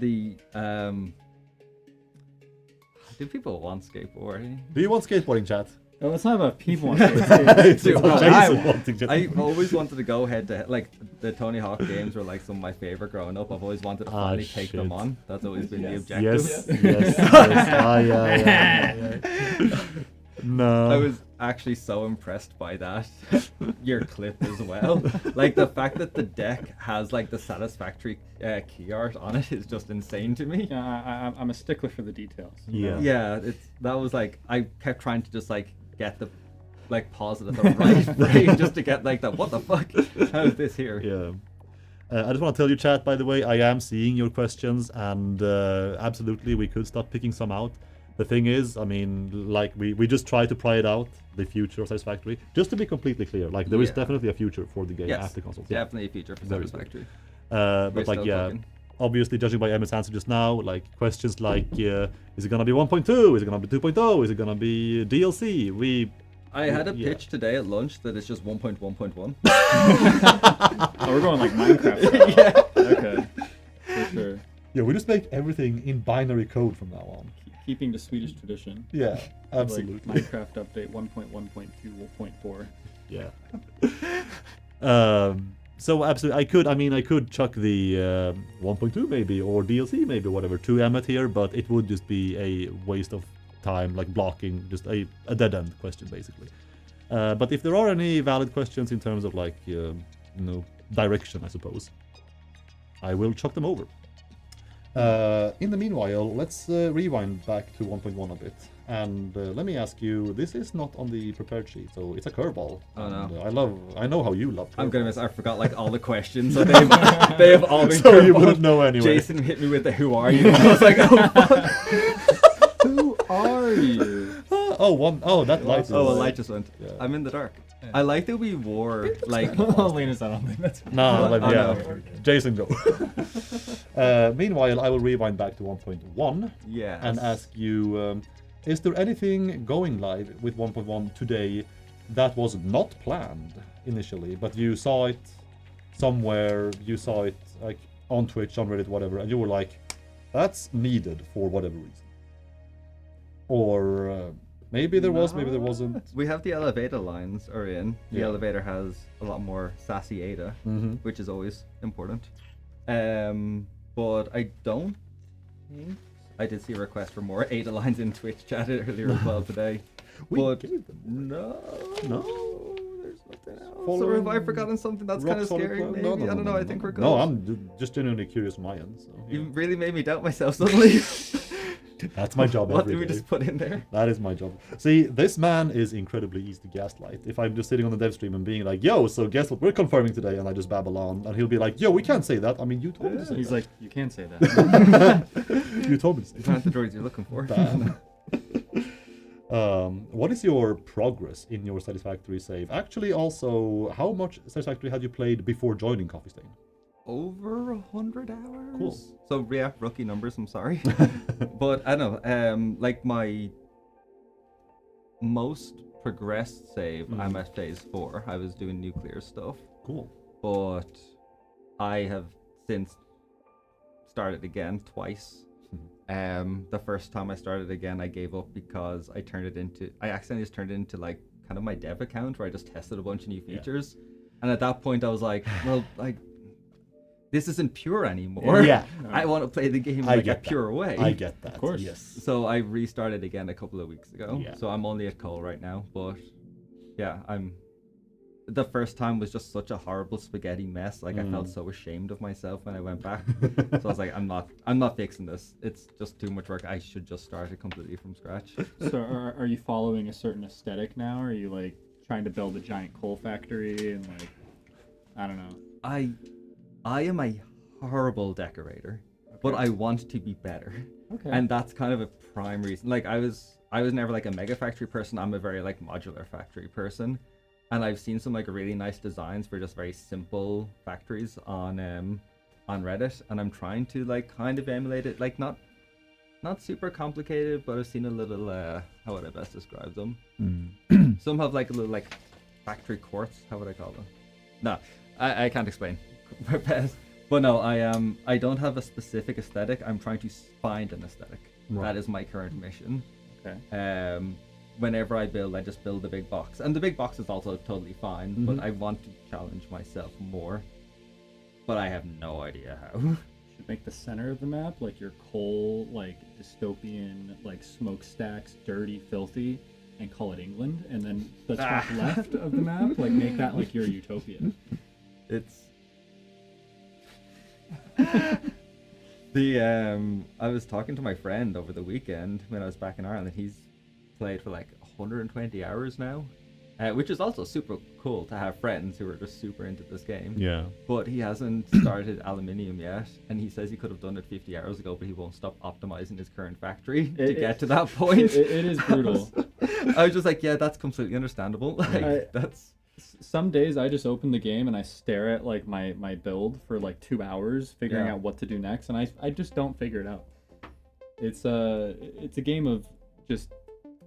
Do people want skateboarding? Do you want skateboarding, chat? Oh, it's not about people on skateboarding. I always wanted to go head to head. Like the Tony Hawk games were like some of my favorite growing up. I've always wanted to finally take them on. That's always been the objective. Yes. Yeah. No. I was actually so impressed by that. Your clip as well. Like the fact that the deck has like the Satisfactory key art on it is just insane to me. Yeah, I'm a stickler for the details. Yeah. That was like, I kept trying to just like get the like pause it at the right frame just to get like that. What the fuck? How is this here? Yeah. I just want to tell you, chat, by the way, I am seeing your questions, and absolutely we could start picking some out. The thing is, I mean, like we just try to pry it out, the future of Satisfactory. Just to be completely clear, like there is definitely a future for the game after consoles. Definitely a future for Satisfactory. But like, obviously judging by Emma's answer just now, like questions like, is it gonna be 1.2? Is it gonna be 2.0? Is it gonna be DLC? I had a pitch today at lunch that it's just 1.1.1. Oh, we're going like Minecraft. Yeah. Okay. For sure. Yeah, we just make everything in binary code from now on. Keeping the Swedish tradition. Yeah, absolutely. Like Minecraft update 1.1.2.4. Yeah. So absolutely, I could chuck the 1.2 maybe, or DLC maybe, whatever, to Emmet here, but it would just be a waste of time, like blocking, just a dead end question basically. But if there are any valid questions in terms of like, direction, I suppose, I will chuck them over. In the meanwhile, let's rewind back to 1.1 a bit, and let me ask you, this is not on the prepared sheet, so it's a curveball. Oh no. I know how you love curveballs. I'm gonna miss, I forgot like all the questions, so they have all been so you wouldn't know anyway. Jason hit me with the who are you? I was like, oh fuck. Who are you? that light. Oh, a light just went. Yeah. I'm in the dark. I like that we wore like. Linus, I don't think that's. No, Oh, yeah. no. Jason, go. Meanwhile, I will rewind back to 1.1 Yeah. and ask you: is there anything going live with 1.1 today that was not planned initially, but you saw it somewhere? You saw it like on Twitch, on Reddit, whatever, and you were like, "That's needed for whatever reason," or maybe there was, maybe there wasn't. We have the elevator lines are in. The Yeah. elevator has a lot more sassy Ada, which is always important. But I don't think I did see a request for more Ada lines in Twitch chat earlier as well today. But gave them. no, there's nothing else. Or Following have I forgotten something that's rock kind of solid scary? plan? Maybe No, I don't know. I think we're good. No, I'm just genuinely curious on my end. So, yeah. You really made me doubt myself suddenly. That's my job What every did we day. just put in there? That is my job. See, this man is incredibly easy to gaslight. If I'm just sitting on the dev stream and being like, yo, so guess what we're confirming today? And I just babble on, and he'll be like, yo, we can't say that. I mean, you told me to say He's that. like, you can't say that. You told me to say You found the droids you're looking for. that. What is your progress in your Satisfactory save? Actually, also, how much Satisfactory had you played before joining Coffee Stain? Over 100 hours. Cool. So yeah, rookie numbers. I'm sorry, but I don't know. Like my most progressed save, I'm at phase 4. I was doing nuclear stuff. Cool. But I have since started again twice. The first time I started again, I gave up because I accidentally just turned it into like kind of my dev account where I just tested a bunch of new features. And at that point I was like, well, like this isn't pure anymore. Yeah. I want to play the game I like a get that. pure way. I get that. Of course. Yes. So I restarted again a couple of weeks ago. Yeah. So I'm only at Cole right now, but yeah, the first time was just such a horrible spaghetti mess. Like I felt so ashamed of myself when I went back. So I was like, I'm not fixing this. It's just too much work. I should just start it completely from scratch. So are you following a certain aesthetic now? Are you like trying to build a giant coal factory and like, I don't know. I am a horrible decorator, but I want to be better. Okay. And that's kind of a prime reason. Like I was never like a mega factory person. I'm a very like modular factory person. And I've seen some like really nice designs for just very simple factories on Reddit, and I'm trying to like kind of emulate it. Like not super complicated, but I've seen a little how would I best describe them? Some have like a little like factory courts. How would I call them? No, I can't explain. But no, I don't have a specific aesthetic. I'm trying to find an aesthetic. Right. That is my current mission. Okay. Whenever I build, I just build a big box, and the big box is also totally fine. But I want to challenge myself more, but I have no idea how. Should make the center of the map like your coal, like dystopian, like smokestacks, dirty, filthy, and call it England, and then the top left of the map, like make that like your utopia. It's I was talking to my friend over the weekend when I was back in Ireland. He's played for like 120 hours now, which is also super cool to have friends who are just super into this game. Yeah. But he hasn't started aluminium yet, and he says he could have done it 50 hours ago, but he won't stop optimizing his current factory to get to that point. It is brutal. I was just like, yeah, that's completely understandable. Like, that's some days I just open the game and I stare at like my build for like 2 hours figuring out what to do next, and I just don't figure it out. It's a game of just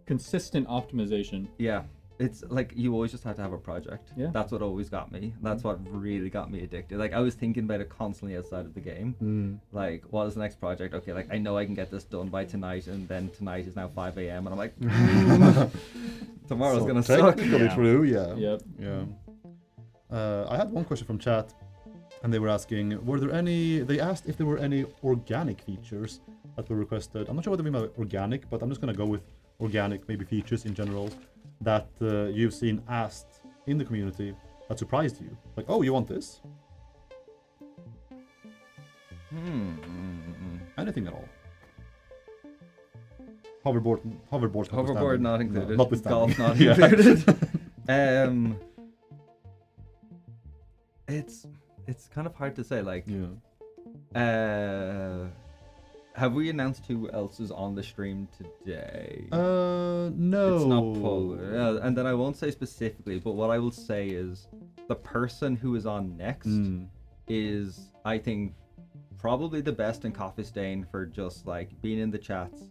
consistent optimization. Yeah, it's like you always just have to have a project. Yeah, that's what always got me. That's what really got me addicted. Like I was thinking about it constantly outside of the game. Like, what is the next project? Okay, like I know I can get this done by tonight, and then tonight is now 5 a.m. and I'm like, tomorrow's So gonna suck. technically true, yeah. Yep. Yeah. I had one question from chat, and they were asking, they asked if there were any organic features that were requested. I'm not sure what they mean by organic, but I'm just gonna go with organic, maybe features in general, that you've seen asked in the community that surprised you. Like, oh, you want this? Anything at all. Hoverboard not included. No, notwithstanding. Golf not Yeah. included. It's kind of hard to say. Like, Have we announced who else is on the stream today? No. It's not Paul. And then I won't say specifically, but what I will say is the person who is on next is, I think, probably the best in Coffee Stain for just like being in the chats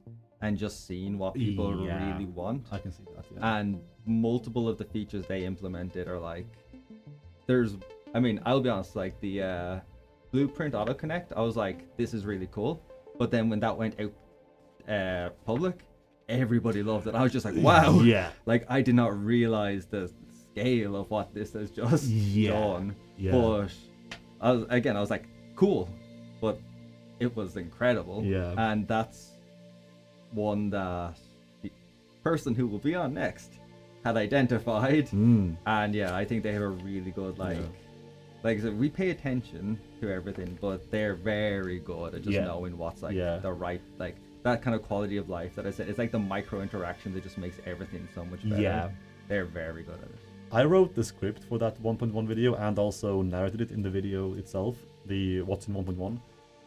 and just seeing what people really want. I can see that. Yeah. And multiple of the features they implemented are like, I'll be honest, like the Blueprint Auto Connect, I was like, this is really cool. But then when that went out public, everybody loved it. I was just like, wow. Yeah. Like, I did not realize the scale of what this has just done. Yeah. But I was like, cool. But it was incredible. Yeah. And that's one that the person who will be on next had identified. And yeah, I think they have a really good, like I said, we pay attention to everything, but they're very good at just knowing what's like the right, like that kind of quality of life that I said. It's like the micro interaction that just makes everything so much better. Yeah. They're very good at it. I wrote the script for that 1.1 video and also narrated it in the video itself, the what's in 1.1.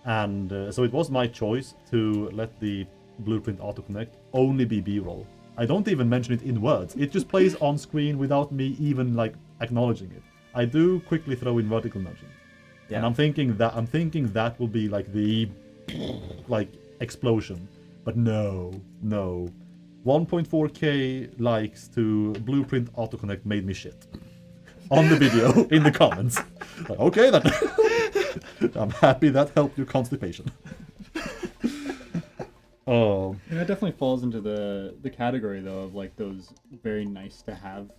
And so it was my choice to let the Blueprint Autoconnect only be B-roll. I don't even mention it in words. It just plays on screen without me even like acknowledging it. I do quickly throw in vertical nudging. Yeah. And I'm thinking that will be like the like explosion. But no. 1.4k likes to Blueprint Autoconnect made me shit. On the video, in the comments. Like, okay then. I'm happy that helped your constipation. Oh. And that definitely falls into the category though of like those very nice to have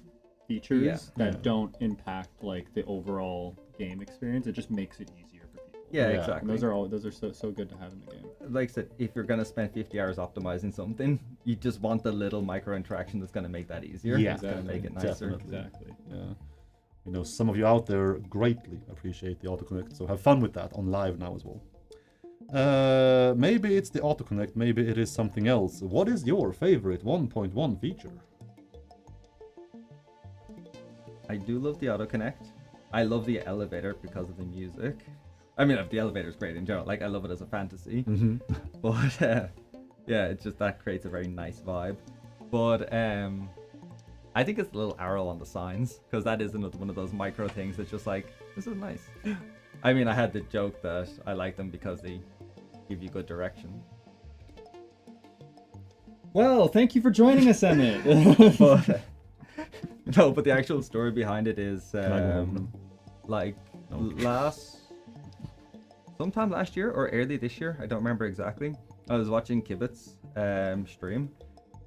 features that don't impact like the overall game experience. It just makes it easier for people. Yeah, exactly. And those are so good to have in the game. Like I said, if you're gonna spend 50 hours optimizing something, you just want the little micro interaction that's gonna make that easier. Yeah, it's gonna make it nicer. Exactly. Yeah. You know, some of you out there greatly appreciate the autoconnect, so have fun with that on live now as well. Maybe it's the autoconnect, maybe it is something else. What is your favorite 1.1 feature? I do love the autoconnect. I love the elevator because of the music. I mean, the elevator is great in general. Like, I love it as a fantasy. But yeah, it's just that creates a very nice vibe. But I think it's the little arrow on the signs, because that is another one of those micro things that's just like, this is nice. I mean, I had the joke that I like them because they give you good direction. Well, thank you for joining us, Emmett. But no, but the actual story behind it is like sometime last year or early this year, I don't remember exactly. I was watching Kibit's stream,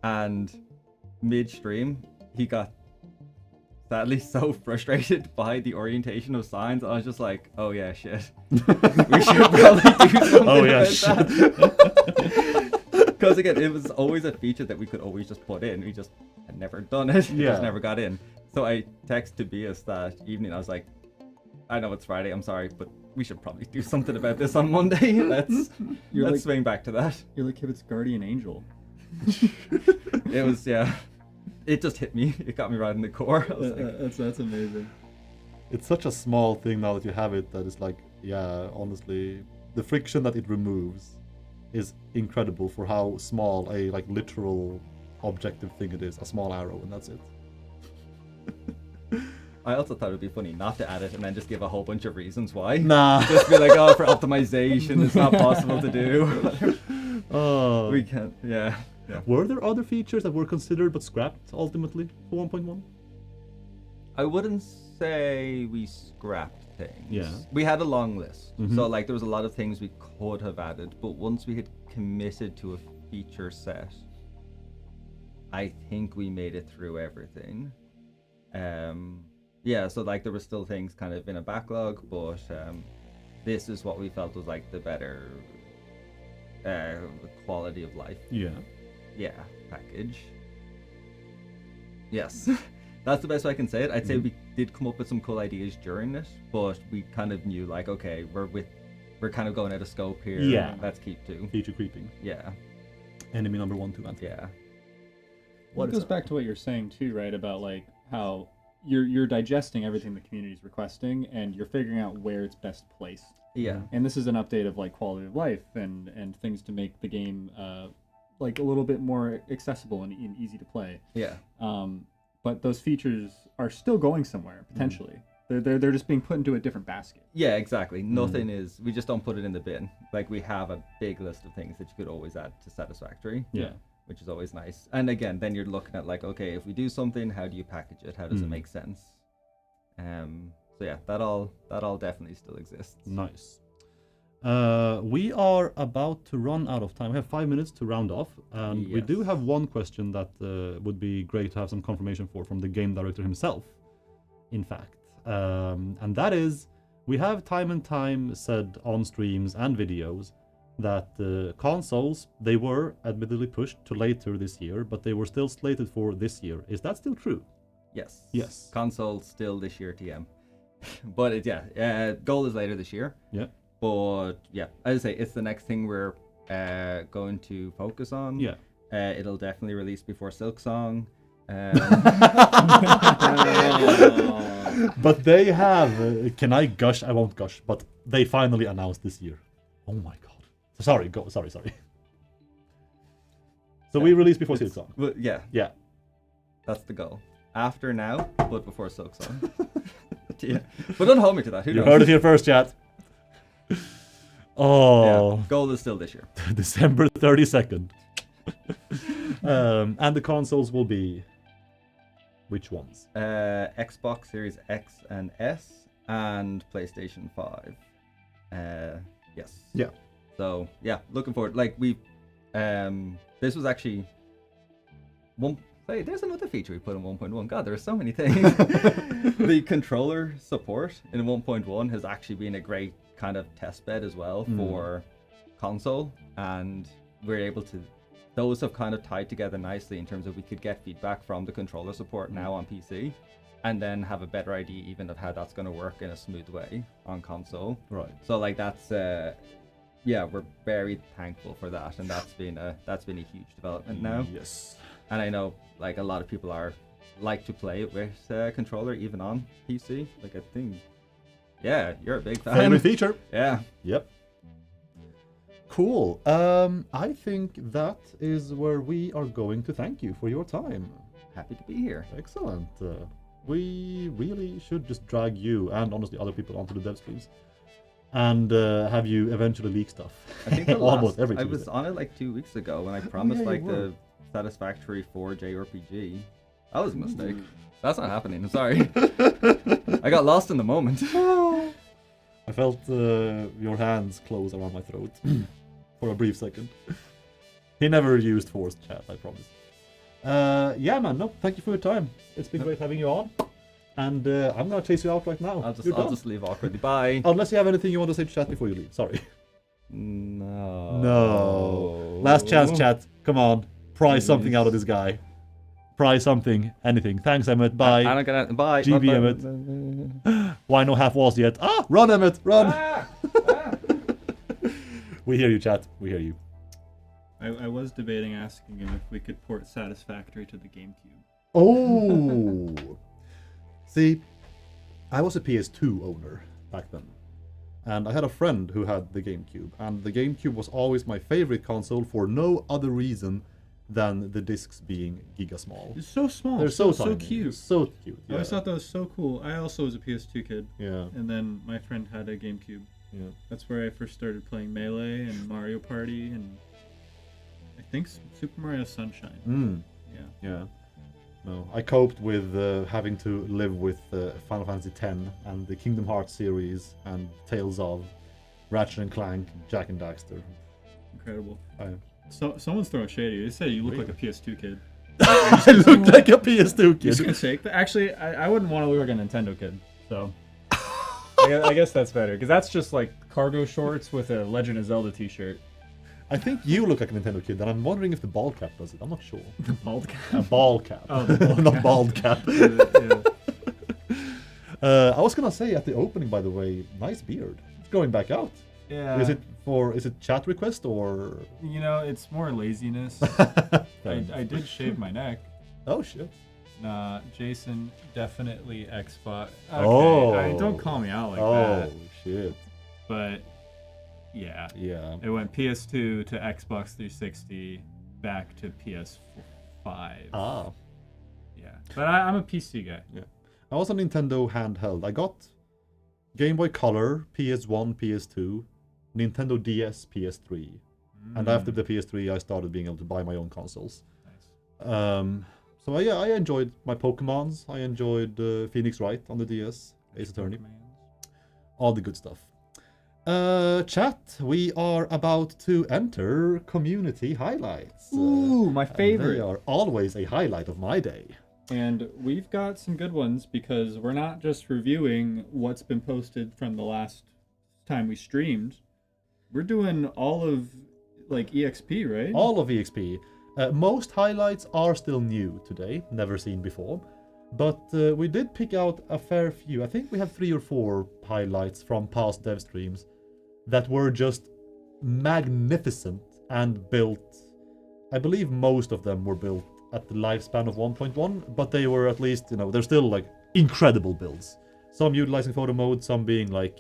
and mid-stream he got sadly so frustrated by the orientation of signs. I was just like, oh yeah, shit. We should probably do something about that. Because again, it was always a feature that we could always just put in. We just had never done it. It just never got in. So I texted Tobias that evening. I was like, I know it's Friday, I'm sorry, but we should probably do something about this on Monday. Let's swing back to that. You're like Kibit's guardian angel. It was, it just hit me. It got me right in the core. I was like, that's amazing. It's such a small thing now that you have it that it's like, honestly, the friction that it removes is incredible for how small a like literal objective thing it is. A small arrow, and that's it. I also thought it would be funny not to add it and then just give a whole bunch of reasons why. Nah. Just be like, oh, for optimization, it's not possible to do. Oh. We can't, yeah. Were there other features that were considered but scrapped ultimately for 1.1? I wouldn't say we scrapped things. Yeah. We had a long list. So like there was a lot of things we could have added, but once we had committed to a feature set, I think we made it through everything. So like there were still things kind of in a backlog, but this is what we felt was like the better quality of life. Package. Yes. That's the best way I can say it. I'd say we did come up with some cool ideas during it, but we kind of knew like, okay, we're kind of going out of scope here. Yeah. Let's keep to. Feature creeping. Yeah. Enemy number 1 to answer. Yeah. Well, it goes back to what you're saying too, right? About like how you're digesting everything the community is requesting, and you're figuring out where it's best placed. Yeah. And this is an update of like quality of life and things to make the game like a little bit more accessible and easy to play. Yeah. But those features are still going somewhere potentially. They're just being put into a different basket. Yeah, exactly. Nothing is. We just don't put it in the bin. Like we have a big list of things that you could always add to Satisfactory. Yeah. Which is always nice. And again, then you're looking at like, okay, if we do something, how do you package it? How does it make sense? So yeah, that all definitely still exists. Nice. We are about to run out of time. We have 5 minutes to round off, and we do have one question that would be great to have some confirmation from the game director himself, in fact. And that is, we have time and time said on streams and videos that consoles, they were admittedly pushed to later this year, but they were still slated for this year. Is that still true? Yes. Yes. Console still this year, TM. But goal is later this year. Yeah. But yeah, as I say, it's the next thing we're going to focus on. Yeah. It'll definitely release before Silksong. But they have, can I gush? I won't gush, but they finally announced this year. Oh my god. Sorry. So we release before Silksong. Well, yeah. Yeah. That's the goal. After now, but before Silksong. Yeah. But don't hold me to that. Who You knows? heard it here first, chat. Oh. Yeah. Goal is still this year. December 32nd. And the consoles will be which ones? Xbox Series X and S and PlayStation 5. Yes. Yeah. So yeah, looking forward. Like we, this was actually one. Hey, there's another feature we put in 1.1. God, there are so many things. The controller support in 1.1 has actually been a great kind of test bed as well for console, and we're able to. Those have kind of tied together nicely in terms of we could get feedback from the controller support now on PC, and then have a better idea even of how that's going to work in a smooth way on console. Right. So like that's yeah, we're very thankful for that, and that's been a huge development now. Yes. And I know like a lot of people like to play it with controller even on PC. Like I think, yeah, you're a big fan. Favorite feature. Yeah. Yep. Cool. I think that is where we are going to thank you for your time. Happy to be here. Excellent. We really should just drag you and honestly other people onto the dev streams and have you eventually leak stuff. I think almost every I Tuesday. was on it like 2 weeks ago when I promised you like were. the Satisfactory 4 JRPG. That was a mistake. That's not happening. I'm sorry. I got lost in the moment. I felt your hands close around my throat for a brief second. He never used forced chat, I promise. Yeah, man. No, thank you for your time. It's been great having you on. And I'm gonna chase you out right now. I'll You're done. just leave awkwardly. Bye. Unless you have anything you want to say to chat before you leave. Sorry. No. Last chance, chat. Come on. Prize something out of this guy. Prize something. Anything. Thanks, Emmett. Bye. I don't get it. Bye. GB Bye. Emmett. Why no half walls yet? Ah! Run, Emmett! Run! We hear you, chat. We hear you. I was debating asking him if we could port Satisfactory to the GameCube. Oh! See, I was a PS2 owner back then. And I had a friend who had the GameCube. And the GameCube was always my favorite console for no other reason than the discs being giga small. It's so small. They're so so tiny. cute. So cute. I always thought that was so cool. I also was a PS2 kid. Yeah. And then my friend had a GameCube. Yeah. That's where I first started playing Melee and Mario Party and I think Super Mario Sunshine. Yeah. Yeah. No, I coped with having to live with Final Fantasy X and the Kingdom Hearts series and Tales of Ratchet and Clank, Jack and Daxter. Incredible. I Someone's throwing shade. They said you look like a PS2 kid. I look like a PS2 You're kid. just gonna shake that? Actually, I wouldn't want to look like a Nintendo kid. So I guess that's better because that's just like cargo shorts with a Legend of Zelda T-shirt. I think you look like a Nintendo kid, and I'm wondering if the bald cap does it. I'm not sure. The bald cap. A ball cap. Oh, the bald not cap. bald cap. Yeah. I was gonna say at the opening, by the way, nice beard. It's growing back out. Yeah. Is it chat request or? You know, it's more laziness. I did shave my neck. Oh shit. Nah, Jason, definitely Xbox. Okay, Oh. don't call me out like Oh that. shit. But yeah, Yeah. it went PS2 to Xbox 360, back to PS5. Ah. Yeah, but I'm a PC guy. Yeah. I was a Nintendo handheld. I got Game Boy Color, PS1, PS2, Nintendo DS, PS3. And after the PS3, I started being able to buy my own consoles. Nice. So yeah, I enjoyed my Pokemons. I enjoyed Phoenix Wright on the DS, Ace Attorney, all the good stuff. Chat, we are about to enter community highlights. Ooh, my They favorite. are always a highlight of my day. And we've got some good ones because we're not just reviewing what's been posted from the last time we streamed. We're doing all of like EXP, right? All of EXP. Most highlights are still new today, never seen before. But we did pick out a fair few. I think we have 3 or 4 highlights from past dev streams that were just magnificent and built. I believe most of them were built at the lifespan of 1.1, but they were at least, they're still like incredible builds. Some utilizing photo mode, some being like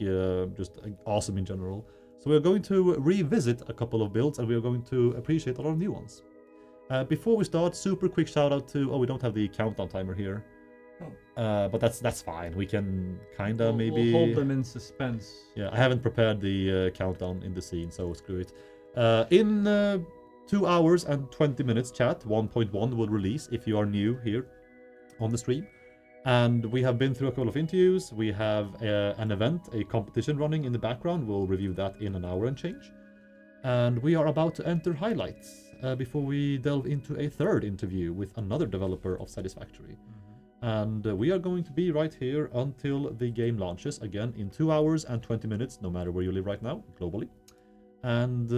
just awesome in general. So we're going to revisit a couple of builds and we're going to appreciate a lot of new ones. Before we start, super quick shout out to, we don't have the countdown timer here. But that's fine. We can kinda maybe we'll hold them in suspense. Yeah, I haven't prepared the countdown in the scene, so screw it. In 2 hours and 20 minutes, chat 1.1 will release if you are new here on the stream. And we have been through a couple of interviews. We have an event, a competition running in the background. We'll review that in an hour and change. And we are about to enter highlights before we delve into a third interview with another developer of Satisfactory. And we are going to be right here until the game launches again in 2 hours and 20 minutes, no matter where you live right now, globally. And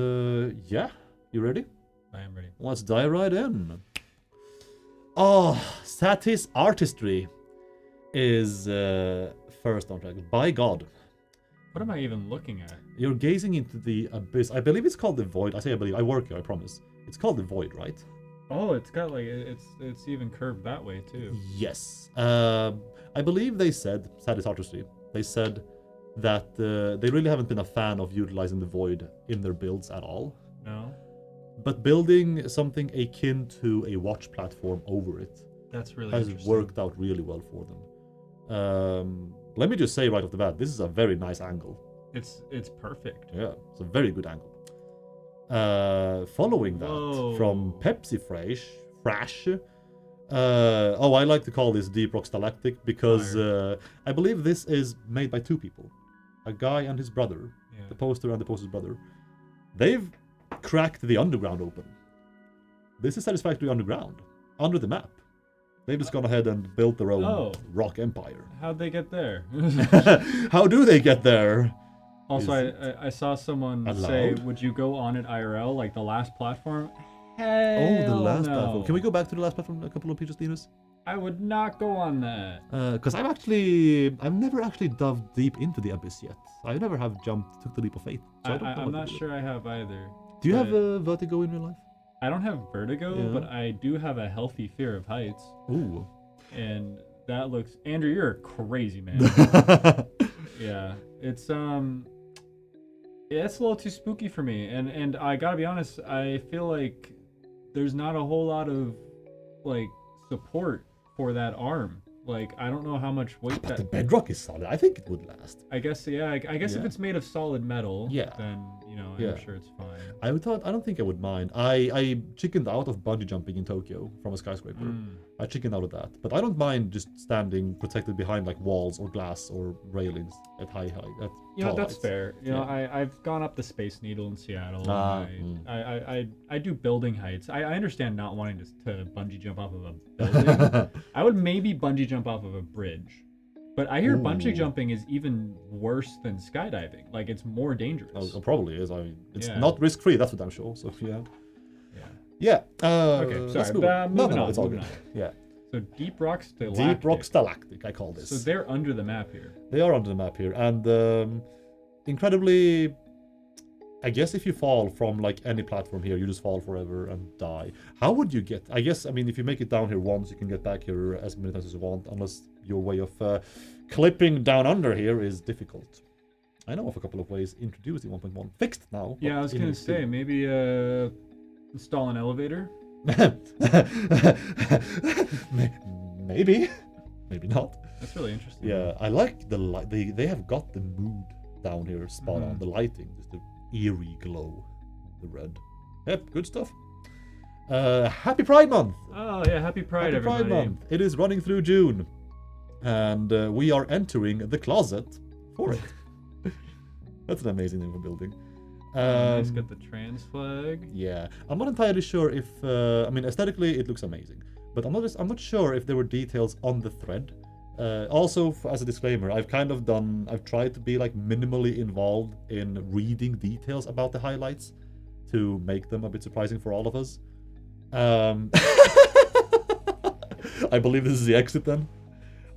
yeah, you ready? I am ready. Let's dive right in. Oh, Satis Artistry is first on track. By God. What am I even looking at? You're gazing into the abyss. I believe it's called the Void. I say I believe. I work here, I promise. It's called the Void, right? Oh, it's got like it's even curved that way too. Yes. I believe they said, Satis Artistry, they said that they really haven't been a fan of utilizing the Void in their builds at all. No. But building something akin to a watch platform over it That's really has interesting. worked out really well for them. Let me just say right off the bat, this is a very nice angle. It's perfect. Yeah, it's a very good angle. Following that, Whoa. from Pepsi Fresh. I like to call this Deep Rock Stalactic because I believe this is made by 2 people. A guy and his brother. Yeah. The poster and the poster's brother. They've cracked the underground open. This is Satisfactory Underground. Under the map. They've just gone ahead and built their own rock empire. How'd they get there? How do they get there? Also, I saw someone say, allowed? "Would you go on it IRL, like the last platform?" The Hell last no. platform. Can we go back to the last platform a couple of pages, Linus? I would not go on that. Because I've never actually dove deep into the abyss yet. I never have took the leap of faith. So I don't know I'm what not to do. sure I have either. Do you but have vertigo in real life? I don't have vertigo, Yeah. but I do have a healthy fear of heights, Ooh. and that looks. Andrew, you're a crazy man. Yeah, it's it's a little too spooky for me, and I gotta be honest, I feel like there's not a whole lot of like support for that arm. Like, I don't know how much weight But the that. bedrock is solid. I think it would last. I guess yeah. I guess if Yeah. it's made of solid metal, Yeah. then Yeah. I'm sure it's fine. I don't think I would mind. I chickened out of bungee jumping in Tokyo from a skyscraper. I chickened out of that, but I don't mind just standing protected behind like walls or glass or railings at high height. At tall That's heights. fair. I've gone up the Space Needle in Seattle. Ah, and I do building heights. I understand not wanting to bungee jump off of a building. I would maybe bungee jump off of a bridge, but I hear bungee Ooh. jumping is even worse than skydiving. Like, it's more dangerous. Oh, probably is. It's Yeah. not risk free. That's what I'm sure. So yeah. Yeah. Yeah. Okay. let's Sorry. move on. Moving on. It's all moving good. on. Yeah. So Deep Rock Stalactic. Deep Rock Stalactic, I call this. So they're under the map here. They are on the map here, and incredibly I guess if you fall from like any platform here, you just fall forever and die. How would you get? I guess, I mean, if you make it down here once, you can get back here as many times as you want, unless your way of clipping down under here is difficult. I know of a couple of ways introduced in 1.1. Fixed now. Yeah, I was gonna say maybe install an elevator. Maybe, maybe not. That's really interesting. Yeah, I like the light. They have got the mood down here spot on. The lighting, just the eerie glow, the red. Yep, good stuff. Happy Pride Month. Oh yeah, happy Pride, Happy everybody. Pride Month. It is running through June, and we are entering the closet for it. That's an amazing thing for building. Nice, got the trans flag. Yeah, I'm not entirely sure if I mean, aesthetically it looks amazing, but I'm not sure if there were details on the thread. Also, as a disclaimer, I've tried to be like minimally involved in reading details about the highlights to make them a bit surprising for all of us. I believe this is the exit then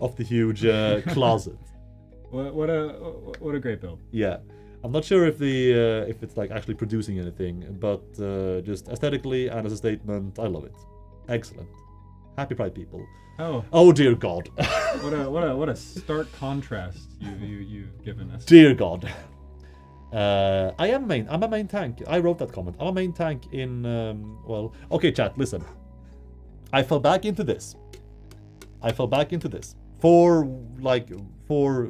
of the huge closet. What a great build. Yeah. I'm not sure if if it's like actually producing anything, but just aesthetically and as a statement, I love it. Excellent. Happy Pride, people. Oh dear God. what a stark contrast you've given us. Dear God. I'm a main tank. I wrote that comment. I'm a main tank in well, okay, chat, listen. I fell back into this for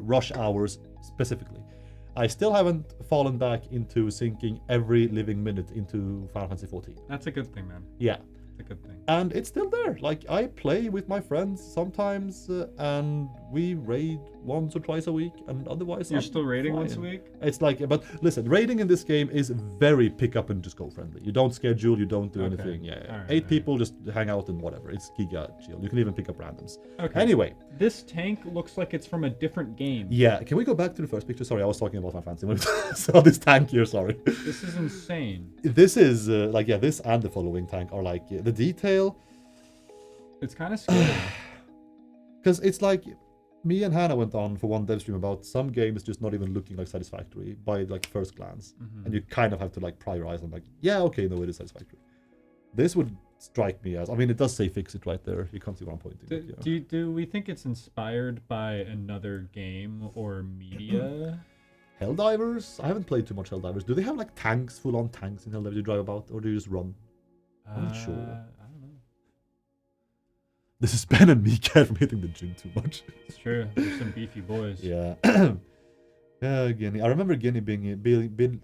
rush hours specifically. I still haven't fallen back into sinking every living minute into Final Fantasy 14. That's a good thing, man. Yeah. It's a good thing. And it's still there. Like, I play with my friends sometimes, and we raid once or twice a week, and otherwise You're I'm still raiding fine. once a week? It's like, but listen, raiding in this game is very pick up and just go friendly. You don't schedule, you don't do anything. Yeah, yeah. All right, 8 people just hang out and whatever. It's giga chill. You can even pick up randoms. Okay. Anyway. This tank looks like it's from a different game. Yeah, can we go back to the first picture? Sorry, I was talking about my fancy when I saw this tank here, sorry. This is insane. This is, like, yeah, this and the following tank are like, the detail. It's kind of scary. Because it's like, me and Hannah went on for one dev stream about some games just not even looking like Satisfactory by like first glance. And you kind of have to like pry your eyes and like, yeah, okay, no, it is Satisfactory. This would strike me as, I mean, it does say fix it right there. You can't see what I'm pointing at. Do we think it's inspired by another game or media? Helldivers? I haven't played too much Helldivers. Do they have like tanks, full on tanks in Helldivers you drive about, or do you just run? I'm not sure. I don't know. This is Ben and me from hitting the gym too much. It's true. There's some beefy boys. Yeah. Yeah, Guinea. I remember Guinea building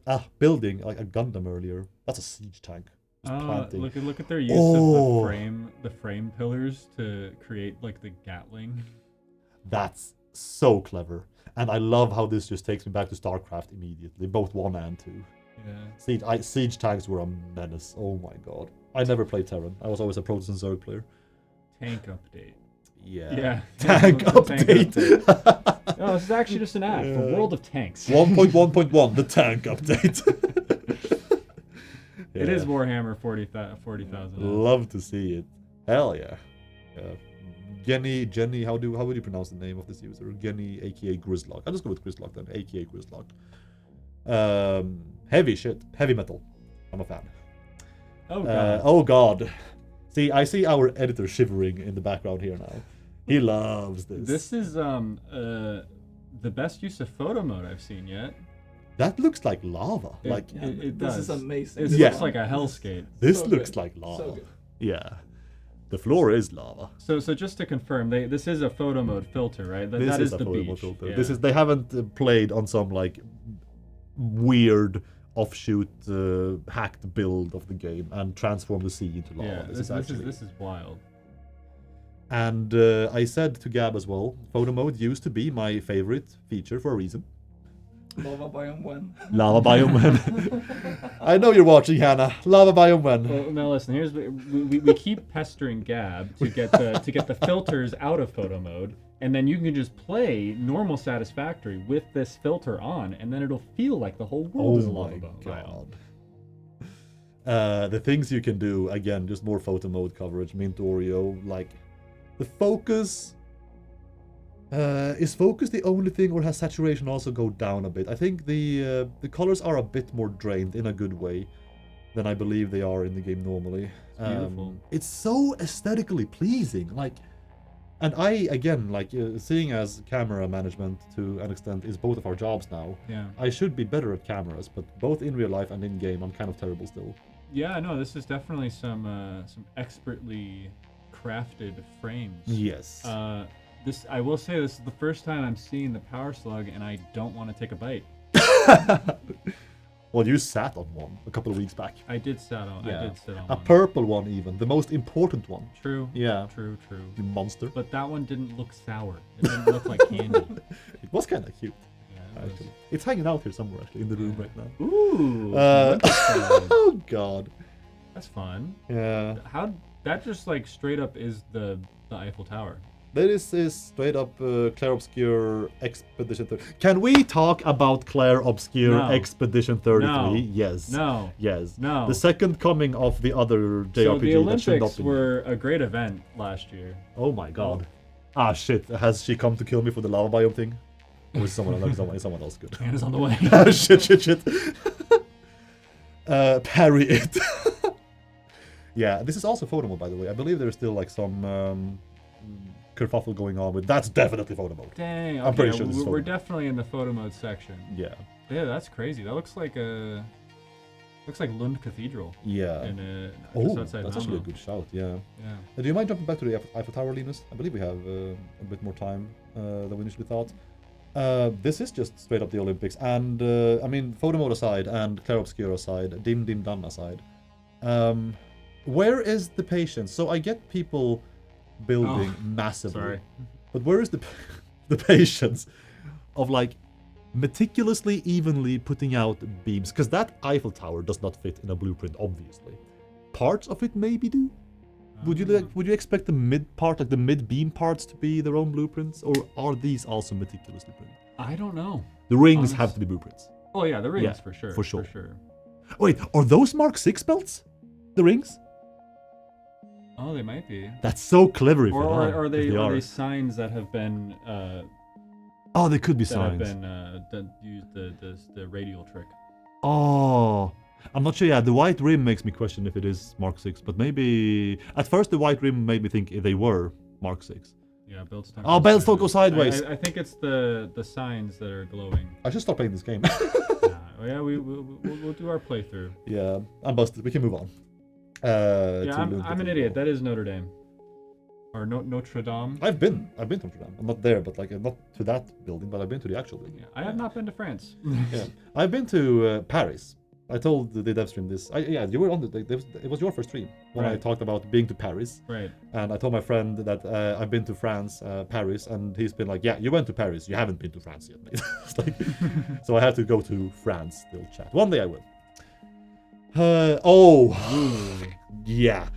like a Gundam earlier. That's a siege tank. Look at their use of the frame pillars to create like the Gatling. That's so clever. And I love how this just takes me back to StarCraft immediately, both 1 and 2. Yeah. Siege tanks were a menace. Oh my god. I never played Terran. I was always a Protoss and Zerg player. Tank update. Yeah. Tank update. No, this is actually just an ad for World of Tanks. 1.1.1, the tank update. It is Warhammer 40,000. Love to see it. Hell yeah. Jenny, how would you pronounce the name of this user? Jenny, aka Grizzlock. I'll just go with Grizzlock then, aka Grizzlock. Heavy shit. Heavy metal. I'm a fan. Oh god. See, I see our editor shivering in the background here now. He loves this. This is the best use of photo mode I've seen yet. That looks like lava. It does. This is amazing. It looks like a hellscape. This looks like lava. So good. Yeah. The floor is lava. So just to confirm, this is a photo mode filter, right? This is the a photo mode beach. filter. Yeah. They haven't played on some like weird offshoot hacked build of the game and transformed the sea into lava. Yeah, this is wild. And I said to Gab as well, photo mode used to be my favorite feature for a reason. Lava biome when. Lava biome when. I know you're watching, Hannah. Lava biome when. Well, now listen. Here's we keep pestering Gab to get the filters out of photo mode, and then you can just play normal Satisfactory with this filter on, and then it'll feel like the whole world is a lava biome. The things you can do, again, just more photo mode coverage. Mint Oreo, like the focus Is focus the only thing, or has saturation also go down a bit? I think the colors are a bit more drained in a good way than I believe they are in the game normally. It's beautiful. It's so aesthetically pleasing, like, and I again like seeing as camera management to an extent is both of our jobs now. Yeah. I should be better at cameras, but both in real life and in game, I'm kind of terrible still. Yeah, no, this is definitely some expertly crafted frames. Yes. This, I will say, this is the first time I'm seeing the Power Slug, and I don't want to take a bite. Well, you sat on one a couple of weeks back. I did sit on. Yeah. I did sit on A one. purple one, even the most important one. True. Yeah. True. You monster. But that one didn't look sour. It didn't look like candy. It was kind of cute. Yeah, it was- Actually, it's hanging out here somewhere actually in the room right now. Ooh. Oh god. That's fun. Yeah. How that just like straight up is the Eiffel Tower. This is straight up Claire Obscure Expedition 33. Can we talk about Claire Obscure No. Expedition 33? No. Yes. No. Yes. No. The second coming of the other JRPG So the that should not Olympics be. were a great event last year. Oh my god. Ah shit. Has she come to kill me for the lava biome thing? Or is someone else good? Anna's on the way. Oh shit. Parry it. Yeah, this is also photo mode, by the way. I believe there's still like some kerfuffle going on with. That's definitely photo mode. Dang. Okay, I'm pretty sure this is we're photo. definitely in the photo mode section. Yeah. Yeah, that's crazy. That looks like Lund Cathedral. Yeah. In Oh, just outside that's actually a Malmö. good shout. Yeah. Yeah. Do you mind jumping back to the Eiffel Tower, Linus? I believe we have a bit more time than we initially thought. This is just straight up the Olympics, and I mean, photo mode aside and Claire Obscure aside, Dim Dim Dum aside. Where is the patience? So I get people building massively, Sorry. but where is the patience of like meticulously, evenly putting out beams? Because that Eiffel Tower does not fit in a blueprint, obviously. Parts of it maybe do. Would you expect the mid part, like the mid beam parts, to be their own blueprints, or are these also meticulously printed? I don't know. The rings have to be blueprints. Oh yeah, the rings Yeah, for sure. for sure. For sure. Wait, are those Mark 6 belts? The rings? Oh, they might be. That's so clever if Or it are if they are. signs that have been Oh, they could be that have signs. been that used the radial trick? Oh, I'm not sure. Yeah, the white rim makes me question if it is Mark 6, but maybe at first the white rim made me think they were Mark 6. Yeah, belts don't. Oh, belts don't go sideways. I think it's the signs that are glowing. I should stop playing this game. Yeah, we'll do our playthrough. Yeah, I'm busted. We can move on. Yeah, I'm an idiot. That is Notre Dame. Or Notre Dame. I've been to Notre Dame. I'm not there, but like not to that building, but I've been to the actual building. Yeah, I have not been to France. Yeah, I've been to Paris. I told the dev stream this. Yeah, you were on it was your first stream when I Right. talked about being to Paris. Right. And I told my friend that I've been to France, Paris, and he's been like, "Yeah, you went to Paris. You haven't been to France yet, mate." It's like, so I have to go to France. Still chat. One day I will. Yeah.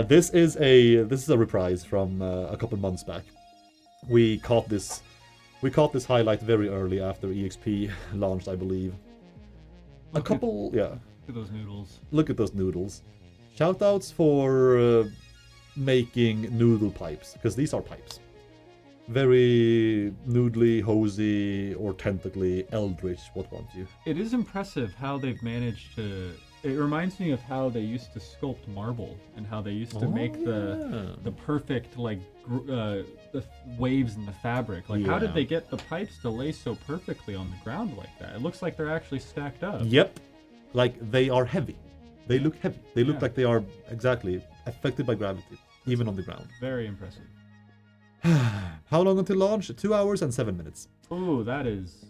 This is a reprise from a couple months back. We caught this highlight very early after EXP launched, I believe. Look Look at those noodles. Look at those noodles. Shoutouts for making noodle pipes, because these are pipes. Very noodly, hosey, or tentacly, eldritch, what want you? It is impressive how they've managed to. It reminds me of how they used to sculpt marble and how they used to make the perfect like the waves in the fabric. Like, how did Yeah. they get the pipes to lay so perfectly on the ground like that? It looks like they're actually stacked up. Yep. Like, they are heavy. They look heavy. They look Yeah. like they are exactly affected by gravity, even on the ground. Very impressive. How long until launch? 2 hours and 7 minutes. Ooh, that is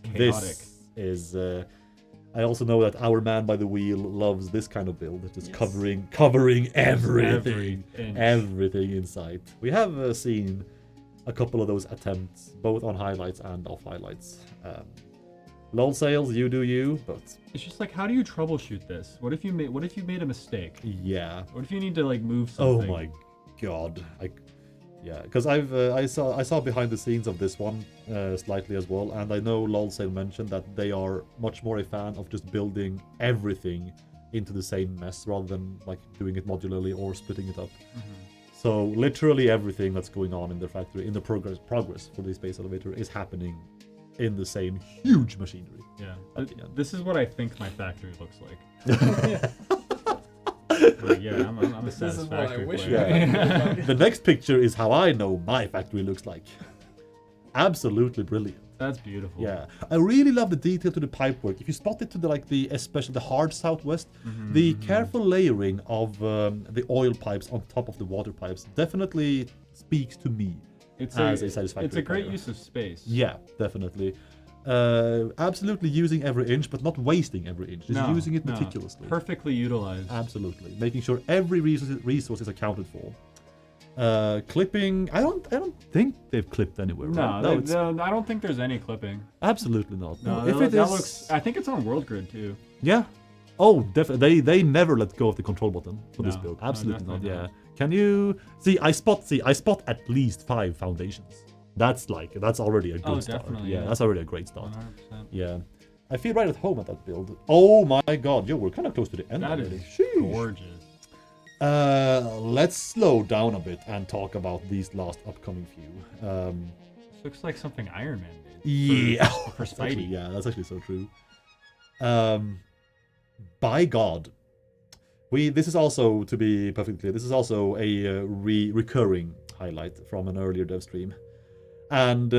chaotic. This is. I also know that our man by the wheel loves this kind of build, just Yes. covering everything, Every inch. everything in sight. We have seen a couple of those attempts, both on highlights and off highlights. LOL sales, you do you, but It's just like, how do you troubleshoot this? What if you made a mistake? yeah. What if you need to like move Oh something? my god. Yeah, because I saw behind the scenes of this one slightly as well, and I know LOLSale mentioned that they are much more a fan of just building everything into the same mess rather than like doing it modularly or splitting it up. So literally everything that's going on in the factory, in the progress for the space elevator is happening in the same huge machinery. Yeah. At the end. This is what I think my factory looks like. But yeah, I'm a This is what I Satisfactory wish. player. The next picture is how I know my factory looks like. Absolutely brilliant. That's beautiful. Yeah, I really love the detail to the pipework. If you spot it to especially the hard southwest, the careful layering of the oil pipes on top of the water pipes definitely speaks to me as a Satisfactory It's a great player. use of space. Yeah, definitely. Absolutely using every inch, but not wasting every inch. Just using it meticulously. Perfectly utilized. Absolutely, making sure every resource is accounted for. Clipping, I don't think they've clipped anywhere. Right? No, I don't think there's any clipping. Absolutely not. No, if it that is, looks. I think it's on World Grid too. yeah. Oh, definitely. They never let go of the control button for this No, build. no, Absolutely not. definitely Yeah. not. Can you see? I spot at least 5 foundations. That's already a good start. definitely, Yeah, yeah. that's already a great start. 100%. Yeah. I feel right at home at that build. Oh my god, yo, we're kind of close to the end That already. is Sheesh. gorgeous. Let's slow down a bit and talk about these last upcoming few. This looks like something Iron Man did. Yeah, For That's actually- Spidey. yeah, that's actually so true. By God, this is also, to be perfectly clear, this is also a recurring highlight from an earlier dev stream. And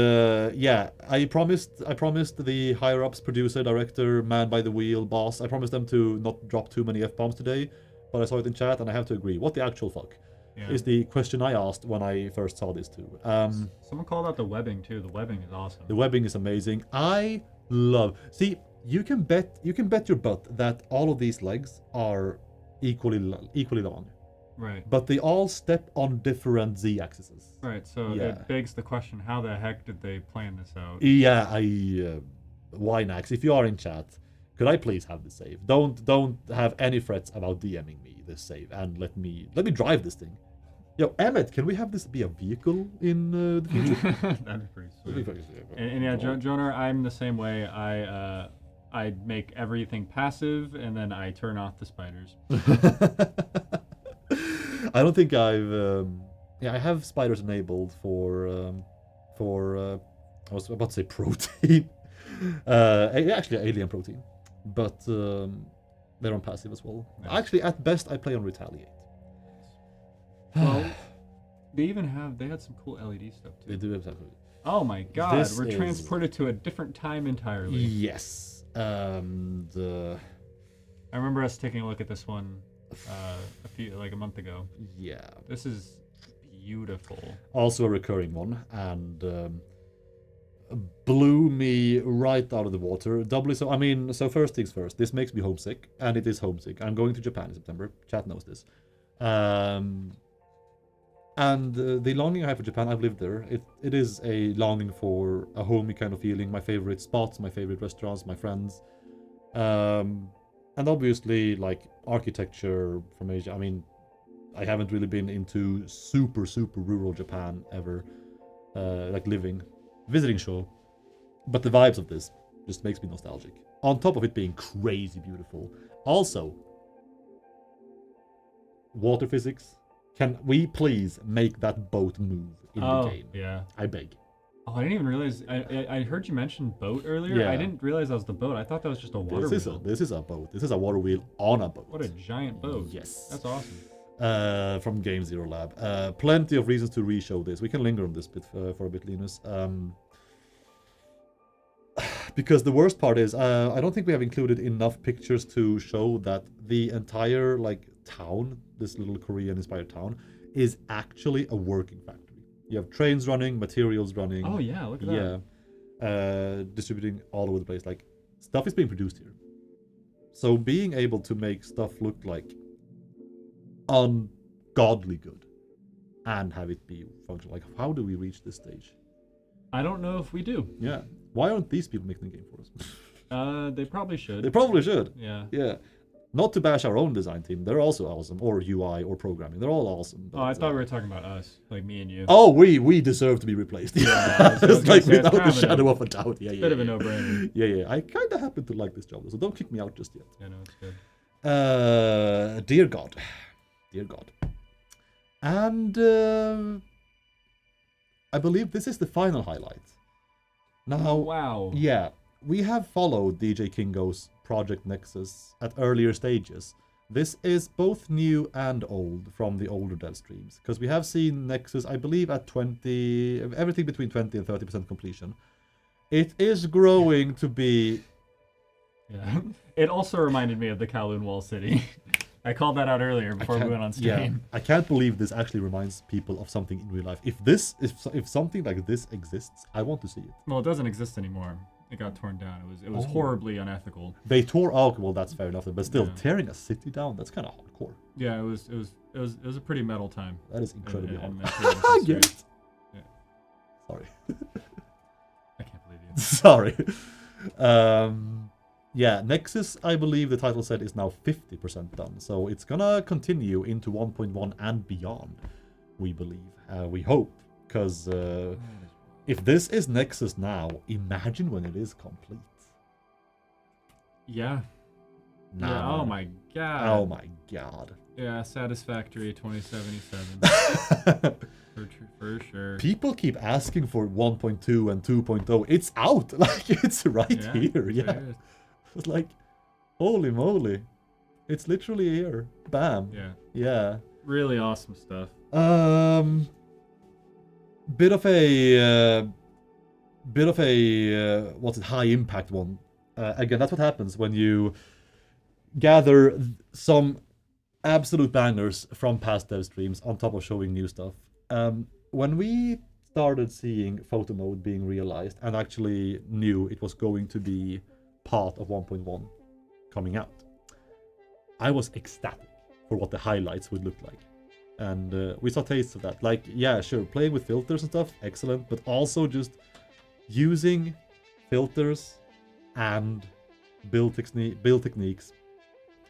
yeah, I promised the higher ups, producer, director, man by the wheel, boss, I promised them to not drop too many F-bombs today, but I saw it in chat and I have to agree. What the actual fuck? Yeah. Is the question I asked when I first saw this too. Someone called out the webbing too. The webbing is awesome. The webbing is amazing. I love. See, you can bet your butt that all of these legs are equally long, Right. but they all step on different z-axes. Right. So Yeah. it begs the question: how the heck did they plan this out? Yeah, Winax, if you are in chat, could I please have this save? Don't have any threats about DMing me this save, and let me drive this thing. Yo, Emmett, can we have this be a vehicle in the future? That'd be pretty sweet. And yeah, Jonar, I'm the same way. I make everything passive, and then I turn off the spiders. I don't think I've. I have spiders enabled for. I was about to say protein. Actually, alien protein, but they're on passive as well. Nice. Actually, at best, I play on retaliate. Well, they had some cool LED stuff too. They do exactly. Oh my god, This we're is- transported to a different time entirely. Yes. And I remember us taking a look at this one a month ago. yeah. This is beautiful. Also a recurring one, and blew me right out of the water. Doubly so. I mean, so first things first. This makes me homesick, and it is homesick. I'm going to Japan in September. Chat knows this. And the longing I have for Japan, I've lived there. It is a longing for a homey kind of feeling. My favorite spots, my favorite restaurants, my friends, and obviously like architecture from Asia. I mean, I haven't really been into super rural Japan ever, like visiting show, but the vibes of this just makes me nostalgic. On top of it being crazy beautiful, also water physics. Can we please make that boat move in the game? Yeah. I beg. Oh, I didn't even realize. I heard you mention boat earlier. Yeah. I didn't realize that was the boat. I thought that was just a water wheel. This is a boat. This is a water wheel on a boat. What a giant boat. Yes. That's awesome. From Game Zero Lab. Plenty of reasons to re-show this. We can linger on this bit for a bit, Linus. Because the worst part is, I don't think we have included enough pictures to show that the entire town, this little Korean-inspired town, is actually a working factory. You have trains running, materials running. Oh yeah, look at that. Yeah, distributing all over the place. Like stuff is being produced here. So being able to make stuff look like ungodly good and have it be functional. Like, how do we reach this stage? I don't know if we do. Yeah. Why aren't these people making the game for us? They probably should. They probably should. Yeah. Yeah. Not to bash our own design team. They're also awesome. Or UI or programming. They're all awesome. Oh, I thought we were talking about us, like me and you. Oh, we deserve to be replaced. Yeah, It's like without kind a of a shadow of a doubt. Yeah, yeah. Bit of a yeah. no-brainer. Yeah. I kind of happen to like this job, so don't kick me out just yet. Yeah, no, it's good. Dear God. And I believe this is the final highlight. Now, wow. Yeah, we have followed DJ Kingo's Project Nexus at earlier stages. This is both new and old from the older dev streams, because we have seen Nexus, I believe, at 20, everything between 20 and 30% completion. It is growing to be... Yeah. It also reminded me of the Kowloon Wall City. I called that out earlier before we went on stream. Yeah, I can't believe this actually reminds people of something in real life. If something like this exists, I want to see it. Well, it doesn't exist anymore. It got torn down. It was horribly unethical. They tore out. Well, that's fair enough. But still, tearing a city down—that's kind of hardcore. Yeah, it was a pretty metal time. That is incredibly hard. I get it. Yeah. Sorry. I can't believe you. Sorry. Yeah, Nexus, I believe the title said, is now 50% done. So it's gonna continue into 1.1 and beyond, we believe. We hope. Because if this is Nexus now, imagine when it is complete. Yeah. Nah. Yeah, oh my god. Oh my god. Yeah, Satisfactory 2077. For sure. People keep asking for 1.2 and 2.0. It's out. Like, it's right here. Yeah. It's like, holy moly. It's literally here. Bam. Yeah. Yeah. Really awesome stuff. Bit of a what's it, high impact one. Again, that's what happens when you gather some absolute bangers from past dev streams on top of showing new stuff. When we started seeing photo mode being realized and actually knew it was going to be part of 1.1 coming out, I was ecstatic for what the highlights would look like. And we saw tastes of that. Like, yeah, sure, playing with filters and stuff, excellent, but also just using filters and build techniques,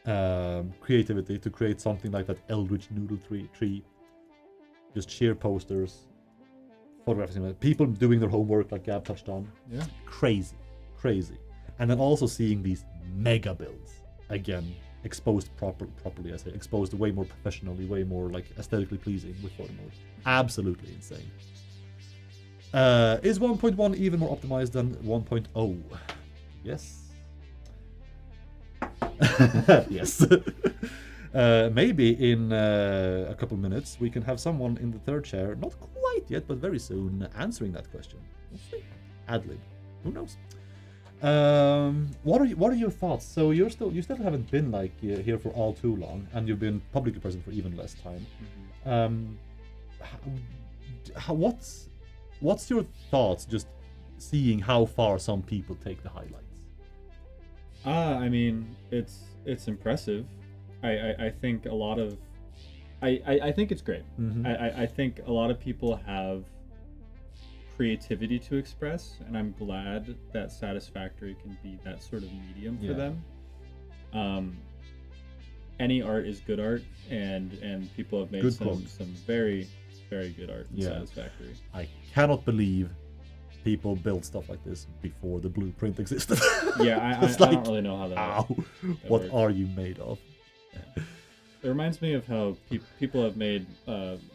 creativity to create something like that Eldritch Noodle tree. Just sheer posters, photographing people doing their homework, like Gab touched on. Yeah. Crazy. And then also seeing these mega builds again, exposed properly, I say, exposed way more professionally, way more like aesthetically pleasing with photo mode. Absolutely insane. Is 1.1 even more optimized than 1.0? Yes. Yes. Maybe in a couple minutes we can have someone in the third chair, not quite yet, but very soon, answering that question. We'll see. Ad-lib. Who knows? What are your thoughts? So you still haven't been like here for all too long, and you've been publicly present for even less time. What's your thoughts just seeing how far some people take the highlights? I mean, it's impressive. I think a lot of I think it's great. I think a lot of people have creativity to express, and I'm glad that Satisfactory can be that sort of medium for them. Any art is good art, and people have made some very, very good art in Satisfactory. I cannot believe people built stuff like this before the blueprint existed. Yeah, I don't really know how that works. What are you made of? Yeah. It reminds me of how people have made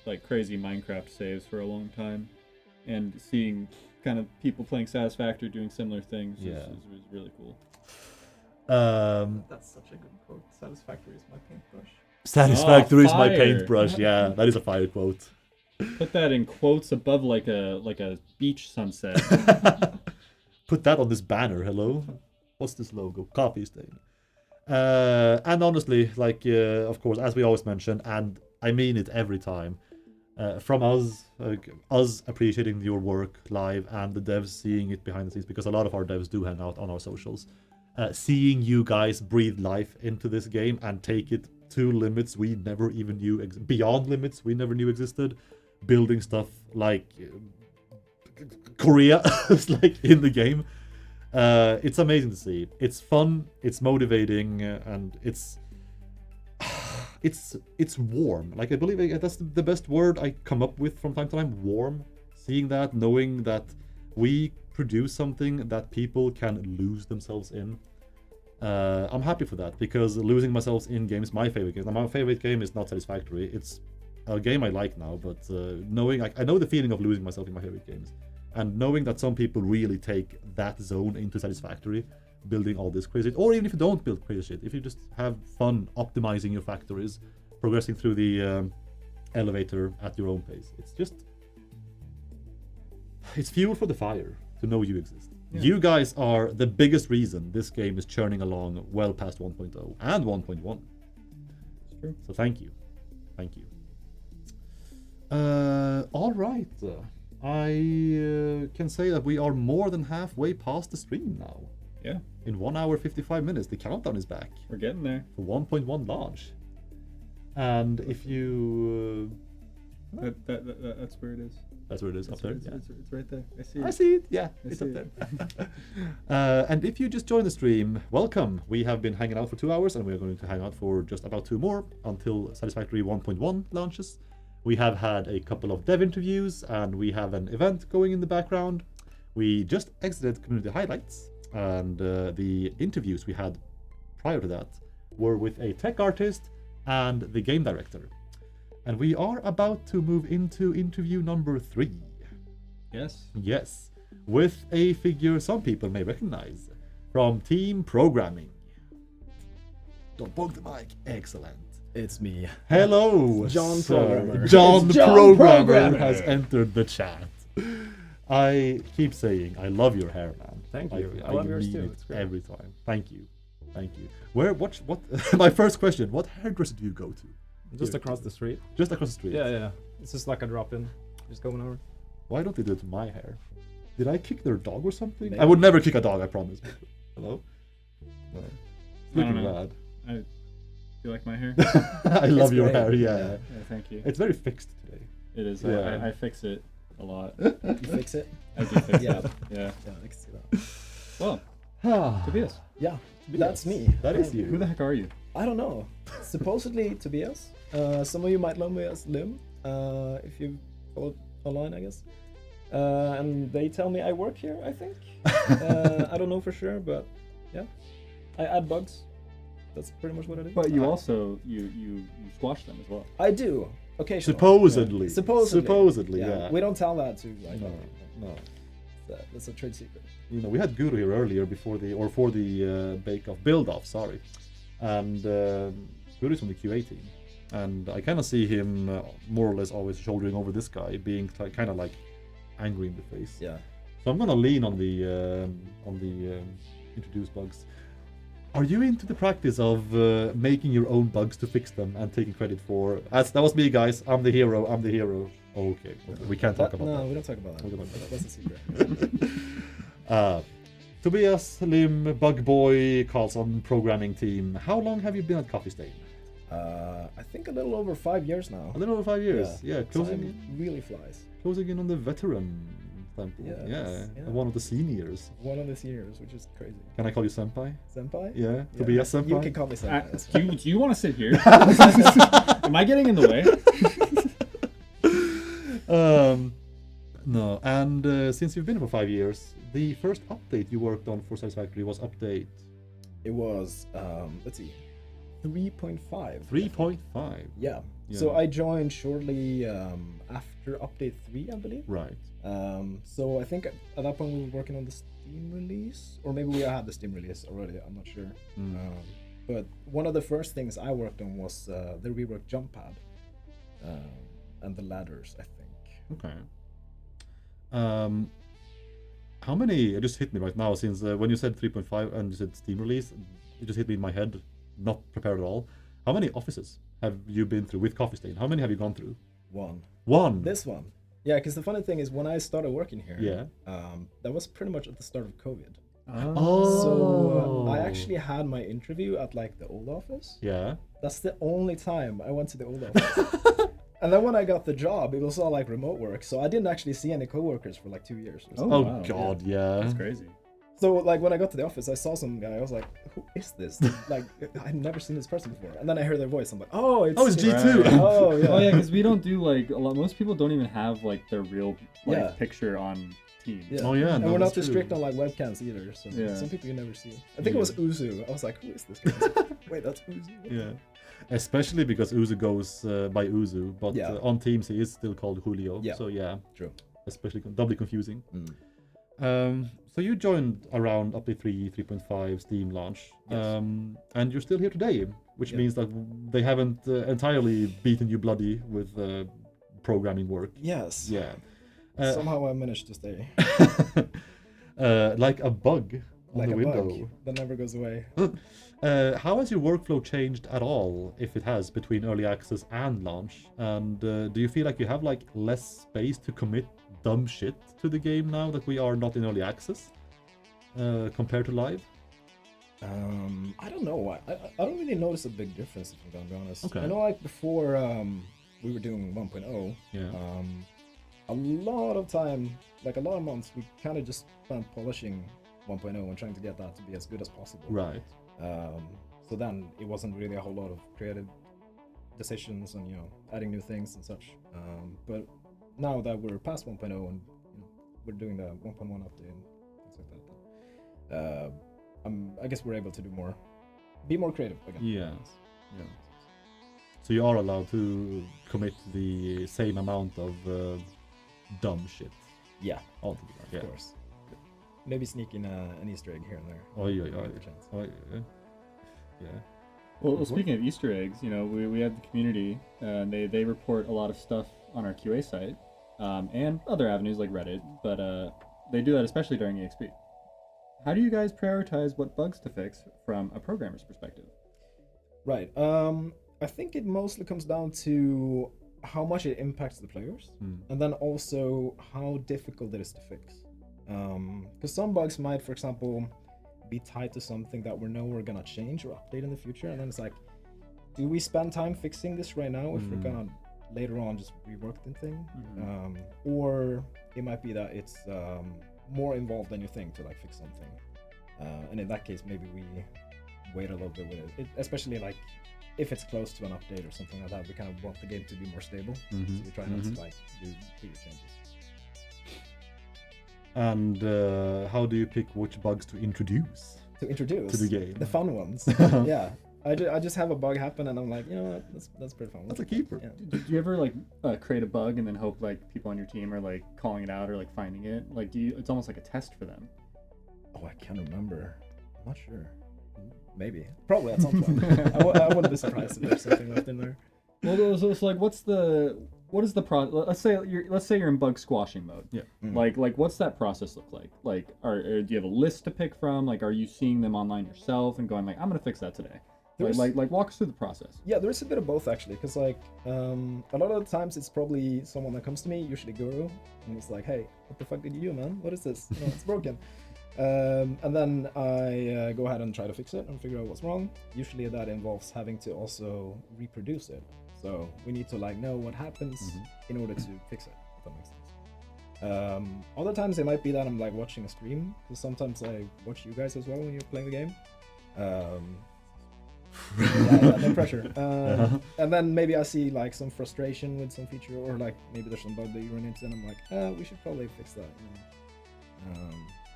like crazy Minecraft saves for a long time, and seeing kind of people playing Satisfactory doing similar things is really cool. That's such a good quote. Satisfactory is my paintbrush. Satisfactory is my paintbrush. Yeah, that is a fire quote. Put that in quotes above like a beach sunset. Put that on this banner. Hello, what's this logo? Coffee stain. And honestly, like of course, as we always mention, and I mean it every time, from us appreciating your work live and the devs seeing it behind the scenes, because a lot of our devs do hang out on our socials. Seeing you guys breathe life into this game and take it to limits we never even knew, beyond limits we never knew existed, building stuff like Korea, like in the game. It's amazing to see. It's fun, it's motivating, and it's warm. Like, I believe that's the best word I come up with from time to time. Warm. Seeing that, knowing that we produce something that people can lose themselves in. I'm happy for that, because losing myself in games, my favorite game is not Satisfactory. It's a game I like now, but knowing I know the feeling of losing myself in my favorite games, and knowing that some people really take that zone into Satisfactory, building all this crazy shit, or even if you don't build crazy shit, if you just have fun optimizing your factories, progressing through the elevator at your own pace, it's fuel for the fire to know you exist. Yeah. You guys are the biggest reason this game is churning along well past 1.0 and 1.1. It's true. So thank you. All right. I can say that we are more than halfway past the stream now. Yeah. In 1 hour 55 minutes, the countdown is back. We're getting there. For 1.1 launch. And if you... that's where it is. That's where it is, up there? It's right there. I see it. I see it, yeah. It's up there. And if you just joined the stream, welcome. We have been hanging out for 2 hours, and we're going to hang out for just about 2 more until Satisfactory 1.1 launches. We have had a couple of dev interviews, and we have an event going in the background. We just exited community highlights, and the interviews we had prior to that were with a tech artist and the game director. And we are about to move into interview number 3. Yes, with a figure some people may recognize from Team Programming. Don't bug the mic. Excellent. It's me. Hello, John sir. Programmer. John Programmer. Programmer has entered the chat. I keep saying I love your hair, man. Thank you. I love yours too. It's great. Every time. Thank you. What my first question, what hairdresser do you go to? Just across the street. Just across the street? Yeah. It's just like a drop-in. Just going over. Why don't they do it to my hair? Did I kick their dog or something? Maybe. I would never kick a dog, I promise. Hello? No. It's I don't looking know. bad. Do you like my hair? I love your great. hair, yeah. Yeah, thank you. It's very fixed today. It is. Yeah. I fix it a lot. You fix it? I do fix Yeah. it. Yeah. Yeah, I can see that. Well, Tobias. Yeah, that's me. That is you. Who the heck are you? I don't know. Supposedly Tobias. Some of you might know me as Lim, if you follow online, I guess. And they tell me I work here, I think. I don't know for sure, but yeah. I add bugs. That's pretty much what I do. But you also you squash them as well. I do occasionally. Supposedly. Supposedly. Yeah. We don't tell that to like. No. That's a trade secret. You know, we had Guru here earlier for the bake-off build-off, sorry, and Guru's from the QA team, and I kind of see him more or less always shouldering over this guy, being kind of like angry in the face. Yeah. So I'm gonna lean on the introduce bugs. Are you into the practice of making your own bugs to fix them and taking credit for? That was me, guys. I'm the hero. Okay. We can't talk about that. No, we don't talk about that. That's a secret. Tobias, Lim, Bug Boy, Carlson, programming team. How long have you been at Coffee Stain? I think a little over 5 years now. A little over 5 years. Yeah, Time really flies. Closing in on the veteran temple. Yeah. One of the seniors. One of the seniors, which is crazy. Can I call you senpai? Senpai? Yeah. Tobias senpai. You can call me senpai. Do you want to sit here? Am I getting in the way? No, and since you've been here for 5 years, the first update you worked on for Satisfactory was update. It was let's see, 3.5. 3.5. Yeah. So I joined shortly after update 3, I believe. Right. So I think at that point we were working on the Steam release, or maybe we had the Steam release already. I'm not sure. But one of the first things I worked on was the reworked jump pad and the ladders, I think. Okay. How many? It just hit me right now since when you said 3.5 and you said Steam release, it just hit me in my head. Not prepared at all. How many offices have you been through with Coffee Stain? How many have you gone through? One. This one. Yeah, because the funny thing is when I started working here, that was pretty much at the start of COVID. So I actually had my interview at like the old office. Yeah. That's the only time I went to the old office. And then when I got the job, it was all like remote work. So I didn't actually see any coworkers for like 2 years. Or oh wow. God, yeah. That's crazy. So like when I got to the office, I saw some guy. I was like, "Who is this?" Like I'd never seen this person before. And then I heard their voice. I'm like, "Oh, it's G2." Right. Oh yeah. Oh yeah, because we don't do like a lot. Most people don't even have like their real picture on Teams. Yeah. Oh yeah. And no, we're not that's too true. strict on like webcams either. So Yeah. some people you never see. I think it was Uzu. I was like, "Who is this guy?" Wait, that's Uzu. Yeah. Especially because Uzu goes by Uzu, but Yeah. On Teams he is still called Julio. Yeah. So yeah, True. especially doubly confusing. Mm. So you joined around update 3.5 Steam launch, Yes. and you're still here today, which Yeah. means that they haven't entirely beaten you bloody with programming work. Yes. Yeah. Somehow I managed to stay. Like a bug on Like the a window. bug that never goes away. How has your workflow changed at all, if it has, between early access and launch? And do you feel like you have like less space to commit dumb shit to the game now that we are not in early access compared to live? I don't know. I don't really notice a big difference, if I'm gonna be honest. Okay. I know, like, before we were doing 1.0, Yeah. a lot of time, like a lot of months, we kind of just spent polishing 1.0 and trying to get that to be as good as possible. Right. So then it wasn't really a whole lot of creative decisions and, you know, adding new things and such. But now that we're past 1.0 and, you know, we're doing the 1.1 update and things like that, I guess we're able to be more creative again. Yeah. Yeah. So you are allowed to commit the same amount of dumb shit. Yeah, Altogether. of Yeah. course. Maybe sneak in an Easter egg here and there. Oi, oi, oi. Give it a chance. Oi, oi. Yeah. Well, speaking of Easter eggs, you know, we have the community, and they report a lot of stuff on our QA site, and other avenues like Reddit, but they do that especially during EXP. How do you guys prioritize what bugs to fix from a programmer's perspective? Right. I think it mostly comes down to how much it impacts the players, and then also how difficult it is to fix. Because some bugs might, for example, be tied to something that we know we're gonna change or update in the future, and then it's like, do we spend time fixing this right now if we're gonna later on just rework the thing? Or it might be that it's more involved than you think to like fix something, and in that case maybe we wait a little bit with it, especially like if it's close to an update or something like that. We kind of want the game to be more stable, so we try not to like do bigger changes. And how do you pick which bugs to introduce To introduce to the game? the fun ones. Yeah, I just have a bug happen and I'm like, you know what, that's pretty fun. That's a keeper. Yeah. Do you ever like create a bug and then hope like people on your team are like calling it out or like finding it? Like, it's almost like a test for them. Oh, I can't remember. I'm not sure. Maybe. Probably at some point. I wouldn't be surprised if there's something left in there. Well, so it's like, what is the Let's say you're in bug squashing mode. Yeah. Like what's that process look like? Like, do you have a list to pick from? Like, are you seeing them online yourself and going like, I'm gonna fix that today? Like walk us through the process. Yeah, there's a bit of both actually, because like a lot of the times it's probably someone that comes to me, usually Guru, and it's like, hey, what the fuck did you do, man? What is this? You know, it's broken. And then I go ahead and try to fix it and figure out what's wrong. Usually that involves having to also reproduce it. So we need to like know what happens in order to fix it, if that makes sense. Other times it might be that I'm like watching a stream, because sometimes I watch you guys as well when you're playing the game. Yeah, no pressure. And then maybe I see like some frustration with some feature, or like maybe there's some bug that you run into, and I'm like, we should probably fix that. You know?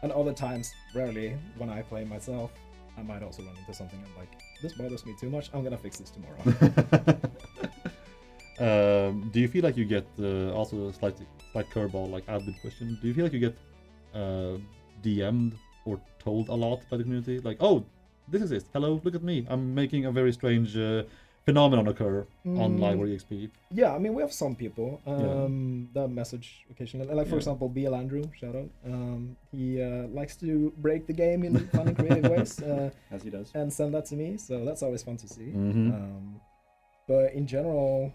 And other times, rarely, when I play myself, I might also run into something I'm like, this bothers me too much, I'm gonna fix this tomorrow. Do you feel like you get also a slight curveball, like admin question? Do you feel like you get DM'd or told a lot by the community? Like, oh, this is it. Hello, look at me. I'm making a very strange phenomenon occur on Library XP. Yeah, I mean, we have some people that message occasionally. Like, for example, BL Andrew, shout out. He likes to break the game in fun and creative ways. As he does. And send that to me, so that's always fun to see. But in general,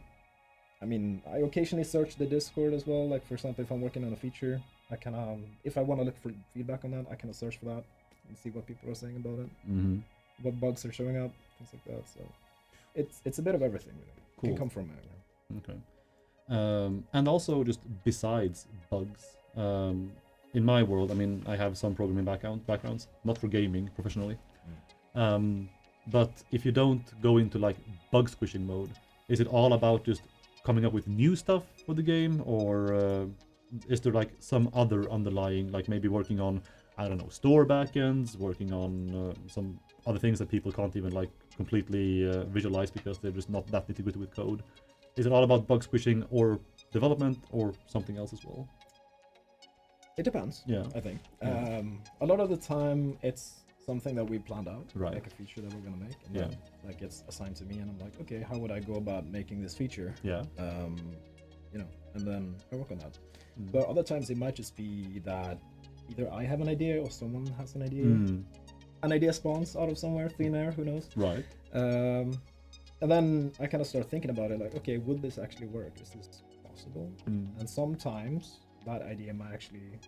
I mean, I occasionally search the Discord as well. Like, for example, if I'm working on a feature, I can, if I want to look for feedback on that, I can search for that and see what people are saying about it, what bugs are showing up, things like that. So it's a bit of everything, really. Cool. Can come from anywhere. Okay. And also, just besides bugs, in my world, I mean, I have some programming backgrounds, not for gaming professionally. But if you don't go into like bug squishing mode, is it all about just coming up with new stuff for the game, or is there like some other underlying, like maybe working on, I don't know, store backends, working on some other things that people can't even like completely visualized because they're just not that nitty-gritty with code. Is it all about bug squishing or development or something else as well? It depends. Yeah. I think. Yeah. A lot of the time, it's something that we planned out, Right. like a feature that we're gonna make, and Yeah. then that gets assigned to me, and I'm like, okay, how would I go about making this feature? Yeah. And then I work on that. Mm. But other times it might just be that either I have an idea or someone has an idea. Mm. An idea spawns out of somewhere, thin air, who knows? Right. And then I kind of start thinking about it, like, okay, would this actually work? Is this possible? Mm. And sometimes that idea might actually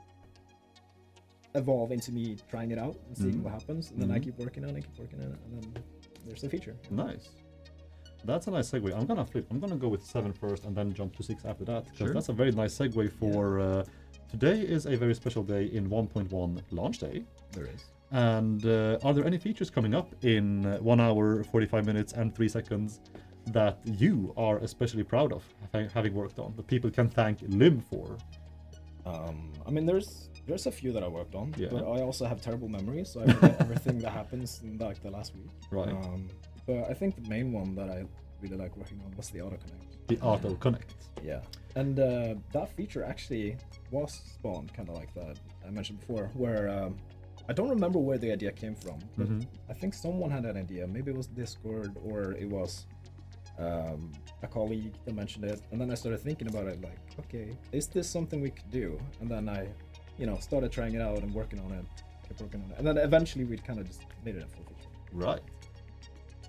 evolve into me trying it out and seeing what happens, and then I keep working on it, and then there's a feature. Nice. That's a nice segue. I'm gonna flip. I'm gonna go with 7 first and then jump to 6 after that, because that's a very nice segue for today is a very special day in 1.1 launch day. There is. And are there any features coming up in 1 hour, 45 minutes and 3 seconds that you are especially proud of having worked on, that people can thank Lim for? I mean, there's a few that I worked on, Yeah. but I also have terrible memory, so I forget everything that happens in like the last week. Right. But I think the main one that I really like working on was the auto connect. The auto connect. Yeah, and that feature actually was spawned kind of like that I mentioned before, where I don't remember where the idea came from, but I think someone had an idea. Maybe it was Discord or it was a colleague that mentioned it, and then I started thinking about it, like, okay, is this something we could do? And then I, started trying it out and working on it, kept working on it, and then eventually we kind of just made it a full feature. Right.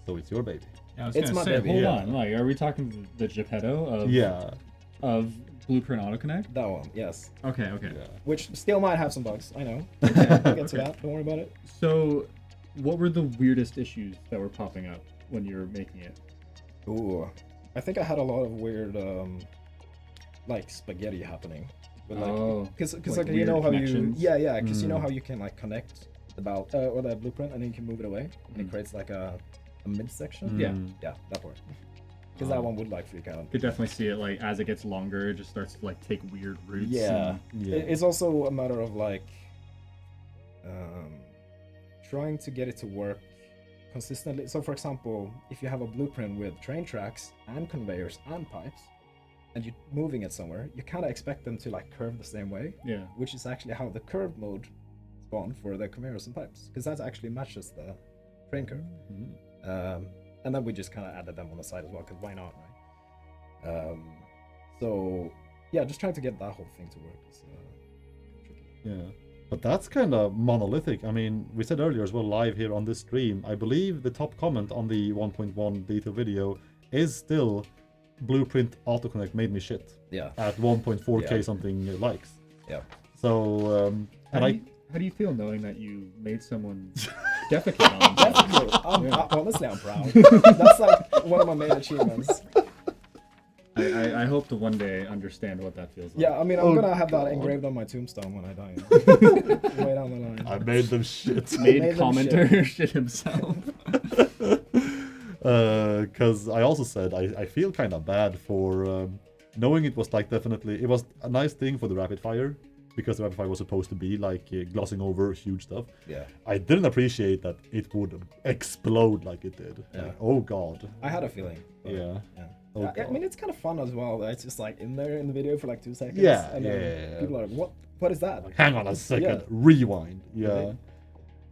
So it's your baby. Yeah, I was It's gonna my say, baby, hold yeah. on, like, are we talking the Geppetto of Blueprint AutoConnect? That one, yes. Okay. Yeah. Which still might have some bugs, I know. We'll get to that, don't worry about it. So, what were the weirdest issues that were popping up when you were making it? Ooh, I think I had a lot of weird, like spaghetti happening. But like, because like you know how connections? because you know how you can like connect the or the blueprint and then you can move it away and it creates like a midsection. Yeah, that part. Because that one would like freak out. Could definitely see it, like, as it gets longer, it just starts to like take weird routes. Yeah, it's also a matter of like trying to get it to work consistently. So for example, if you have a blueprint with train tracks and conveyors and pipes and you're moving it somewhere, you kind of expect them to like curve the same way, which is actually how the curve mode spawned for the conveyors and pipes, because that actually matches the train curve. And then we just kind of added them on the side as well, because why not, right? So yeah, just trying to get that whole thing to work is tricky. Yeah. But that's kind of monolithic. I mean, we said earlier as well, live here on this stream, I believe the top comment on the 1.1 beta video is still Blueprint AutoConnect made me shit. Yeah. At 1.4k something likes. Yeah. So, How do you feel knowing that you made someone defecate on themselves? Honestly, I'm proud. That's like one of my main achievements. I hope to one day understand what that feels like. Yeah, I mean, I'm gonna have that engraved on my tombstone when I die. Way down the line. I made them shit. Made commenter shit himself. Because I also said I feel kind of bad for knowing it was like definitely, it was a nice thing for the rapid fire, because the rapid fire was supposed to be like glossing over huge stuff. Yeah. I didn't appreciate that it would explode like it did. Yeah. Oh god. I had a feeling. Yeah. Oh, I mean, it's kind of fun as well. It's just like in there in the video for like 2 seconds. Yeah, and then people are like, what is that? Like, hang on a second, rewind. Yeah.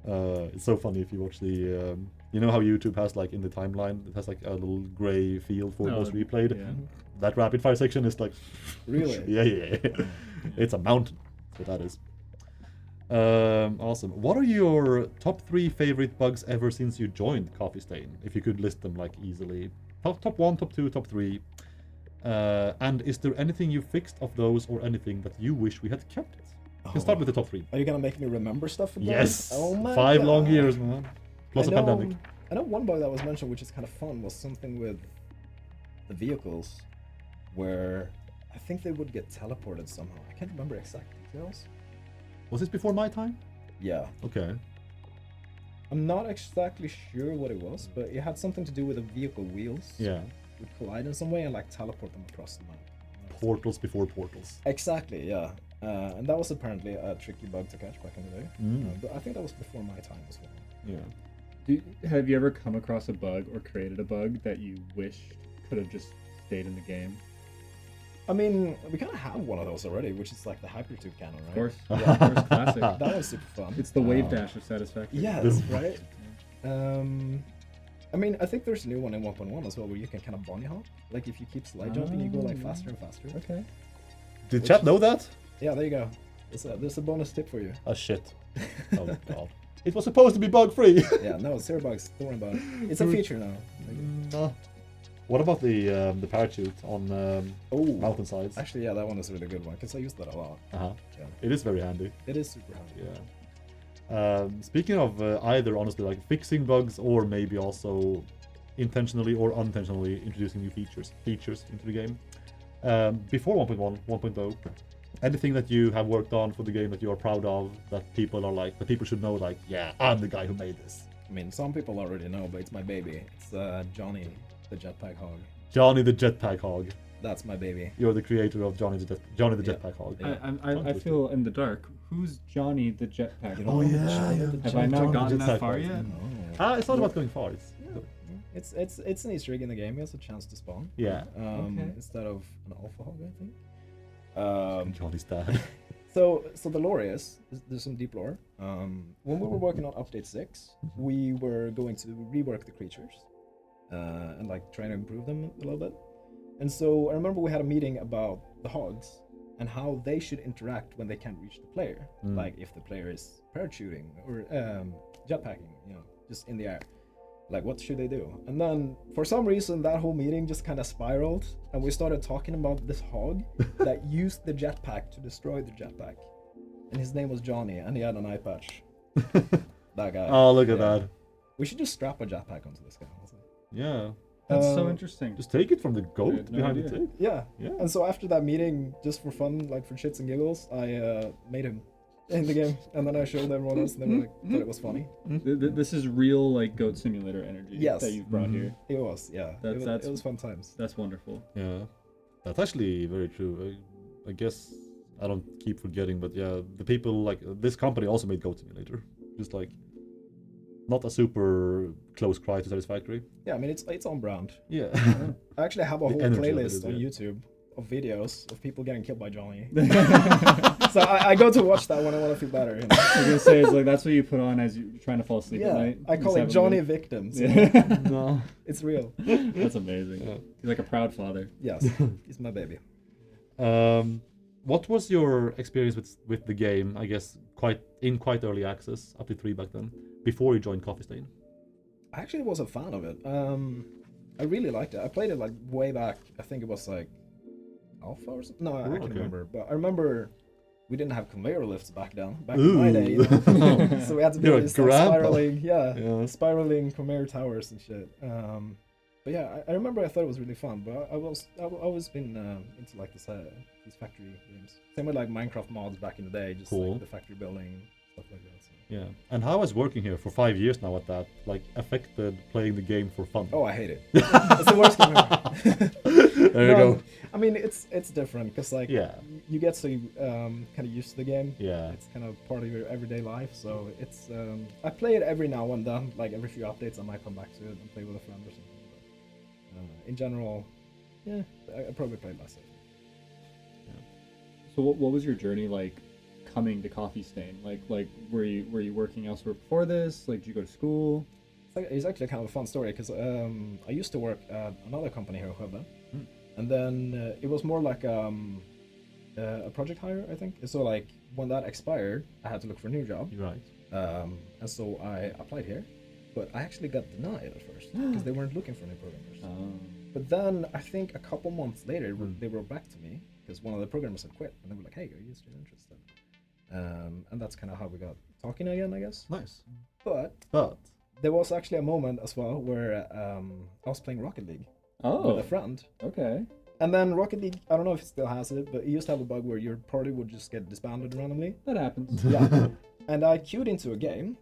It's so funny if you watch the you know how YouTube has like in the timeline, it has like a little gray field for most replayed. Yeah. That rapid fire section is like Really? yeah. It's a mountain. That's what that is. Awesome. What are your top 3 favorite bugs ever since you joined Coffee Stain? If you could list them like easily. Top 1, top 2, top 3. And is there anything you fixed of those or anything that you wish we had kept it? You can start with the top 3. Are you gonna make me remember stuff again? Yes. Oh my 5 God. long years, man. Plus a pandemic. I know one bug that was mentioned, which is kind of fun, was something with the vehicles, where I think they would get teleported somehow. I can't remember exact details. Was this before my time? Yeah. Okay. I'm not exactly sure what it was, but it had something to do with the vehicle wheels. Yeah. Would collide in some way and like teleport them across the map. Portals before portals. Exactly, yeah. And that was apparently a tricky bug to catch back in the day. Mm. But I think that was before my time as well. Yeah. Have you ever come across a bug or created a bug that you wish could have just stayed in the game? I mean, we kind of have one of those already, which is like the hypertube cannon, right? Of course. Yeah. Of course, classic. That was super fun. It's the wave dash of Satisfactory. Yes, right? I mean, I think there's a new one in 1.1 as well where you can kind of bunny hop. Like if you keep slide jumping, you go like faster and faster. Okay. Did chat know that? Yeah, there you go. There's a bonus tip for you. Oh shit. Oh god. It was supposed to be bug free. Yeah, no, 0 bugs. Don't worry about it. It's a feature now. What about the parachute on mountainsides? Actually, yeah, that one is a really good one because I use that a lot. Uh-huh. Yeah. It is very handy. It is super handy. Yeah. Speaking of either honestly like fixing bugs or maybe also intentionally or unintentionally introducing new features into the game. Before 1.1, 1.0, anything that you have worked on for the game that you are proud of, that people are like, that people should know, like, yeah, I'm the guy who made this. I mean, some people already know, but it's my baby. It's Johnny, the Jetpack Hog. Johnny the Jetpack Hog. That's my baby. You're the creator of Johnny the Jetpack Hog. I feel in the dark. Who's Johnny the Jetpack? Oh yeah. Have I not gotten that far yet? It's not about going far. It's an Easter egg in the game. He has a chance to spawn. Yeah. Instead of an alpha hog, I think. Johnny's dad. So the lore is there's some deep lore. When we were working on update 6, we were going to rework the creatures and like try to improve them a little bit. And so I remember we had a meeting about the hogs and how they should interact when they can't reach the player. Like if the player is parachuting or jetpacking, just in the air. Like what should they do? And then for some reason that whole meeting just kind of spiraled and we started talking about this hog that used the jetpack to destroy the jetpack. And his name was Johnny and he had an eye patch. That guy. Oh, look at that. We should just strap a jetpack onto this guy. Yeah. That's so interesting. Just take it from the goat behind the tape. Yeah. And so after that meeting, just for fun, like for shits and giggles, I made him in the game, and then I showed everyone else, and they were like, thought it was funny. This is real like Goat Simulator energy that you've brought here. It was, yeah. It was fun times. That's wonderful. Yeah, that's actually very true. I guess I don't keep forgetting, but yeah, the people like this company also made Goat Simulator, just like not a super close cry to Satisfactory. Yeah, I mean it's on brand. Yeah. I actually have a whole playlist on YouTube of videos of people getting killed by Johnny. So I go to watch that when I want to feel better. I was gonna say, it's like that's what you put on as you're trying to fall asleep at night. I call it Johnny Victims. No, it's real. That's amazing. Yeah. He's like a proud father. Yes, he's my baby. What was your experience with the game? I guess quite early access, up to 3 back then, before you joined Coffee Stain. I actually was a fan of it. I really liked it. I played it like way back. I think it was like alpha or something. No, I can't remember. But I remember we didn't have conveyor lifts back then. Back in my day, so we had to be spiraling conveyor towers and shit. But yeah, I remember I thought it was really fun. But I've always been into like these factory games. Same with like Minecraft mods back in the day, just like the factory building stuff like that. So. Yeah, and how has working here for 5 years now at that like affected playing the game for fun? Oh, I hate it. It's the worst game ever. There you go. I mean, it's different because like you get so kind of used to the game. Yeah, it's kind of part of your everyday life. So it's I play it every now and then. Like every few updates, I might come back to it and play with a friend or something. But in general, yeah, I probably play less. Yeah. So what was your journey like? Coming to Coffee Stain, like were you working elsewhere before this? Like, did you go to school? It's actually kind of a fun story because I used to work at another company here in Skövde, and then it was more like a project hire, I think. So like when that expired, I had to look for a new job. Right. And so I applied here, but I actually got denied at first because they weren't looking for new programmers. But then I think a couple months later, they wrote back to me because one of the programmers had quit, and they were like, "Hey, are you still interested?" And that's kind of how we got talking again, I guess. Nice. But there was actually a moment as well where I was playing Rocket League with a friend. Okay. And then Rocket League, I don't know if it still has it, but it used to have a bug where your party would just get disbanded randomly. That happens. Yeah. And I queued into a game,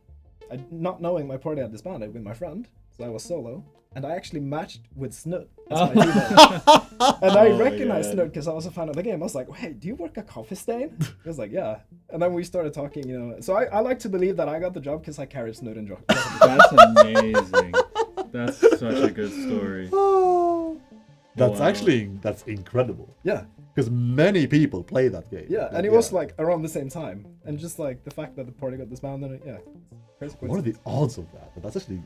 not knowing my party had disbanded with my friend. so I was solo, and I actually matched with Snoot as my teammate. And I recognized Snoot because I was a fan of the game. I was like, "Hey, do you work at Coffee Stain?" He was like, "Yeah." And then we started talking, you know. So I like to believe that I got the job because I carried Snoot and Jock. That's amazing. That's such a good story. That's incredible. Yeah. Because many people play that game. Yeah, and it was like around the same time, and just like the fact that the party got disbanded, yeah. Crazy What are the odds of that? That's actually,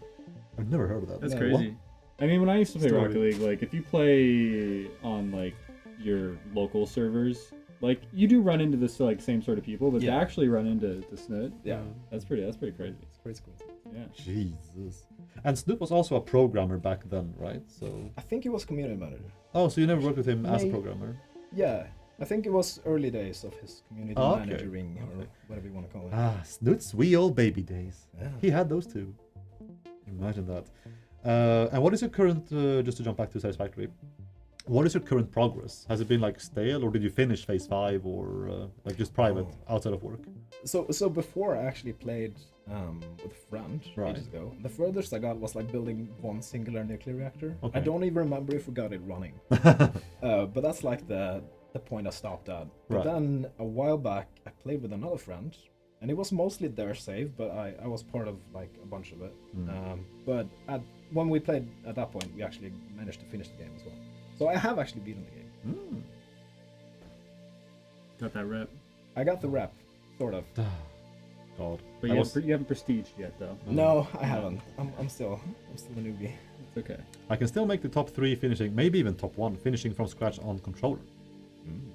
I've never heard of that. That's Yeah. crazy. I mean, when I used to play Story. Rocket League, like if you play on like your local servers, like you do run into this like same sort of people, but Yeah. to actually run into the Snoot, Yeah. that's pretty crazy. It's crazy coincidence. Yeah. Jesus. And Snoop was also a programmer back then, right? So. I think he was community manager. Oh, so you never worked with him as a May- programmer? Yeah, I think it was early days of his community Okay. managing or whatever you want to call it. Ah, Snoot's wee old baby days. Yeah. He had those too. Imagine that. And what is your current, just to jump back to Satisfactory, what is your current progress? Has it been like stale, or did you finish phase 5, or like just private outside of work? So before I actually played with a friend Right. ages ago, the furthest I got was like building one singular nuclear reactor. Okay. I don't even remember if we got it running. But that's like the point I stopped at. But Right. then a while back, I played with another friend, and it was mostly their save, but I was part of like a bunch of it. But when we played at that point, we actually managed to finish the game as well. So I have actually beaten the game. Got that rep. I got the rep, sort of. God. But you haven't prestiged yet, though. No, I haven't. I'm still a newbie. It's okay. I can still make the top 3 finishing, maybe even top 1, finishing from scratch on controller.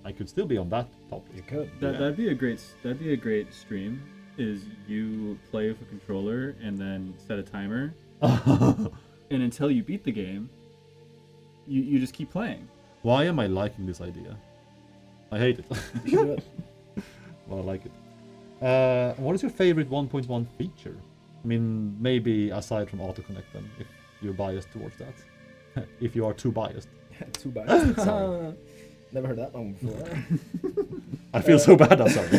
I could still be on that top. You could. That'd be a great stream. Is you play with a controller and then set a timer, and until you beat the game, you just keep playing. Why am I liking this idea? I hate it. You should. Well, I like it. What is your favorite 1.1 feature? I mean, maybe aside from autoconnect then, if you're biased towards that. If you are too biased. Too bad. Sorry. Never heard that one before. I feel so bad, I'm sorry.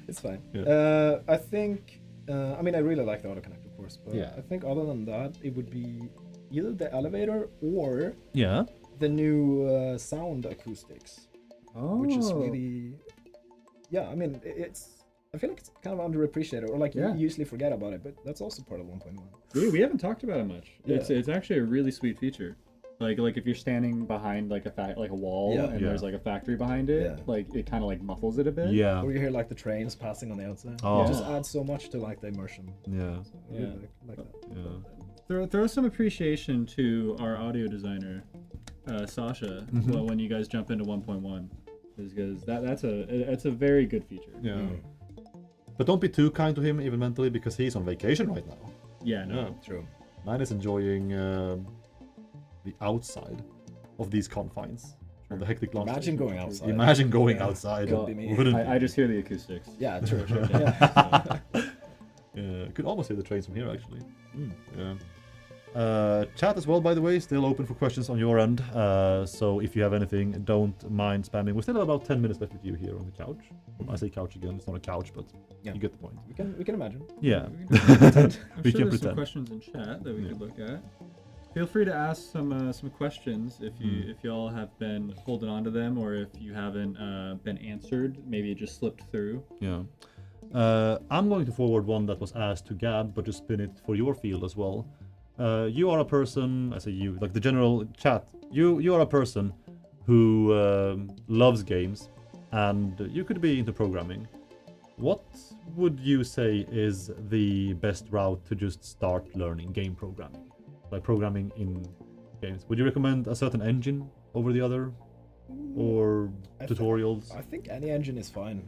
It's fine. Yeah. I think, I mean, I really like the autoconnect, of course, but Yeah. I think other than that, it would be either the elevator or Yeah. the new sound acoustics, which is really, yeah. I mean, I feel like it's kind of underappreciated, or like Yeah. you usually forget about it, but that's also part of 1.1. We haven't talked about it much. Yeah. It's actually a really sweet feature. Like if you're standing behind like a wall Yeah. and Yeah. there's like a factory behind it, Yeah. like it kind of like muffles it a bit. Yeah. Or you hear like the trains passing on the outside. Oh. It just adds so much to like the immersion. Yeah. I really Yeah. like that. Yeah. Throw some appreciation to our audio designer, Sasha, when you guys jump into 1.1, because that's a very good feature. Yeah. But don't be too kind to him, even mentally, because he's on vacation right now. Yeah, no. True. Man is enjoying the outside of these confines of the hectic launch. Imagine station. going outside. Imagine going Yeah. outside. Could be me. Wouldn't I just hear the acoustics. Yeah, true. Yeah. Could almost hear the trains from here, actually. Yeah. Chat as well, by the way, still open for questions on your end. So if you have anything, don't mind spamming. We still have about 10 minutes left with you here on the couch. I say couch again, it's not a couch, but Yeah. you get the point. We can imagine. Yeah. I'm We sure can there's pretend. some questions in chat that we could look at. Feel free to ask some questions if you all have been holding on to them, or if you haven't been answered, maybe it just slipped through. Yeah. I'm going to forward one that was asked to Gab, but just spin it for your field as well. You are a person, I say you, like the general chat, you are a person who loves games, and you could be into programming. What would you say is the best route to just start learning game programming? Like programming in games. Would you recommend a certain engine over the other? Or tutorials? I think any engine is fine.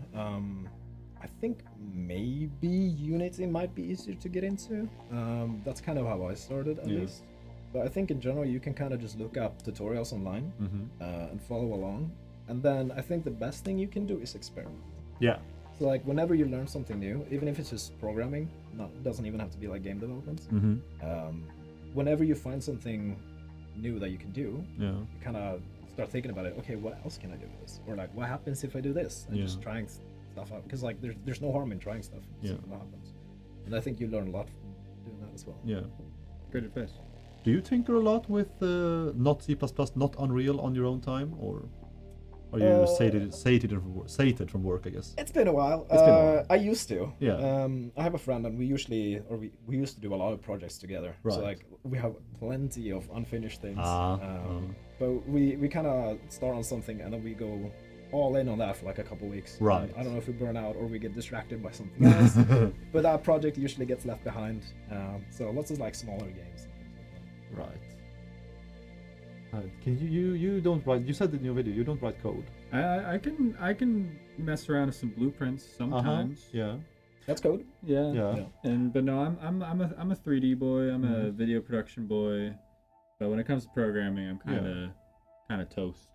I think maybe Unity might be easier to get into. That's kind of how I started, at least. But I think in general, you can kind of just look up tutorials online and follow along. And then I think the best thing you can do is experiment. Yeah. So like whenever you learn something new, even if it's just programming, doesn't even have to be like game development. Whenever you find something new that you can do, you kind of start thinking about it. Okay, what else can I do with this? Or like, what happens if I do this? And just trying stuff out, because like there's no harm in trying stuff. And see what happens. And I think you learn a lot from doing that as well. Yeah. Great advice. Do you tinker a lot with not C++, not Unreal on your own time, or are you sated from work, I guess? It's been a while. It's been a while. I used to. Yeah. I have a friend, and we used to do a lot of projects together. Right. So like we have plenty of unfinished things. Ah. But we kind of start on something, and then we go all in on that for like a couple weeks. Right. And I don't know if we burn out or we get distracted by something else. But that project usually gets left behind. So lots of like smaller games. Right. Can you don't write? You said in your video you don't write code. I can mess around with some blueprints sometimes. Yeah. That's code. Yeah. Yeah. But no, I'm a 3D boy. I'm a video production boy. But when it comes to programming, I'm kind of toast.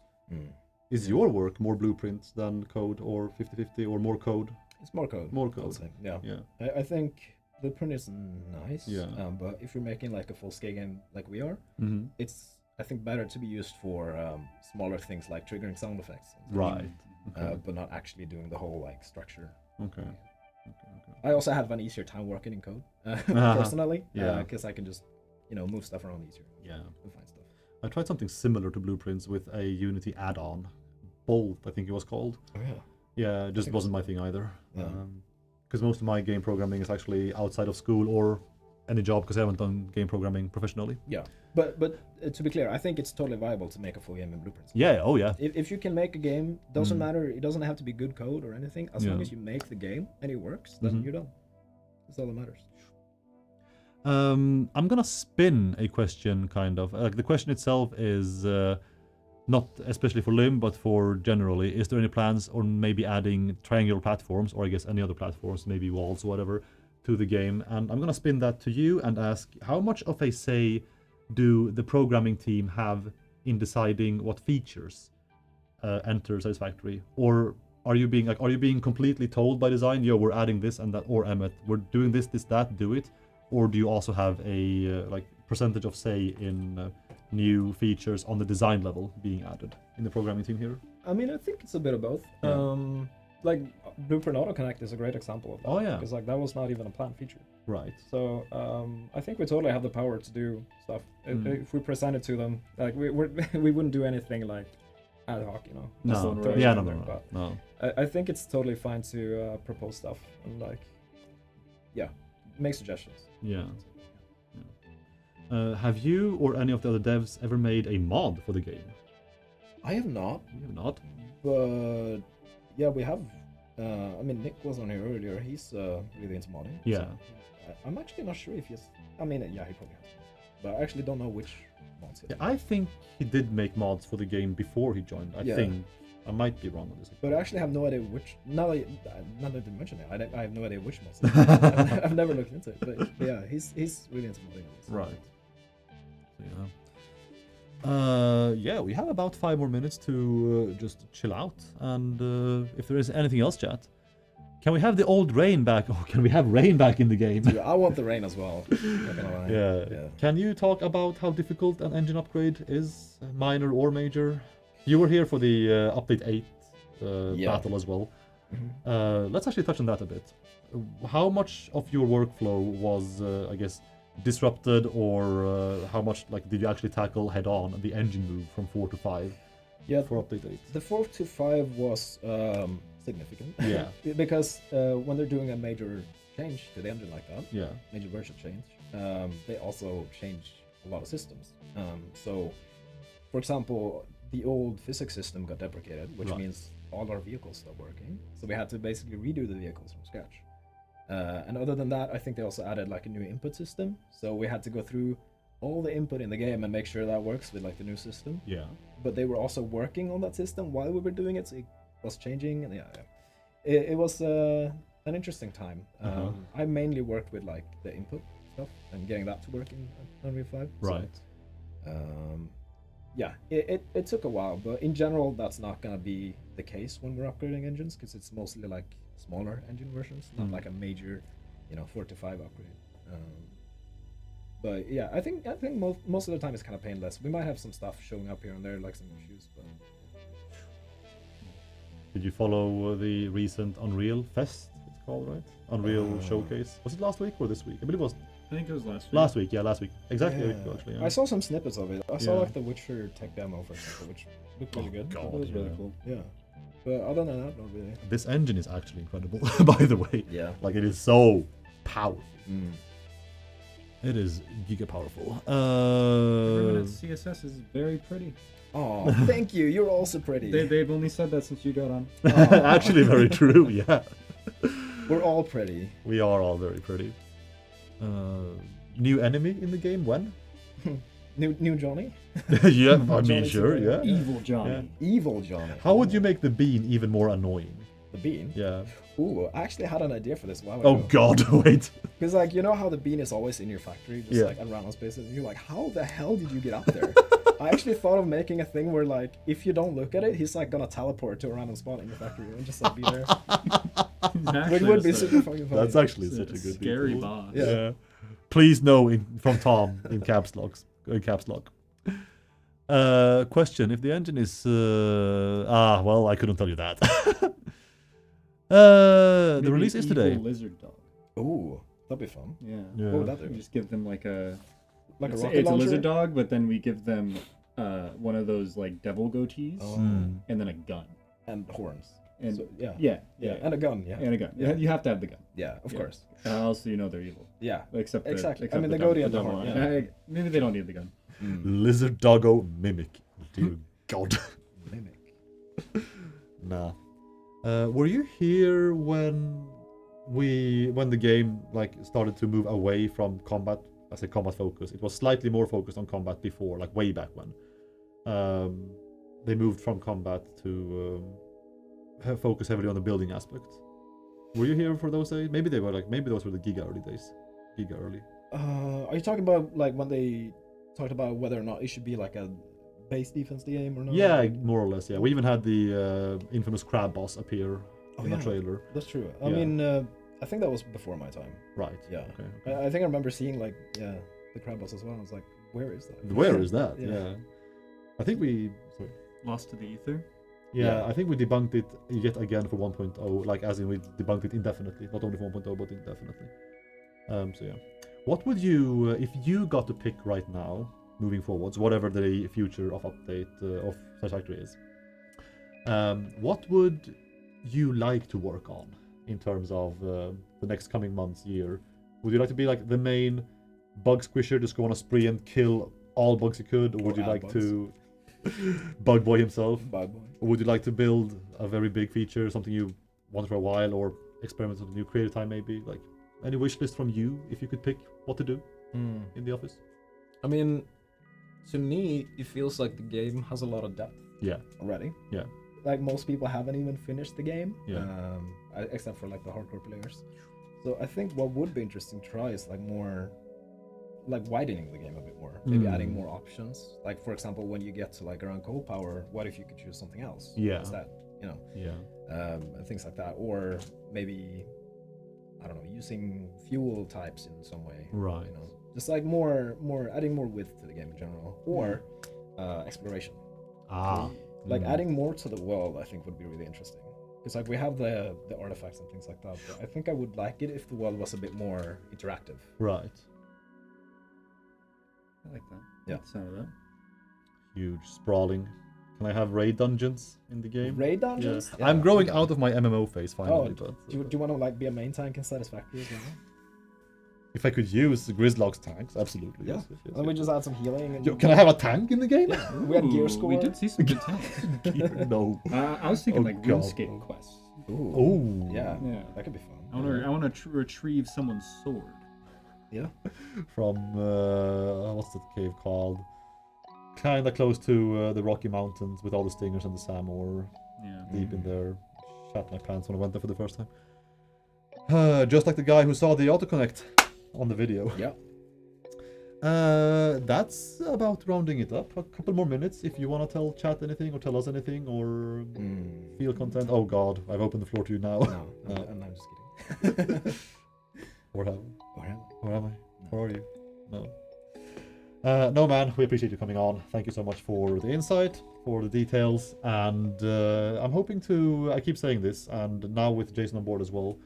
Is your work more blueprints than code, or 50-50, or more code? It's more code. More I would code. say. Yeah. Yeah. I think blueprint is nice. Yeah. But if you're making like a full scale game like we are, it's I think better to be used for smaller things like triggering sound effects. Right. But not actually doing the whole like structure. Okay. I also have an easier time working in code personally. Yeah. Because I can just move stuff around easier. Yeah. And find stuff. I tried something similar to blueprints with a Unity add-on, Bolt, I think it was called. Oh yeah. Yeah, it just wasn't my thing either. Yeah. Because most of my game programming is actually outside of school or any job, because I haven't done game programming professionally. Yeah, but to be clear, I think it's totally viable to make a full game in blueprints. Yeah. Oh yeah. If you can make a game, doesn't matter. It doesn't have to be good code or anything. As long as you make the game and it works, then you're done. That's all that matters. I'm gonna spin a question, kind of. The question itself is not especially for Lim, but for generally. Is there any plans on maybe adding triangular platforms, or I guess any other platforms, maybe walls or whatever, to the game? And I'm gonna spin that to you and ask, how much of a say do the programming team have in deciding what features enter Satisfactory? Or are you being completely told by design, yo, we're adding this and that, or Emmet, we're doing this, that, do it? Or do you also have a percentage of say in new features on the design level being added in the programming team here? I mean, I think it's a bit of both. Yeah. Like Blueprint AutoConnect is a great example of that. Oh yeah. Because like that was not even a planned feature. Right. So I think we totally have the power to do stuff. If we present it to them, like we wouldn't do anything like ad hoc, No. Right. Yeah. No. I think it's totally fine to propose stuff and make suggestions. Yeah. Have you or any of the other devs ever made a mod for the game? I have not. You have not? But yeah, we have. I mean, Nick was on here earlier. He's really into modding. Yeah. So I'm actually not sure if he's. I mean, yeah, he probably has. But I actually don't know which mods he has. Yeah, I think he did make mods for the game before he joined. I think. I might be wrong on this. But I actually have no idea which. Now that you mention it, I have no idea which mods. I've never looked into it. But yeah, he's really into modding. Right. Yeah, we have about 5 more minutes to just chill out, and if there is anything else, chat, can we have the old rain back? Oh, can we have rain back in the game? Dude, I want the rain as well. Not gonna lie. Yeah. Can you talk about how difficult an engine upgrade is, minor or major? You were here for the update 8 battle as well. Let's actually touch on that a bit. How much of your workflow was, I guess, disrupted, or how much did you actually tackle head on the engine move from 4 to 5 for update 8? The 4 to 5 was significant. Yeah. Because when they're doing a major change to the engine like that, major version change, they also change a lot of systems. So, for example, the old physics system got deprecated, which means all our vehicles stopped working. So we had to basically redo the vehicles from scratch. And other than that, I think they also added a new input system. So we had to go through all the input in the game and make sure that works with the new system. Yeah. But they were also working on that system while we were doing it, so it was changing. And it was an interesting time. I mainly worked with the input stuff and getting that to work in Unreal 5. Right. So, it took a while, but in general, that's not gonna be the case when we're upgrading engines, because it's mostly smaller engine versions, not a major, 4 to 5 upgrade. But yeah, I think most of the time it's kind of painless. We might have some stuff showing up here and there, some issues, but. Did you follow the recent Unreal Fest? It's called, right? Unreal Showcase. Was it last week or this week? I believe it was. think it was last week. Last week, yeah, last week. Exactly a week ago, actually. Yeah. I saw some snippets of it. I saw Yeah. like the Witcher tech demo, for example, which looked really good. God, That was really yeah. cool. Yeah. But other than that, not really. This engine is actually incredible, by the way. Yeah. Like, it is so powerful. Mm. It is giga powerful. Everyone at CSS is very pretty. Oh, thank you. You're also pretty. They've only said that since you got on. Actually, very true, yeah. We're all pretty. We are all very pretty. New enemy in the game, when? New Johnny? Yeah, I mean, Johnny sure, Silver. yeah. Evil Johnny. Evil Johnny. How would you make the bean even more annoying? The bean? Yeah. Ooh, I actually had an idea for this a while Oh ago. god, wait. Because, like, you know how the bean is always in your factory, just Yeah. like at random spaces? And you're like, how the hell did you get up there? I actually thought of making a thing where, like, if you don't look at it, he's, like, gonna teleport to a random spot in your factory and just, like, be there. Which would be super fucking funny. That's actually It's such a good scary detail. boss. Yeah. Please no from Tom in caps lock. Question: if the engine is well, I couldn't tell you that. The Maybe release is evil today. Lizard dog. Ooh, that'd be fun. Yeah. Yeah. What would that do? We just give them like a Like a it's, rocket it's a launcher? lizard dog, but then we give them one of those like devil goatees Oh. Hmm. and then a gun. And horns. And So, yeah. yeah, And a gun, yeah. and a gun. Yeah. You have to have the gun. Yeah, of Yeah. course. Else you know they're evil. Yeah. Except Exactly. except I mean, the dumb- goatee and the dumb horn, one. yeah. Maybe they don't need the gun. Lizard doggo mimic. Dear God. Mimic. Nah. Were you here when the game like started to move away from combat? I say combat focus. It was slightly more focused on combat before, like way back when. They moved from combat to focus heavily on the building aspect. Were you here for those days? Maybe those were the Giga early days. Giga early. Are you talking about, like, when they talked about whether or not it should be, like, a base defense game or not? Yeah, more or less. Yeah, we even had the infamous crab boss appear in the yeah. trailer. That's true. I Yeah. mean, I think that was before my time. Right. Yeah. Okay. I think I remember seeing, like, the crab boss as well. I was like, where is that? Where is that? Yeah. Yeah. I think we. Sorry. Lost to the ether. Yeah, I think we debunked it yet again for 1.0, like as in we debunked it indefinitely, not only for 1.0 but indefinitely. So yeah, what would you, if you got to pick right now, moving forwards, whatever the future of update of Satisfactory is, what would you like to work on in terms of the next coming months, year? Would you like to be like the main bug squisher, just go on a spree and kill all bugs you could, or would you add like bugs. to bug boy himself? Bad boy. Or would you like to build a very big feature, something you wanted for a while, or experiment with new creative time maybe? Like, any wish list from you, if you could pick what to do in the office? I mean, to me, it feels like the game has a lot of depth Yeah, already. yeah. Like, most people haven't even finished the game. Yeah. Except for, like, the hardcore players. So I think what would be interesting to try is, like, more... like widening the game a bit more, maybe adding more options. Like, for example, when you get to like around cold power, what if you could choose something else? Yeah. Instead, you know, Yeah. and things like that. Or maybe, I don't know, using fuel types in some way. Right. You know, just like more adding more width to the game in general, or exploration. Like adding more to the world, I think would be really interesting. Because like we have the artifacts and things like that, but I think I would like it if the world was a bit more interactive. Right. I like that. Yeah. Like the sound of that. Huge, sprawling. Can I have raid dungeons in the game? Raid dungeons? Yeah. I'm growing out of my MMO phase finally, but Do you want to like be a main tank in Satisfactory as well? if I could use the Grizzlogs tanks, absolutely. Yeah. Yes, yes, yes, And we yes. just add some healing. And Yo, can I have a tank in the game? we had gear Ooh, score. We did see some good tanks. No. I was thinking Oh, like God. RuneScape quests. Ooh. Oh. Yeah. Yeah. That could be fun. I want to retrieve someone's sword. Yeah. From what's that cave called? Kinda close to the Rocky Mountains with all the stingers and the Samor Yeah. deep in there. Shat my pants when I went there for the first time. Just like the guy who saw the autoconnect on the video. Yeah. That's about rounding it up. A couple more minutes if you want to tell chat anything or tell us anything or feel content. Oh god, I've opened the floor to you now. No, No. I'm just kidding. Or have Or am Where am I? Where are you? No. No, man, we appreciate you coming on. Thank you so much for the insight, for the details, and I'm hoping to, I keep saying this, and now with Jason on board as well,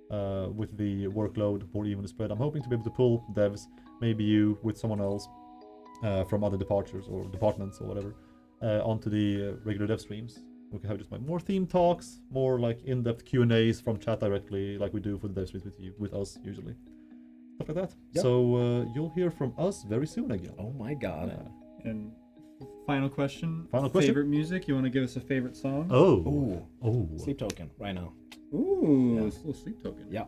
with the workload more evenly spread. I'm hoping to be able to pull devs, maybe you with someone else from other departures or departments or whatever, onto the regular dev streams. We can have just like more theme talks, more like in-depth Q&As from chat directly, like we do for the dev streams with us usually. Stuff like that. Yep. So you'll hear from us very soon again. Oh my god. And final question. Final question? Favorite music? You want to give us a favorite song? Oh. Sleep token right now. Ooh, Yeah. it's a little sleep token. Yeah.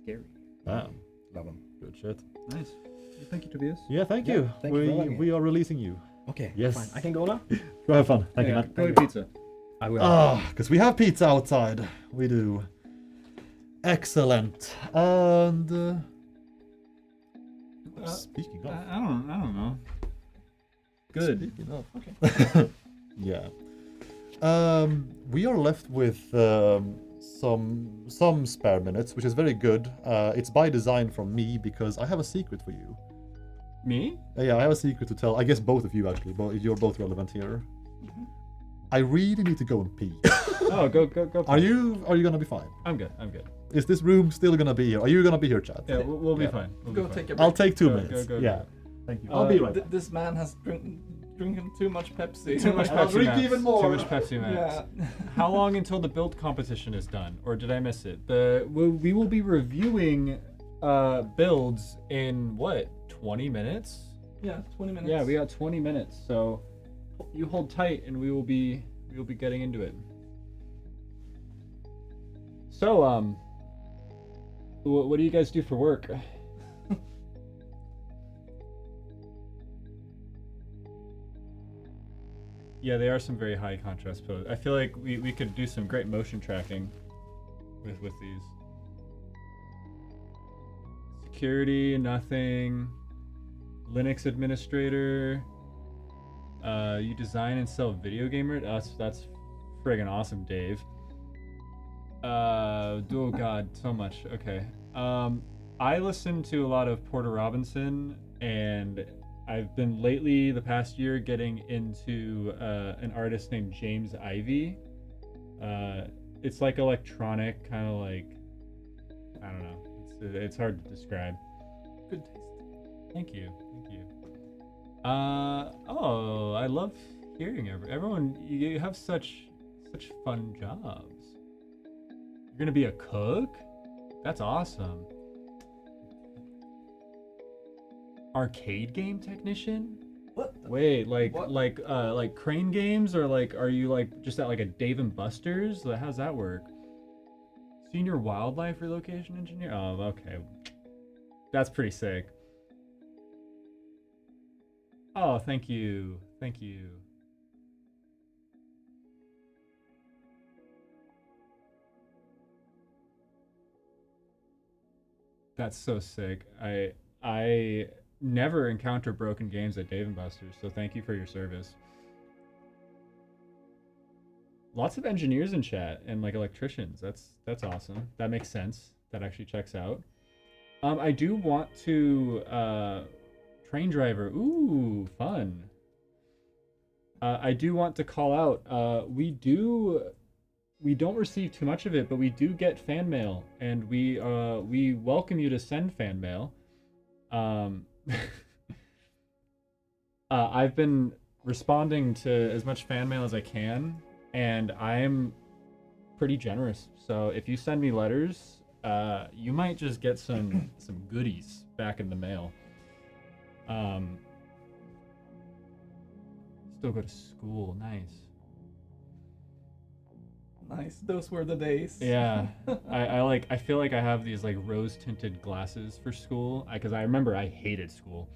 Scary. Wow. Love them. Good shit. Nice. Well, thank you, Tobias. Yeah, thank Yeah, you. thank you for having me. We are releasing you. Okay. Yes. Fine. I can go now. Go have fun. Thank you, man. Go eat pizza. I will. Because we have pizza outside. We do. Excellent. And speaking of, I don't know. Good. Speaking of, okay. Yeah. We are left with some spare minutes, which is very good. It's by design from me because I have a secret for you. Me? Yeah, I have a secret to tell. I guess both of you actually, but you're both relevant here. I really need to go and pee. Oh, go. Are you gonna be fine? I'm good. Is this room still gonna be here? Are you gonna be here, Chad? Yeah, we'll be Yeah. fine. We'll Go be fine. take a break. I'll take 2 Go, minutes. go, yeah. go. Thank you. I'll be right back. This man has drinking too much Pepsi. Too much I'll Pepsi drink Max. even more. Too much Pepsi Max. Yeah. How long until the build competition is done, or did I miss it? We will be reviewing builds in what, 20 minutes? Yeah, 20 minutes. Yeah, we got 20 minutes. So you hold tight, and we will be getting into it. So what do you guys do for work? Yeah, they are some very high contrast poses. I feel like we could do some great motion tracking with these. Security, nothing. Linux administrator. You design and sell video gamer. That's friggin' awesome, Dave. Oh god, so much. Okay. I listen to a lot of Porter Robinson, and I've been lately, the past year, getting into an artist named James Ivy. It's like electronic, kind of like, I don't know. It's hard to describe. Good taste. Thank you. Oh, I love hearing everyone. You have such fun jobs. You're gonna be a cook? That's awesome. Arcade game technician? What? Wait, What? like crane games, or like are you like just at like a Dave and Buster's? How's that work? Senior wildlife relocation engineer? Oh, okay. That's pretty sick. Oh, thank you. That's so sick. I never encounter broken games at Dave & Buster's, so thank you for your service. Lots of engineers in chat and like electricians. That's awesome. That makes sense. That actually checks out. I do want to train driver. Ooh, fun. I do want to call out. We don't receive too much of it, but we do get fan mail, and we welcome you to send fan mail. I've been responding to as much fan mail as I can, and I'm pretty generous. So if you send me letters, you might just get some goodies back in the mail. Still go to school. Nice. Those were the days. Yeah. I feel like I have these like rose tinted glasses for school, because I remember I hated school.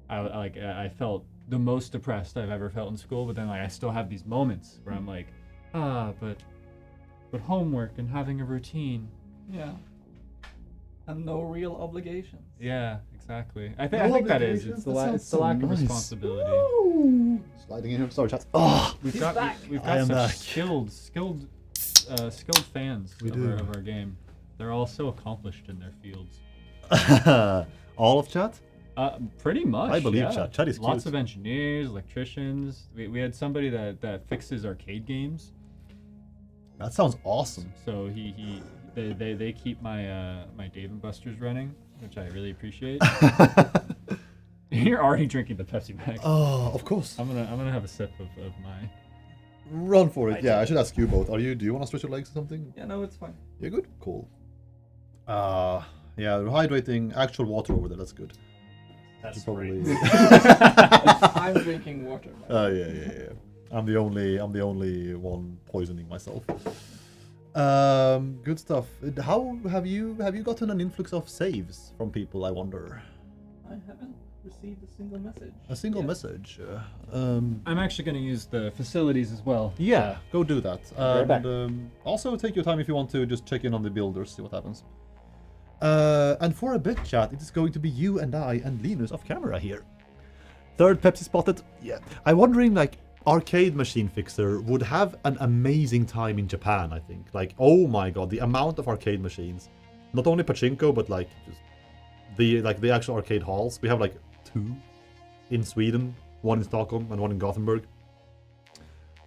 I felt the most depressed I've ever felt in school, but then like I still have these moments where I'm like, but homework and having a routine. Yeah. And no real obligations. Yeah, exactly. I think that is. It's the lack of responsibility. Woo! Sliding in here. Sorry, chat. Oh, We've got such skilled fans of our game. They're all so accomplished in their fields. All of chat? Pretty much. I believe yeah. chat. Chat is Lots cute. of engineers, electricians. We had somebody that fixes arcade games. That sounds awesome. So he they keep my my Dave and Buster's running, which I really appreciate. You're already drinking the Pepsi Max. Oh, of course. I'm gonna have a sip of my. Run for it. Yeah, I should ask you both. Do you want to stretch your legs or something? Yeah, no, it's fine. You're good? Cool. Yeah, hydrating actual water over there, that's good. That's probably. I'm drinking water. Yeah. I'm the only one poisoning myself. Good stuff. How have you gotten an influx of saves from people, I wonder? I haven't received a single message. A single yet. message. I'm actually gonna use the facilities as well. Yeah, go do that. Right back. Also take your time if you want to just check in on the builders, see what happens. And for a bit, chat, it is going to be you and I and Linus off camera here. Third Pepsi spotted. Yeah. I'm wondering, like, Arcade Machine Fixer would have an amazing time in Japan, I think. Like, oh my god, the amount of arcade machines. Not only pachinko, but like just the actual arcade halls. We have like 2 in Sweden, 1 in Stockholm and 1 in Gothenburg,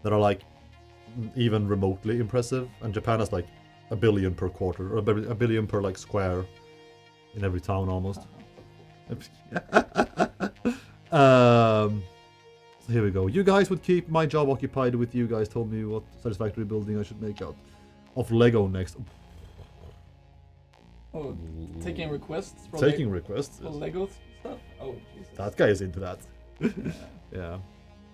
that are like even remotely impressive. And Japan has like 1 billion per quarter, or 1 billion per like square in every town almost. So here we go. You guys would keep my job occupied with you guys told me what Satisfactory building I should make out of Lego next. Oh, taking requests for Requests. for Lego stuff? Oh, Jesus. That guy is into that. Yeah.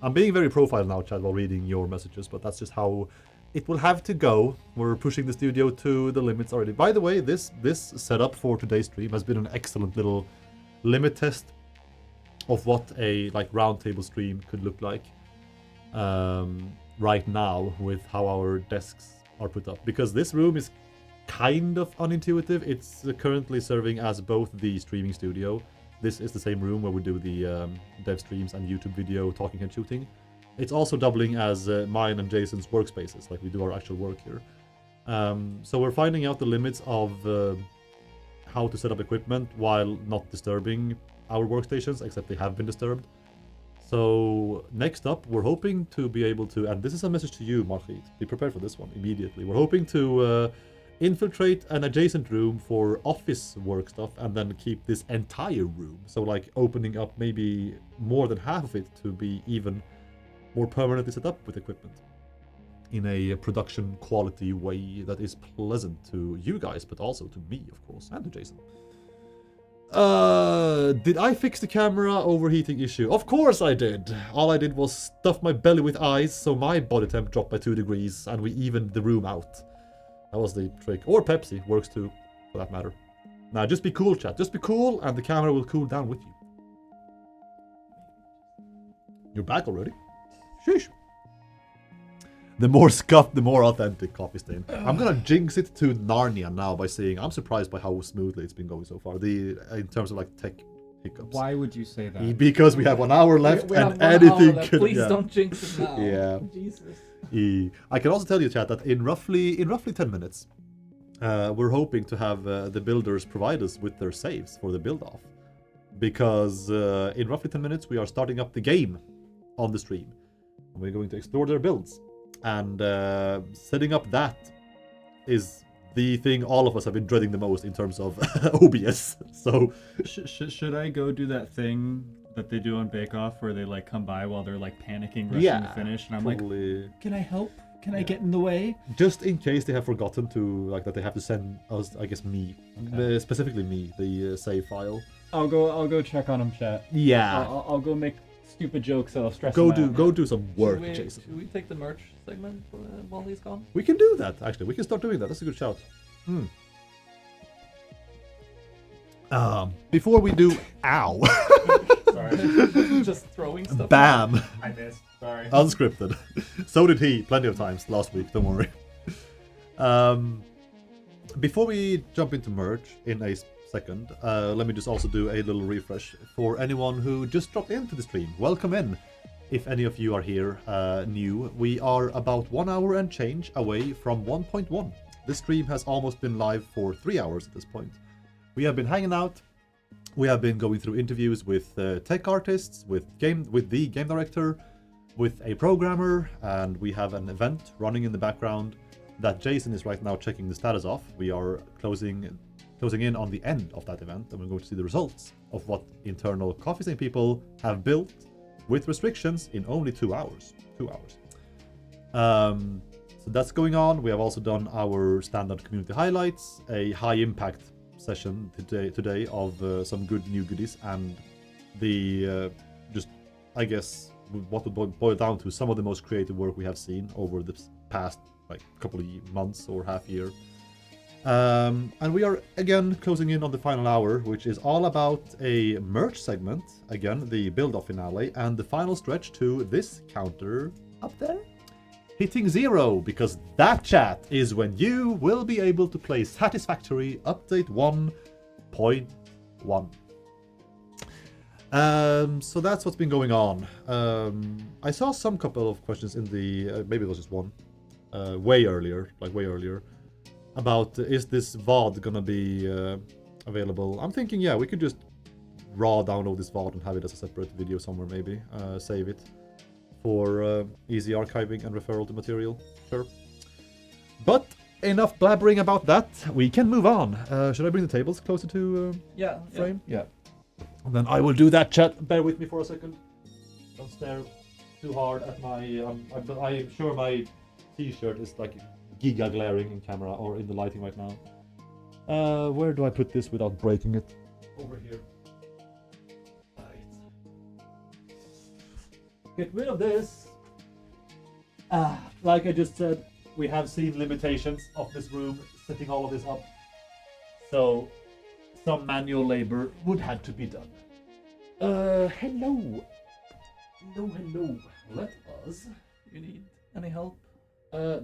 I'm being very profile now, Chad, while reading your messages, but that's just how it will have to go. We're pushing the studio to the limits already. By the way, this setup for today's stream has been an excellent little limit test of what a like roundtable stream could look like right now with how our desks are put up, because this room is kind of unintuitive. It's currently serving as both the streaming studio. This is the same room where we do the dev streams and YouTube video talking and shooting. It's also doubling as mine and Jason's workspaces, like we do our actual work here. So we're finding out the limits of how to set up equipment while not disturbing our workstations, except they have been disturbed. So next up, we're hoping to be able to, and this is a message to you, Margit, be prepared for this one immediately. We're hoping to infiltrate an adjacent room for office work stuff and then keep this entire room. So like opening up maybe more than half of it to be even more permanently set up with equipment in a production quality way that is pleasant to you guys, but also to me, of course, and to Jason. Did I fix the camera overheating issue? Of course I did. All I did was stuff my belly with ice, so my body temp dropped by 2 degrees, and we evened the room out. That was the trick. Or Pepsi, works too, for that matter. Now, just be cool, chat. Just be cool, and the camera will cool down with you. You're back already? Sheesh. The more scuffed, the more authentic, Coffee Stain. I'm gonna jinx it to Narnia now by saying I'm surprised by how smoothly it's been going so far. In terms of like tech hiccups. Why would you say that? Because we have 1 hour left We and have 1 hour anything left. could. Please Yeah. don't jinx it now. Yeah. Jesus. I can also tell you, chat, that in roughly 10 minutes, we're hoping to have the builders provide us with their saves for the build off, because in roughly 10 minutes we are starting up the game on the stream, and we're going to explore their builds. And setting up that is the thing all of us have been dreading the most in terms of OBS. So should I go do that thing that they do on Bake Off where they like come by while they're like panicking, rushing to finish, and I'm probably, like, can I help? Can I get in the way? Just in case they have forgotten to, like, that they have to send us, I guess me, specifically me, the save file. I'll go check on them, chat. Yeah. I'll go make stupid jokes that'll stress Go them out. do some work, Jason. Should we take the merch segment while he's gone? We can do that, actually. We can start doing that. That's a good shout. Before we do, ow. Sorry. Just throwing stuff. Bam. I missed. Sorry. Unscripted. So did he, plenty of times last week. Don't worry. Before we jump into merch in a second, let me just also do a little refresh for anyone who just dropped into the stream. Welcome in. If any of you are here new, we are about 1 hour and change away from 1.1. This stream has almost been live for 3 hours at this point. We have been hanging out. We have been going through interviews with tech artists, with the game director, with a programmer, and we have an event running in the background that Jason is right now checking the status of. We are closing in on the end of that event, and we're going to see the results of what internal Coffee Stain people have built with restrictions in only 2 hours. 2 hours. So that's going on. We have also done our standard community highlights, a high impact session today of some good new goodies, and the just, I guess, what would boil down to some of the most creative work we have seen over the past like couple of months or half year. And we are again closing in on the final hour, which is all about a merch segment, again the build-off finale, and the final stretch to this counter up there, hitting 0, because that, chat, is when you will be able to play Satisfactory Update 1.1. So that's what's been going on. I saw some couple of questions in the maybe it was just one way earlier, about is this VOD gonna be available. I'm thinking, yeah, we could just raw download this VOD and have it as a separate video somewhere, maybe save it for easy archiving and referral to material. Sure. But enough blabbering about that, we can move on. Should I bring the tables closer to frame? Yeah. And then I will do that, chat. Bear with me for a second. Don't stare too hard at my... I'm sure my t-shirt is like giga glaring in camera or in the lighting right now. Where do I put this without breaking it? Over here. Right. Get rid of this. Like I just said, we have seen limitations of this room, setting all of this up. So some manual labor would have to be done. Hello. Hello. Let us. You need any help? Nah.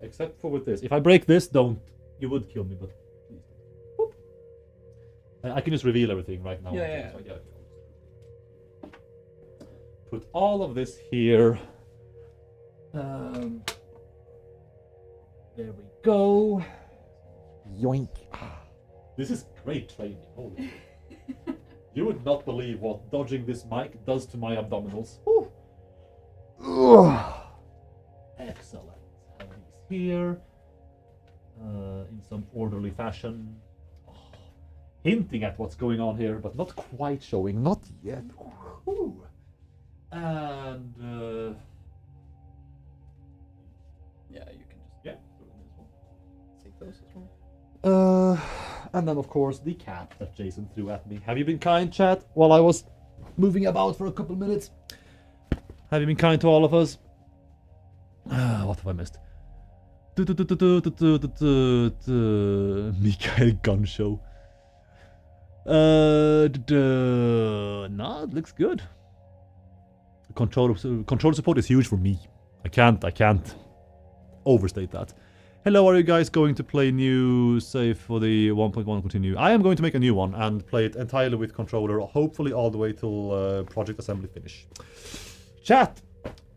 Except for with this. If I break this, don't. You would kill me, but please don't. I can just reveal everything right now. Yeah. Put all of this here. There we go. Yoink. This is great training. Holy. You would not believe what dodging this mic does to my abdominals. Excellent. Have these here in some orderly fashion. Hinting at what's going on here, but not quite showing. Not yet. And yeah, you can just yeah. take those as well. And then of course the cap that Jason threw at me. Have you been kind, chat, while I was moving about for a couple minutes? Have you been kind to all of us? What have I missed? Mikael Gun Show. No, it looks good. Controller support is huge for me. I can't overstate that. Hello, are you guys going to play new save for the 1.1 continue? I am going to make a new one and play it entirely with controller, hopefully all the way till project assembly finish. Chat,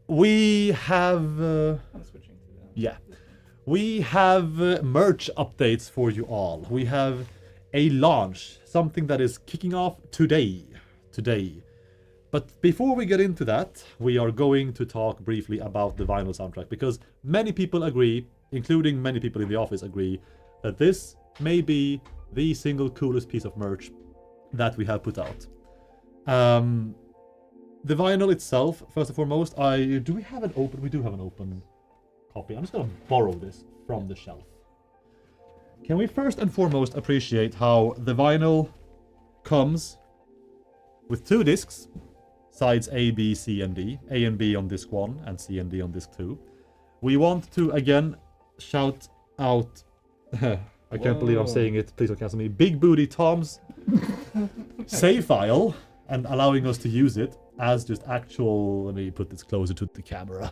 we have... I'm switching to that. Yeah. We have merch updates for you all. We have a launch, something that is kicking off today. But before we get into that, we are going to talk briefly about the vinyl soundtrack, because many people agree, including many people in the office agree, that this may be the single coolest piece of merch that we have put out. The vinyl itself, first and foremost, do we have an open? We do have an open copy. I'm just gonna borrow this from the shelf. Can we first and foremost appreciate how the vinyl comes with 2 discs, sides A, B, C, and D. A and B on disc 1 and C and D on disc 2. We want to again shout out, I can't believe I'm saying it, please don't cancel me, Big Booty Tom's save file, and allowing us to use it as just actual, let me put this closer to the camera,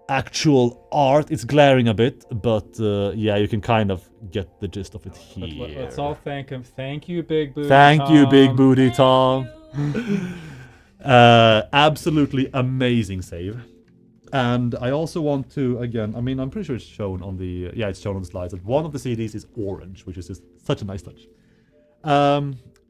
actual art. It's glaring a bit, but yeah, you can kind of get the gist of it here. Let's all thank him. Thank you, Big Booty Thank Tom. you, Big Booty Tom. Absolutely amazing save. And I also want to, again, I mean, I'm pretty sure it's shown on the, yeah, it's shown on the slides, that one of the CDs is orange, which is just such a nice touch.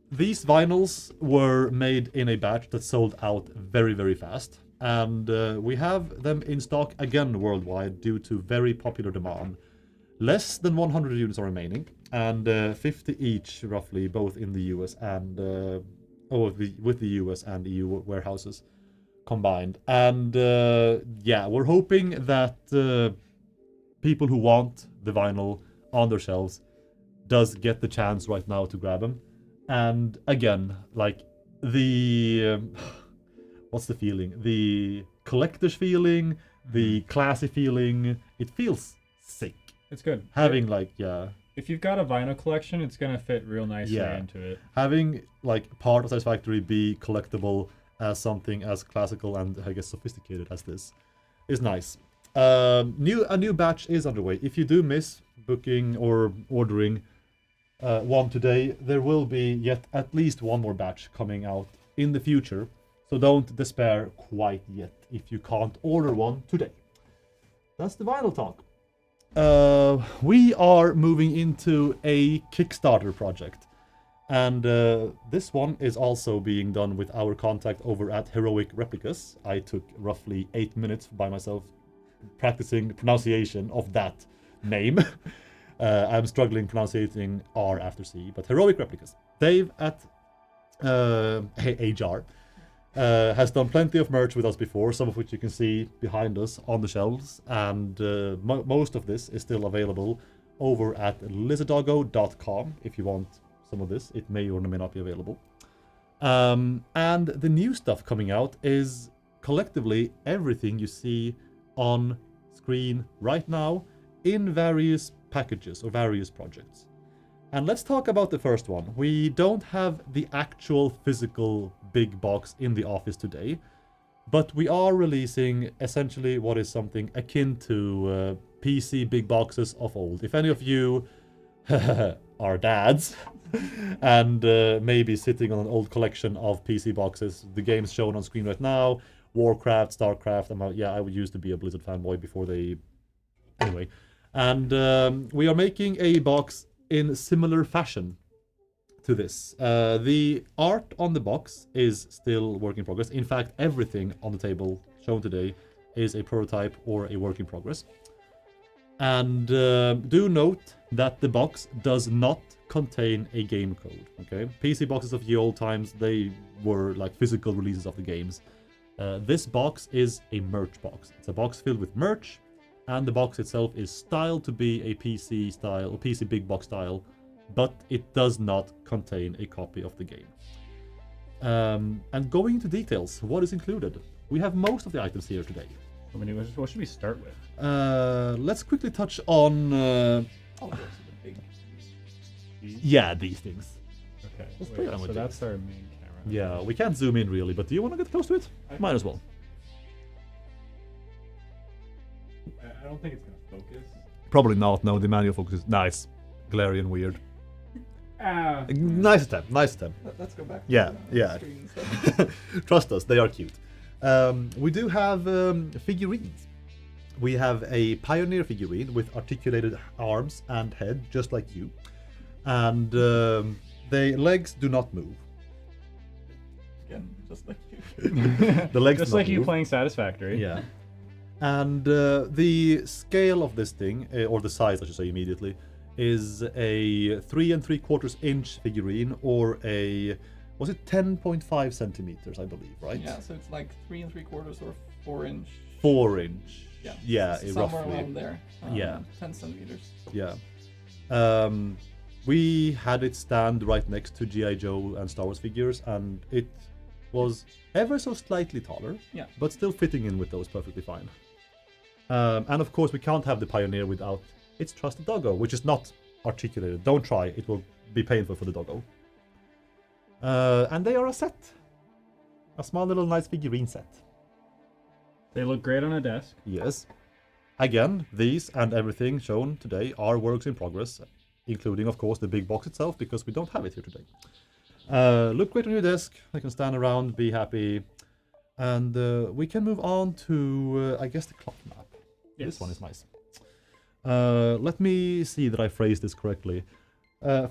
These vinyls were made in a batch that sold out very, very fast. and we have them in stock again worldwide due to very popular demand. Less than 100 units are remaining, and 50 each, roughly, both in the US and with the US and EU warehouses combined. And yeah, we're hoping that people who want the vinyl on their shelves does get the chance right now to grab them. And again, like the what's the feeling? The collector's feeling, the classy feeling. It feels sick. It's good. Having like, yeah. If you've got a vinyl collection, it's gonna fit real nicely into it. Having like part of Satisfactory be collectible as something as classical and I guess sophisticated as this is nice. A new batch is underway. If you do miss booking or ordering one today, there will be yet at least one more batch coming out in the future. So don't despair quite yet if you can't order one today. That's the vinyl talk. We are moving into a Kickstarter project. And this one is also being done with our contact over at Heroic Replicas. I took roughly 8 minutes by myself practicing pronunciation of that name. I'm struggling pronouncing R after C, but Heroic Replicas. Dave at HR has done plenty of merch with us before, some of which you can see behind us on the shelves, and most of this is still available over at lizardoggo.com if you want some of this. It may or may not be available. And the new stuff coming out is collectively everything you see on screen right now in various packages or various projects. And let's talk about the first one. We don't have the actual physical big box in the office today, but we are releasing essentially what is something akin to PC big boxes of old. If any of you are dads and maybe sitting on an old collection of PC boxes, the games shown on screen right now, Warcraft, Starcraft, I used to be a Blizzard fanboy before they... Anyway. And we are making a box in similar fashion to this. The art on the box is still work in progress. In fact, everything on the table shown today is a prototype or a work in progress. And do note that the box does not contain a game code. Okay, PC boxes of the old times, they were like physical releases of the games. This box is a merch box. It's a box filled with merch, and the box itself is styled to be a PC style, or PC big box style, but it does not contain a copy of the game. And going into details, what is included? We have most of the items here today. I mean, what should we start with? Let's quickly touch on... yeah, these things. Okay, so that's our main camera. Yeah, we can't zoom in really, but do you want to get close to it? Might as well. I don't think it's gonna focus. Probably not. No, the manual focus is nice, glary and weird. Nice attempt. Let's go back. Yeah, to yeah. screen and stuff. Trust us, they are cute. We do have figurines. We have a Pioneer figurine with articulated arms and head, just like you. And the legs do not move. Again, just like you. The legs just do not like you move. playing Satisfactory. Yeah. And the scale of this thing, or the size I should say immediately, is a 3 3/4 inch figurine, or a, was it 10.5 centimeters, I believe, right? Yeah, so it's like 3 3/4 or 4 inch. 4 inch. Yeah, somewhere roughly. around there. 10 centimeters. Yeah. We had it stand right next to G.I. Joe and Star Wars figures, and it was ever so slightly taller, but still fitting in with those perfectly fine. And of course, we can't have the Pioneer without its trusted doggo, which is not articulated. Don't try, it will be painful for the doggo. And they are a set. A small little nice figurine set. They look great on a desk. Yes. Again, these and everything shown today are works in progress, including, of course, the big box itself, because we don't have it here today. Look great on your desk. They can stand around, be happy. And we can move on to, I guess, the cloth map. Yes. This one is nice. Let me see that I phrased this correctly.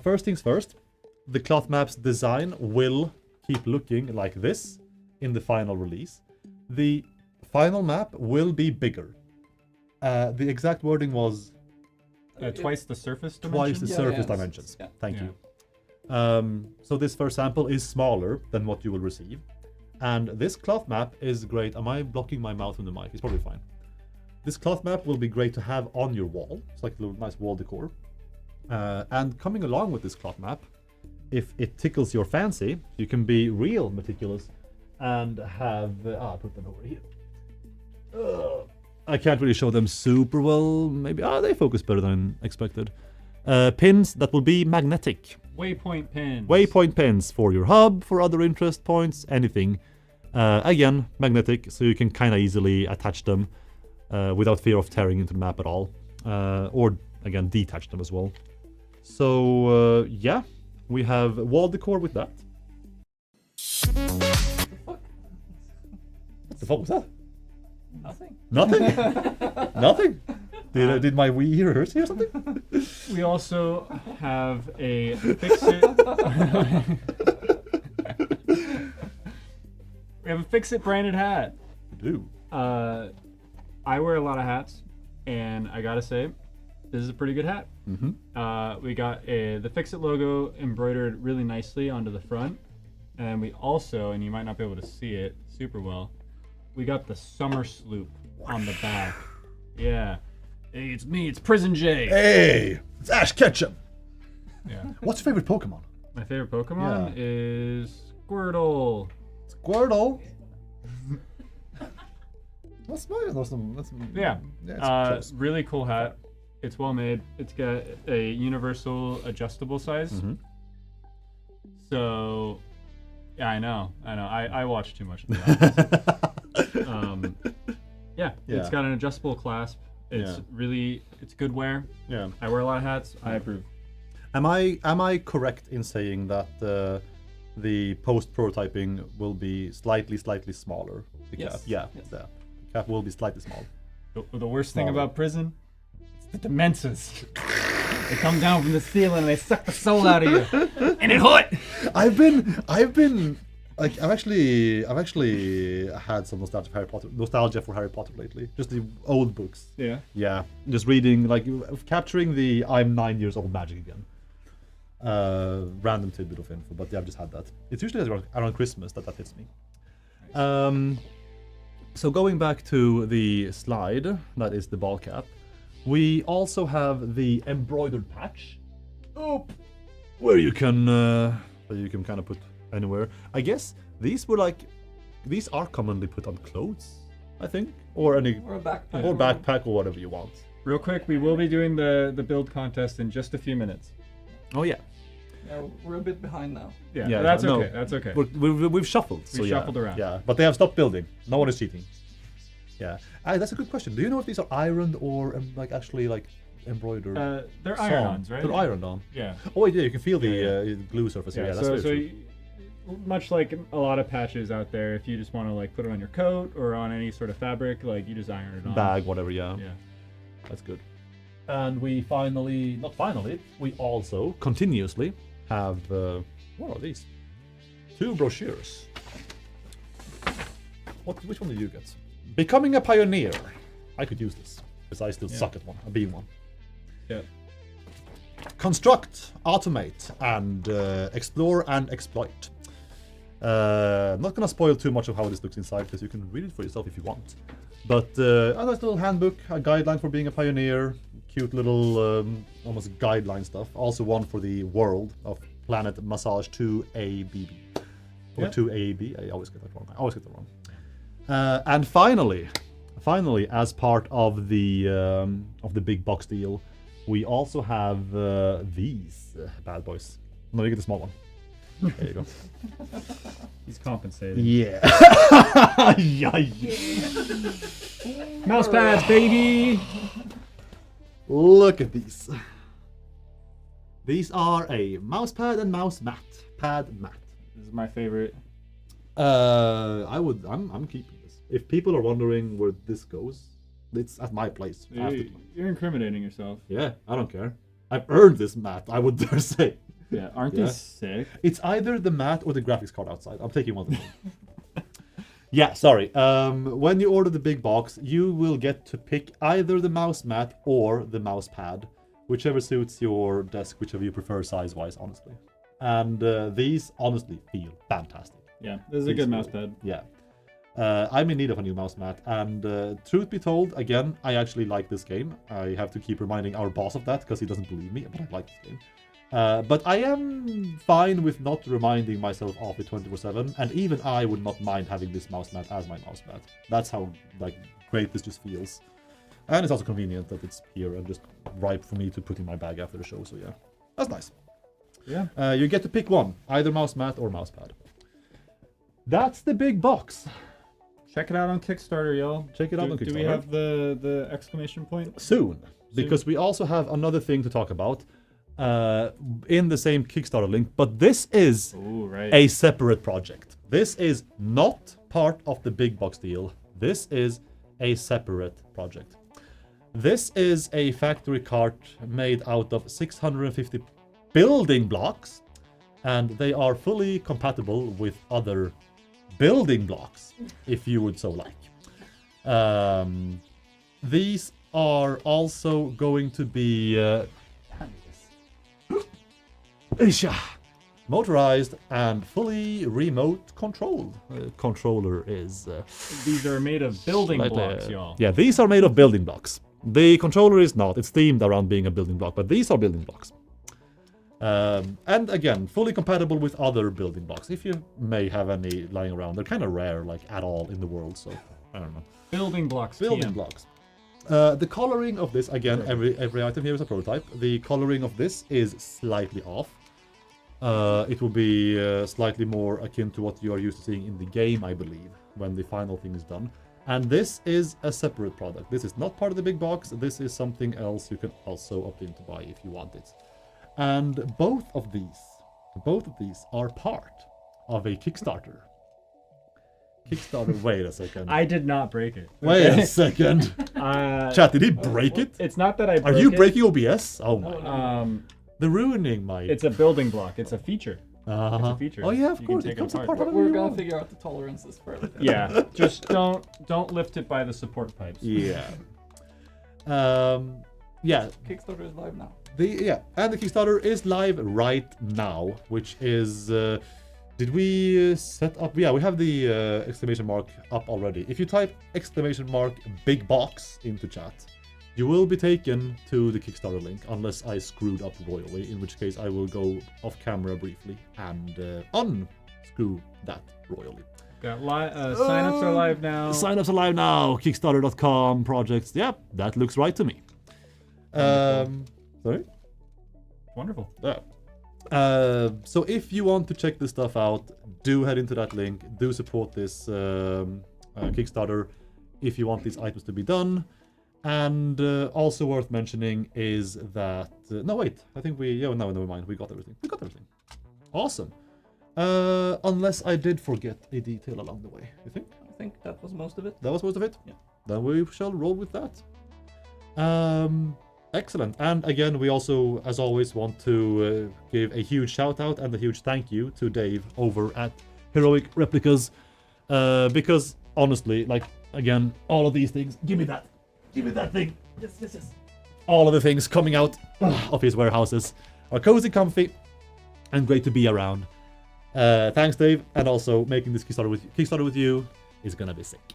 First things first, the cloth map's design will keep looking like this in the final release. The final map will be bigger. The exact wording was Twice the surface dimensions? twice the surface dimensions. Yeah. Thank you. So this first sample is smaller than what you will receive. And this cloth map is great. Am I blocking my mouth from the mic? It's probably fine. This cloth map will be great to have on your wall. It's like a little nice wall decor. And coming along with this cloth map, if it tickles your fancy, you can be real meticulous and have... I'll put them over here. I can't really show them super well. Maybe they focus better than expected. Pins that will be magnetic. Waypoint pins. Waypoint pins for your hub, for other interest points, anything. Again, magnetic, so you can kind of easily attach them without fear of tearing into the map at all. Or, again, detach them as well. So, yeah, we have wall decor with that. What the fuck was that? Nothing. Nothing? Nothing? Did my Wii ear hurt or something? We also have a Fix-It. We have a Fix-It branded hat. We do. I wear a lot of hats, and I gotta say, this is a pretty good hat. Mm-hmm. We got the Fix-It logo embroidered really nicely onto the front, and we also, and you might not be able to see it super well, we got the summer sloop on the back. Yeah. Hey, it's me, it's Prison J. Hey, it's Ash Ketchum. Yeah. What's your favorite Pokemon? My favorite Pokemon is Squirtle. Squirtle. That's Yeah. it's close. Really cool hat. It's well made. It's got a universal adjustable size. Mm-hmm. So, yeah, I know. I watch too much of The Office. Yeah, it's got an adjustable clasp. It's it's good wear. Yeah. I wear a lot of hats. I approve. Am I correct in saying that the post prototyping will be slightly smaller? The Yes. cap. Yeah. Yes. The cap will be slightly small. The worst thing Smaller. about prison, it's the Demences. They come down from the ceiling and they suck the soul out of you, and it hurt. I've been like I've actually had some nostalgia for Harry Potter lately. Just the old books. Yeah. Yeah, just reading, like capturing the I'm 9 years old magic again. Random tidbit of info, but yeah, I've just had that. It's usually around Christmas that hits me. Nice. So going back to the slide, that is the ball cap. We also have the embroidered patch, where you can kind of put anywhere. I guess these are commonly put on clothes, I think, or a backpack. or backpack or whatever you want. Real quick, we will be doing the build contest in just a few minutes. Oh yeah. Yeah, we're a bit behind now. Yeah, that's okay. That's okay. We've shuffled. We shuffled around. Yeah, but they have stopped building. No one is cheating. Yeah, that's a good question. Do you know if these are ironed or actually embroidered? They're sewn? iron-ons, right? They're ironed on. Yeah. Oh yeah, you can feel the glue surface. Yeah, that's very true. Much like a lot of patches out there, if you just want to put it on your coat or on any sort of fabric, you just iron it on. Bag, whatever. Yeah. Yeah. That's good. And we we also continuously have what are these? 2 brochures. Which one did you get? Becoming a Pioneer. I could use this because I still suck at being one. Yeah. Construct, automate, and explore and exploit. I'm not gonna spoil too much of how this looks inside because you can read it for yourself if you want. But a nice little handbook, a guideline for being a pioneer, cute little almost guideline stuff. Also one for the world of Planet Massage 2ABB. Or 2AB, I always get that wrong. And finally, as part of the big box deal, we also have these bad boys. No, you get the small one. There you go. He's compensated. Yeah. Mouse pads, baby. Look at these. These are a mouse pad and mouse mat. This is my favorite. I'm keeping this. If people are wondering where this goes, it's at my place. You're incriminating yourself. Yeah, I don't care. I've earned this mat, I would dare say. Yeah, aren't these sick? It's either the mat or the graphics card outside. I'm taking one of them. Yeah, sorry. When you order the big box, you will get to pick either the mouse mat or the mouse pad, whichever suits your desk, whichever you prefer size-wise, honestly. And these honestly feel fantastic. Yeah, this is a good mouse pad. Yeah. I'm in need of a new mouse mat, and truth be told, again, I actually like this game. I have to keep reminding our boss of that because he doesn't believe me, but I like this game. But I am fine with not reminding myself of it 24/7, and even I would not mind having this mouse mat as my mouse mat. That's how great this just feels. And it's also convenient that it's here and just ripe for me to put in my bag after the show, so yeah. That's nice. Yeah. You get to pick one, either mouse mat or mouse pad. That's the big box. Check it out on Kickstarter, y'all. Check it out on Kickstarter. Do we have the exclamation point? Soon, because we also have another thing to talk about in the same Kickstarter link, but this is a separate project. This is not part of the big box deal. This is a separate project. This is a factory cart made out of 650 building blocks, and they are fully compatible with other building blocks, if you would so like. These are also going to be motorized and fully remote controlled. Controller is... These are made of building blocks, y'all. Yeah, these are made of building blocks. The controller is not. It's themed around being a building block, but these are building blocks. And again, fully compatible with other building blocks. If you may have any lying around, they're kind of rare, at all in the world. So I don't know. Building blocks. Building blocks. The coloring of this, again, every item here is a prototype. The coloring of this is slightly off. It will be slightly more akin to what you are used to seeing in the game, I believe, when the final thing is done. And this is a separate product. This is not part of the big box. This is something else you can also opt in to buy if you want it. And both of these are part of a Kickstarter. Wait a second. I did not break it. Wait a second. Chat, did he break it? It's not that I broke it. Are you breaking OBS? Oh my. The ruining my... It's a building block. It's a feature. It's a feature. Oh yeah, of You course. can It take comes apart. apart. We're gonna figure out the tolerances for everything. Yeah, just don't lift it by the support pipes. Yeah. Yeah. Kickstarter is live now. And the Kickstarter is live right now, which is... did we set up... Yeah, we have the exclamation mark up already. If you type exclamation mark big box into chat, you will be taken to the Kickstarter link, unless I screwed up royally, in which case I will go off camera briefly and unscrew that royally. Got signups are live now. Signups are live now. Kickstarter.com projects. Yep, that looks right to me. Sorry? Wonderful. Yeah. So if you want to check this stuff out, do head into that link. Do support this Kickstarter if you want these items to be done. And also worth mentioning is that... no, wait. I think we... Yeah, no, never mind. We got everything. Awesome. Unless I did forget a detail along the way. You think? I think that was most of it. That was most of it? Yeah. Then we shall roll with that. Excellent. And again, we also, as always, want to give a huge shout out and a huge thank you to Dave over at Heroic Replicas. Because, honestly, again, all of these things... Give me that thing. Yes. All of the things coming out of his warehouses are cozy, comfy, and great to be around. Thanks, Dave, and also making this Kickstarter with you is gonna be sick.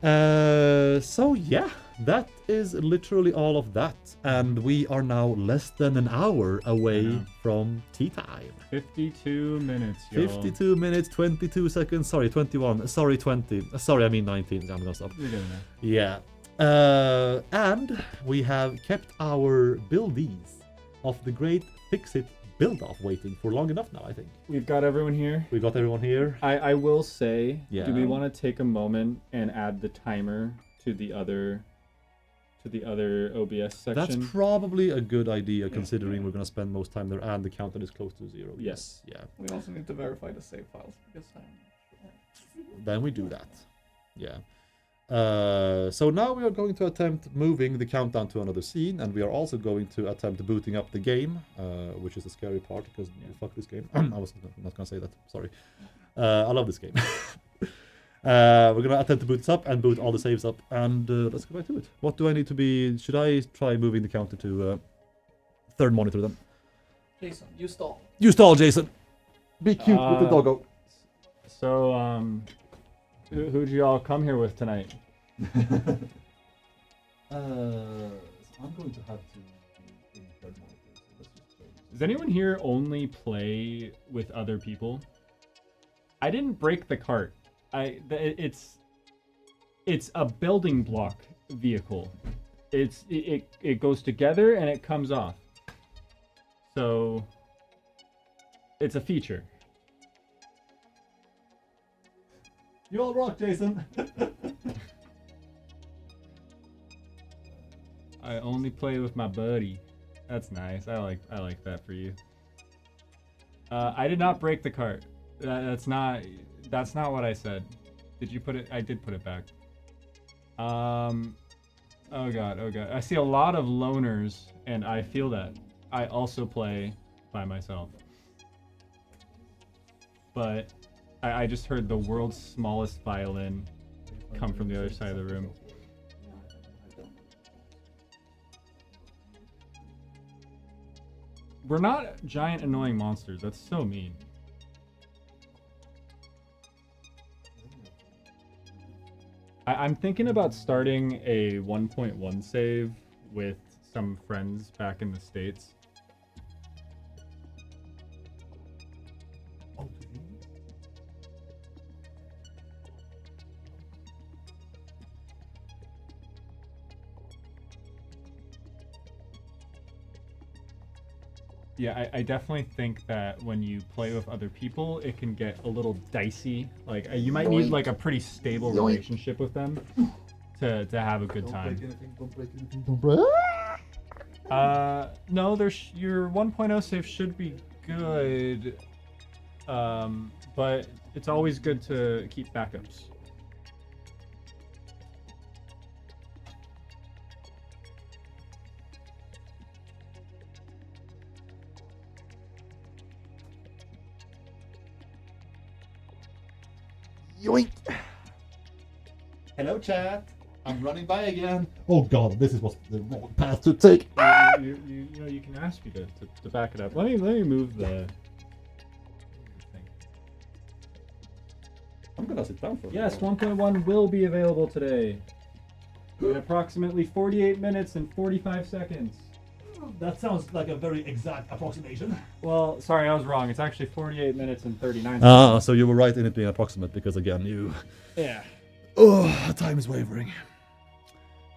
So yeah, that is literally all of that, and we are now less than an hour away from tea time. 52 minutes, y'all. 52 minutes, 22 seconds. Sorry, 21. Sorry, 20. Sorry, I mean 19. I'm gonna stop. You're doing that. Yeah. And we have kept our buildies of the great Fix-It build-off waiting for long enough now, I think. We've got everyone here. We got everyone here. I will say, Yeah. do we want to take a moment and add the timer to the other OBS section? That's probably a good idea, considering we're going to spend most time there and the countdown is close to 0. Yes. Yeah. We also need to verify the save files because Then we do that. Yeah. So now we are going to attempt moving the countdown to another scene, and we are also going to attempt booting up the game, which is the scary part, because fuck this game. I was not going to say that, sorry. I love this game. We're gonna attempt to boot this up and boot all the saves up, and let's go back to it. What do I need to be? Should I try moving the counter to third monitor then? Jason, you stall. You stall, Jason. Be cute with the doggo. So, who'd you all come here with tonight? I'm going to have to be in third monitor. So let's just play. Does anyone here only play with other people? I didn't break the cart. It's a building block vehicle. It goes together and it comes off. So it's a feature. You all rock, Jason. I only play with my buddy. That's nice. I like that for you. I did not break the cart. That's not what I said. Did you put it? I did put it back. Oh god. I see a lot of loners, and I feel that. I also play by myself. But I just heard the world's smallest violin come from the other side of the room. We're not giant annoying monsters. That's so mean. I'm thinking about starting a 1.1 save with some friends back in the States. Yeah, I definitely think that when you play with other people, it can get a little dicey. Like, you might need like a pretty stable relationship with them to have a good time. Don't break anything. No, your 1.0 save should be good, but it's always good to keep backups. Yoink! Hello, chat. I'm running by again. Oh god, this is what's the wrong path to take. You can ask me to back it up. Let me move the thing. I'm gonna sit down for a Yes, while. 1.1 will be available today in approximately 48 minutes and 45 seconds. That sounds like a very exact approximation. Well, sorry, I was wrong. It's actually 48 minutes and 39 seconds. So you were right in it being approximate because again, you. Yeah. Oh, time is wavering.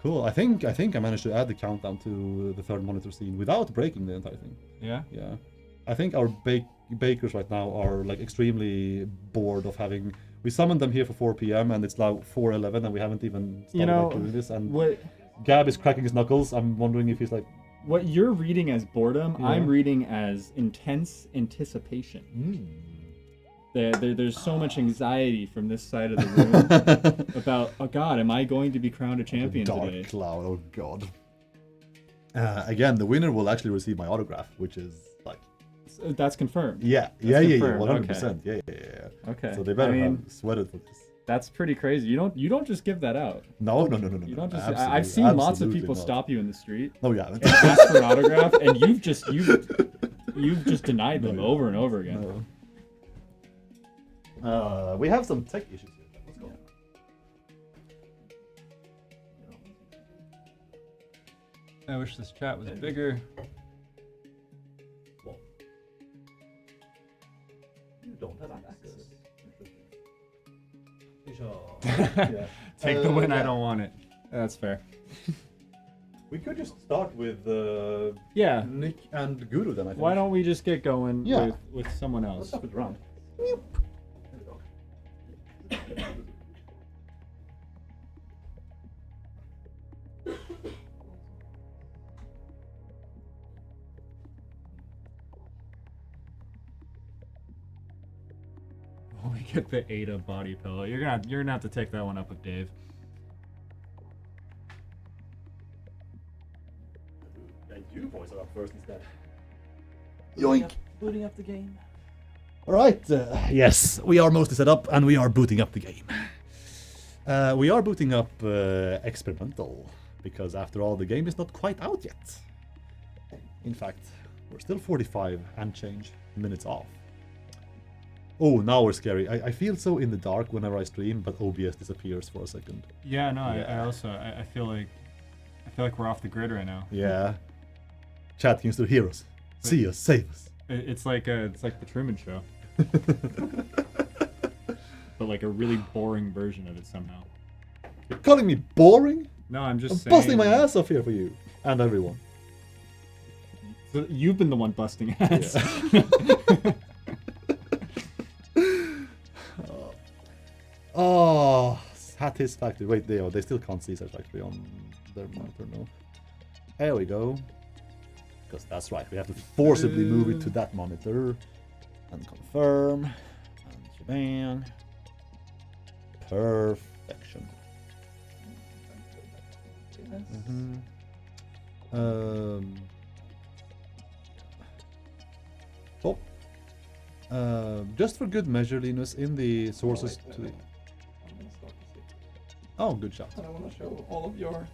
Cool. I think I managed to add the countdown to the third monitor scene without breaking the entire thing. Yeah? Yeah. I think our bakers right now are like extremely bored of having. We summoned them here for 4 p.m. and it's now 4:11 and we haven't even started doing this. And what Gab is cracking his knuckles. I'm wondering if he's like. What you're reading as boredom, Yeah. I'm reading as intense anticipation. There's so much anxiety from this side of the room about, oh god, am I going to be crowned a champion Dark today? cloud, oh god. Again, the winner will actually receive my autograph, which is like. So that's confirmed. Yeah, That's yeah, confirmed. 100%. Yeah. Okay. So they better I mean, have sweated for this. That's pretty crazy. You don't just give that out. No. You don't just. Absolutely, I've seen lots of absolutely people not. stop you in the street Oh yeah. and ask for an autograph, and you've just denied them over and over again. No. We have some tech issues here. Let's go. I wish this chat was bigger. You don't have access. Take the win. yeah. I don't want it. That's fair. We could just start with Yeah. Nick and Guru then. I think. Why don't we just get going Yeah. with someone Let's else? start with round. We get the Ada body pillow. You're gonna have to take that one up with Dave. Yeah, you boys are up first instead. Booting Yoink! up, booting up the game. All right. Yes, we are mostly set up and we are booting up the game. We are booting up experimental, because after all, the game is not quite out yet. In fact, we're still 45 and change minutes off. Oh, now we're scary. I feel so in the dark whenever I stream, but OBS disappears for a second. Yeah, no, I also feel like we're off the grid right now. Yeah. Chat, can you still hear us? See us, save us. It's like the Truman Show, but like a really boring version of it somehow. You're calling me boring? No, I'm just saying. Busting my ass off here for you and everyone. So you've been the one busting ass. Yeah. Oh, Satisfactory. Wait, they still can't see Satisfactory on their monitor, no. There we go. Because that's right, we have to forcibly move it to that monitor. And confirm. And shebang. Perfection. Oh. Just for good measure, Linus, in the sources to the... Oh, good shot. I want to show all of your...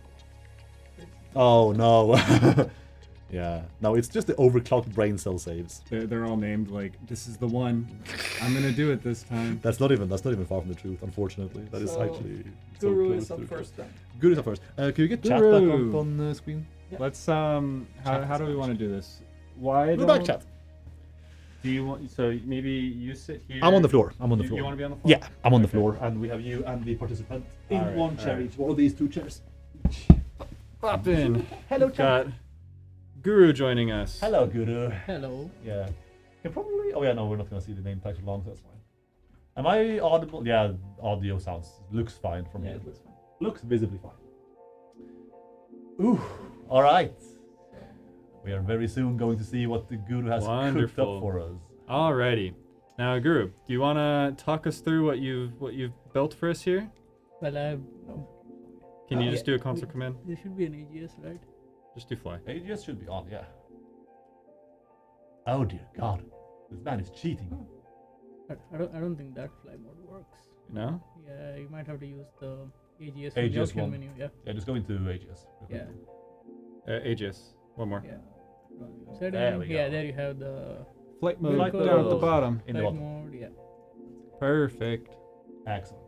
Oh, no. Yeah. No, it's just the overclocked brain cell saves. They're all named like, this is the one. I'm going to do it this time. That's not even far from the truth, unfortunately. That is actually... Guru is up first then. Guru is up first. Can you get chat back up on screen? Yeah. Let's, how do we want to do this? Why Go back, chat. Do you want, so maybe you sit here. I'm on the floor. I'm on the You floor. want to be on the floor? Yeah, I'm on the floor. And we have you and the participant in one chair each. One of these two chairs. Pop in. Hello, Got Guru joining us. Hello, Guru. Hello. Yeah. You probably... Oh, yeah, no, we're not going to see the name tag for long, so that's fine. Am I audible? Yeah, audio looks fine for me. Yeah, it looks fine. Looks visibly fine. Ooh, all right. We are very soon going to see what the Guru has cooked up for us. Alrighty. Now, Guru, do you want to talk us through what you've built for us here? Well, Can you just do a console command? There should be an AGS, right? Just do fly. AGS should be on, yeah. Oh dear God, this man is cheating. I don't think that fly mode works. No? Yeah, you might have to use the AGS AGS from the option one. menu. Yeah. Yeah, just go into AGS. Yeah. AGS. One more. Yeah. Setting, There we yeah, go. there you have the Flight mode Flight down at the mode. bottom. In the flight bottom. mode. Yeah. Perfect. Excellent.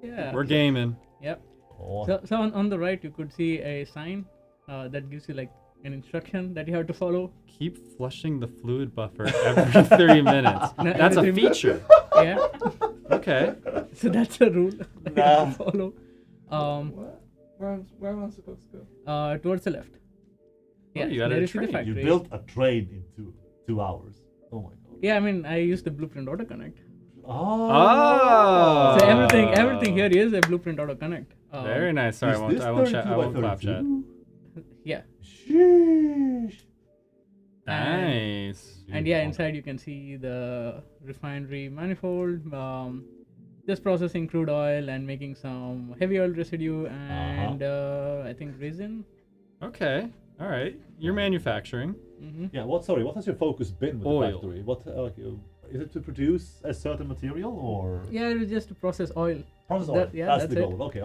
Yeah. We're gaming. Yep. Oh, So on the right you could see a sign that gives you like an instruction that you have to follow. Keep flushing the fluid buffer every 30 minutes. No, That's a every- feature. Yeah. Okay. So that's a rule that you have to follow. What? Where am I supposed to go? Towards the left. Yeah. you got there a you see the train. you factory. built a train in 2 hours. Oh my God. Yeah, I mean I used the blueprint auto connect. Oh. So everything here is a blueprint auto connect. Very nice. Sorry, Is I won't this chat. I 32 by won't clap 32? chat. Yeah. Sheesh. Nice. And yeah, inside you can see the refinery manifold, just processing crude oil and making some heavy oil residue and I think resin. Okay. All right. You're manufacturing. Mm-hmm. Yeah. What has your focus been with Oil. the factory? What is it to produce a certain material or Yeah, it was just to process oil. process oil? That- yeah, that's that's the it. goal. Okay.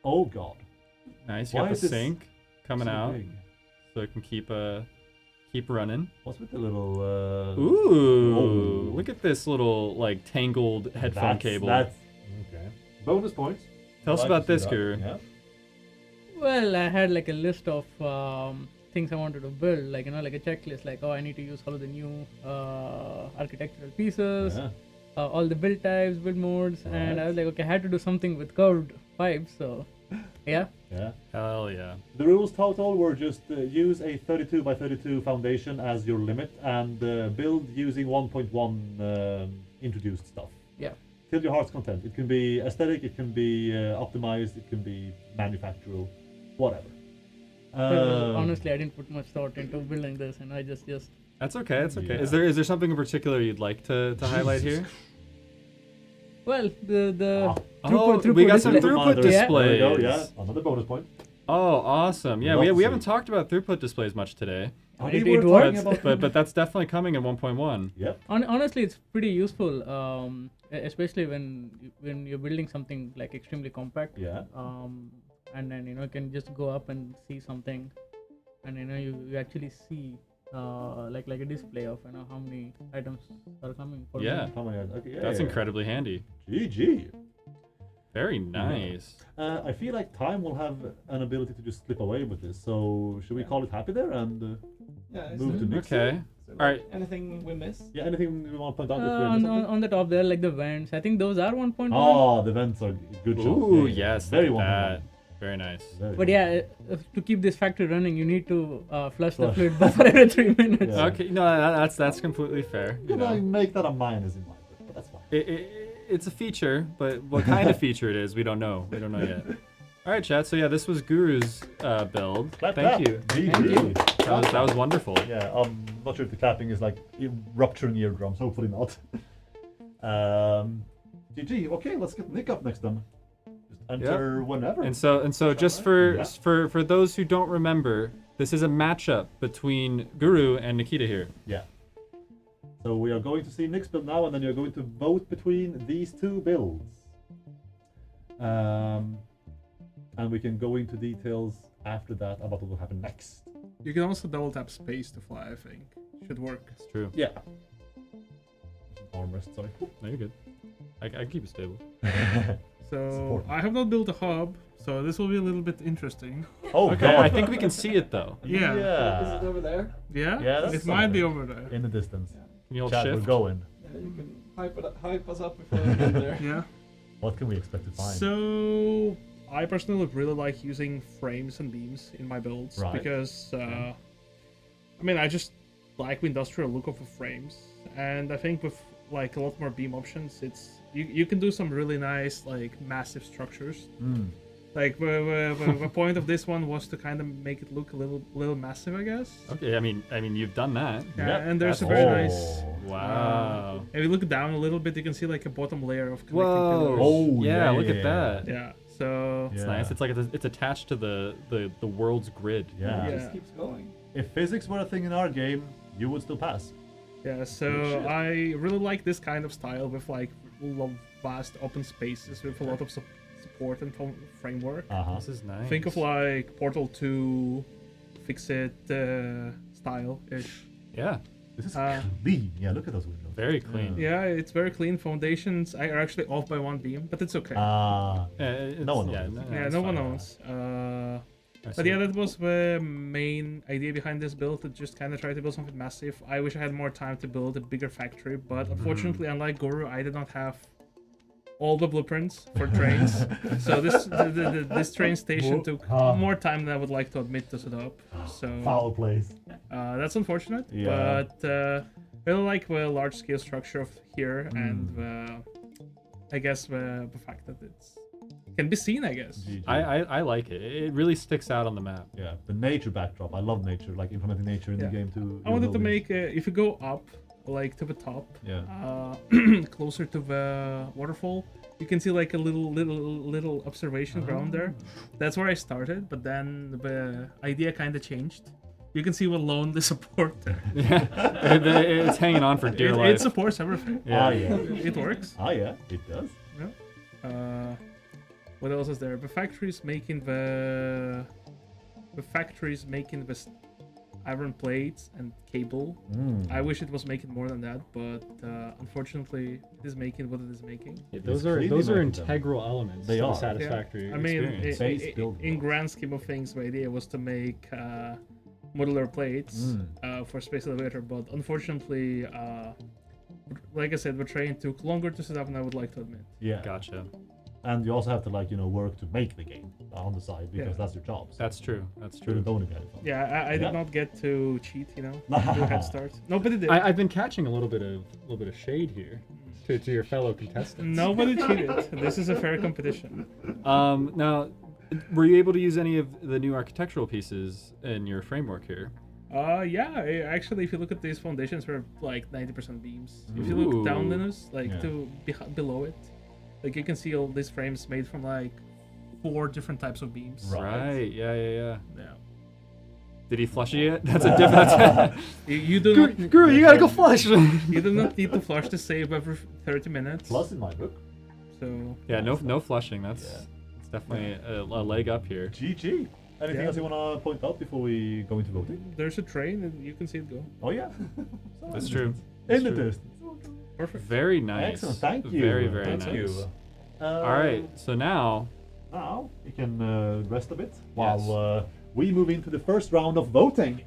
Oh God. Nice. You Why got is the this sink coming so out, big? so it can keep running. What's with the little? Ooh! Oh. Look at this little like tangled headphone cable. That's okay. Bonus points. Tell us Like about to see this, that. Guru. Yeah. Well, I had like a list of things I wanted to build, like like a checklist, like I need to use all of the new architectural pieces, Yeah. all the build types, build modes, and I was like, okay, I had to do something with curved pipes, so yeah. Yeah. Hell yeah. The rules total were just use a 32 by 32 foundation as your limit and build using 1.1 introduced stuff. Yeah. Till your heart's content. It can be aesthetic, it can be optimized, it can be manufactural, whatever. Well, honestly, I didn't put much thought into building this, and I just That's okay. That's okay. Yeah. Is there something in particular you'd like to highlight here? well the Oh, throughput we got some display. throughput There we displays. go, yeah. Another bonus point. Oh, awesome. Yeah, Love to we see haven't it. talked about throughput displays much today. It We're talking works. about- But that's definitely coming in 1.1. Yep. Honestly, it's pretty useful. especially when you're building something like extremely compact. Yeah. And then you can just go up and see something, and you actually see like a display of how many items are coming. For Yeah. me. How many? Okay, That's incredibly handy. GG. Very nice. I feel like time will have an ability to just slip away with this. So should we call it happy there and move to next? Okay. All right. Anything we miss? Yeah. Anything we want to point out? If we missed something? On the top there, like the vents. I think those are 1.1. Oh, the vents are good. Ooh, shots. yes. Very Look at 1.1. that. Very nice. But yeah, to keep this factory running, you need to flush the fluid buffer every 3 minutes. Yeah. Okay. No, that's completely fair. You Could I know. make that a minus in my book? But that's fine. It's a feature, but what kind of feature it is, we don't know. We don't know yet. All right, chat. So yeah, this was Guru's build. Thank you. GG. That was wonderful. Yeah, I'm not sure if the clapping is like rupturing eardrums. Hopefully not. GG. Okay, let's get Nick up next then. Just enter whenever. And so just for those who don't remember, this is a matchup between Guru and Nikita here. Yeah. So we are going to see Nick's build now, and then you're going to vote between these two builds. And we can go into details after that about what will happen next. You can also double tap space to fly, I think. Should work. It's true. Yeah. Armrest, sorry. No, you're good. I can keep it stable. So I have not built a hub, so this will be a little bit interesting. Oh, Okay, God. I think we can see it though. Yeah. Yeah. Is it over there? Yeah? Yeah, that's it might be something. over there. In the distance. Can you hold Chat, we're shift? going. Yeah, you can hype us up before we get there. Yeah. What can we expect to find? So I personally really like using frames and beams in my builds Right. because I mean I just like the industrial look of the frames, and I think with like a lot more beam options, it's you can do some really nice like massive structures. Like the point of this one was to kind of make it look a little massive, I guess. Okay, I mean you've done that. Yeah, Yep, and there's a that's very awesome. nice. Wow. If you look down a little bit, you can see like a bottom layer of connecting Whoa. pillars. Oh, yeah, yeah, look yeah, at that. Yeah. So It's Yeah. nice. It's like it's attached to the world's grid. Yeah. It Yeah. just keeps going. If physics were a thing in our game, you would still pass. yeah, so shit. I really like this kind of style with like vast open spaces with a lot of support and framework. Uh-huh. This is nice. Think of like Portal 2 Fix-It style-ish. Yeah, This is Uh, clean. Yeah, look at those windows. very clean. Yeah, it's very clean. Foundations are actually off by one beam, but it's okay. No one knows. yeah, it's no one fine. knows. I But see. yeah, that was the main idea behind this build, to just kind of try to build something massive. I wish I had more time to build a bigger factory, but unfortunately, unlike Guru, I did not have all the blueprints for trains. So this train station took more time than I would like to admit to set up. So Foul place. that's unfortunate, Yeah. but I really like the large-scale structure of here, and I guess the fact that it's can be seen, I guess. GG. I like it. It really sticks out on the map. Yeah, the nature backdrop. I love nature, like implementing nature in the Yeah. game too. I wanted to make, if you go up, like to the top, Yeah. closer to the waterfall, you can see like a little observation ground there. That's where I started, but then the idea kind of changed. You can see what lonely support there. Yeah, it's hanging on for dear life. It supports everything. Yeah. Ah, yeah. It works. Ah, yeah, it does. What else is there? The factory's making the iron plates and cable. I wish it was making more than that, but unfortunately, it is making what it is making. Those clearly are making them. integral elements. They to are. the Satisfactory I mean, experience. Base build in blocks. grand scheme of things, the idea was to make modular plates for Space Elevator, but unfortunately, like I said, the train took longer to set up than I would like to admit. Yeah. Gotcha. And you also have to work to make the game on the side because Yeah. that's your job. So That's true. That's you true. don't get it. Yeah, I Yeah. did not get to cheat, do a head start. Nobody did. I've been catching a little bit of shade here to your fellow contestants. Nobody cheated. This is a fair competition. Now, were you able to use any of the new architectural pieces in your framework here? Yeah, actually, if you look at these foundations, we're like 90% beams. If you look down, Ooh. Linus, like Yeah. to below it, like you can see all these frames made from like 4 different types of beams. Right. Yeah. Yeah. Did he flush it? That's a different. You do not. Guru, you gotta go flush. You do not need to flush the save every 30 minutes. Plus in my book. So. Yeah, no flushing. That's definitely a leg up here. GG. Anything else you want to point out before we go into voting? There's a train and you can see it go. Oh yeah. That's true. In the distance. Perfect. Very nice. Excellent. Thank you. Very, very Thank nice. you. All right. So now we can rest a bit while we move into the first round of voting.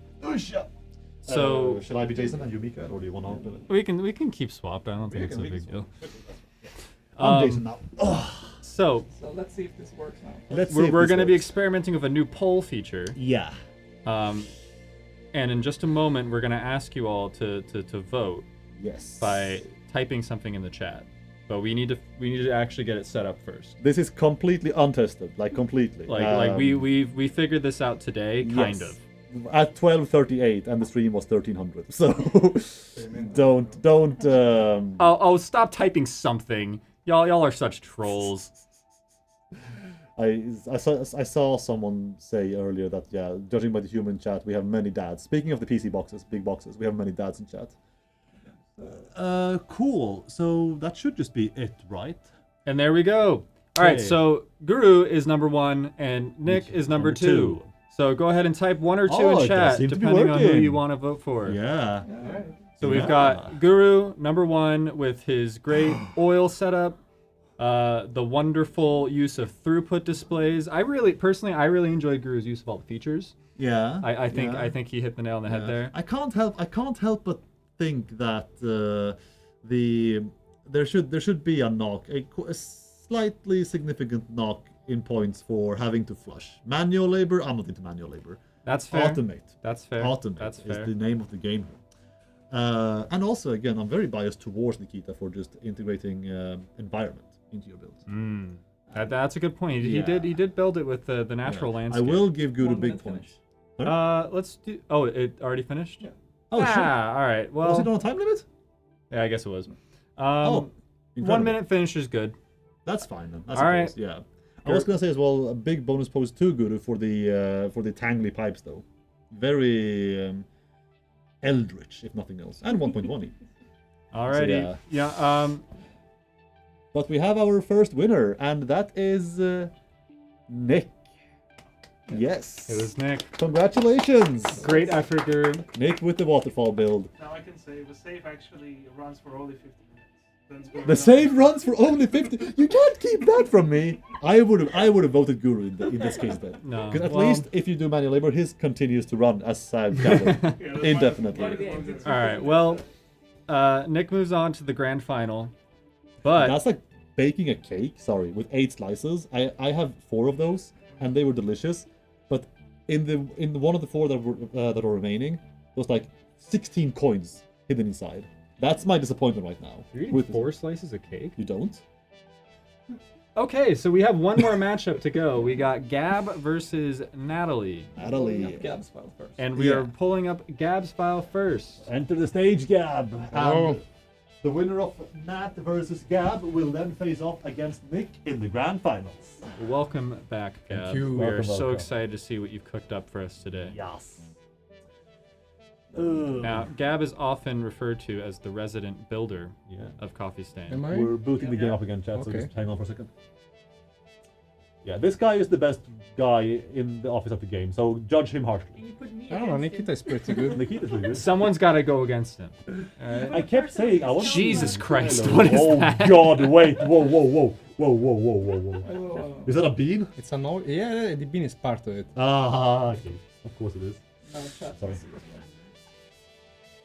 So shall I be Jason and you Mika, or do you want to? we can keep swapped. I don't think it's a big deal. I'm Jason now. So let's see if this works now. We're going to be experimenting with a new poll feature. Yeah. And in just a moment, we're going to ask you all to vote. Yes. By typing something in the chat. But we need to actually get it set up first. This is completely untested, like completely. Like we figured this out today, kind of. At 12:38, and the stream was 1300. So don't. Oh, stop typing something. Y'all are such trolls. I saw someone say earlier that judging by the human chat, we have many dads. Speaking of the PC boxes, big boxes, we have many dads in chat. Cool. So that should just be it, right? And there we go. All right. So Guru is number 1, and Nick is number 2. So go ahead and type 1 or 2 in chat, depending on who you want to vote for. Yeah. So we've got Guru number 1 with his great oil setup, the wonderful use of throughput displays. I really enjoyed Guru's use of all the features. Yeah. I think he hit the nail on the head there. I can't help but think that there should be a knock, a slightly significant knock in points for having to flush. Manual labor, I'm not into manual labor. That's fair. Automate. That's fair. Automate That's fair. is the name of the game. And also, again, I'm very biased towards Nikita for just integrating environment into your builds. That's a good point. He did build it with the natural landscape. I will give Guru big points. Let's do. Oh, it already finished. Yeah. Oh, shit. All right. Well, was it on a time limit? Yeah, I guess it was. Incredible. 1 minute finish is good. That's fine then. All right. Yeah. I was gonna say as well a big bonus post too, Guru, for the tangly pipes though. Very eldritch, if nothing else, and 1.1. Alrighty. So, yeah. But we have our first winner, and that is Nick. Yes. It was Nick. Congratulations. Great effort, Guru. Nick with the waterfall build. Now I can say the save actually runs for only 50 minutes. The save runs for only 50. You can't keep that from me. I would have voted Guru in this case then. No. Because at least if you do manual labor, his continues to run as I've gathered indefinitely. All right. Well, Nick moves on to the grand final, but that's like baking a cake. Sorry, with 8 slices. I have 4 of those, and they were delicious. But in the one of the 4 that were remaining, there was like 16 coins hidden inside. That's my disappointment right now. You're eating 4 slices of cake? You don't? Okay, so we have one more matchup to go. We got Gab versus Natalie. Natalie. Gab's file first. And we are pulling up Gab's file first. Enter the stage, Gab. Hello. And the winner of Nat versus Gab will then face off against Nick in the grand finals. Welcome back, Gab. Thank you. We are Welcome. so excited to see what you've cooked up for us today. Yes. Now, Gab is often referred to as the resident builder of Coffee Stain. Am I? We're booting the game up again, chat, so Okay. just hang on for a second. Yeah, this guy is the best guy in the office of the game, so judge him harshly. I don't know, Nikita is pretty good. Nikita's really good. Someone's got to go against him. Alright? I kept saying I want. Jesus Christ! What is that? Oh God! Wait! Whoa! Is that a bean? It's an oil. Yeah, the bean is part of it. Ah, okay. Of course it is. Sorry.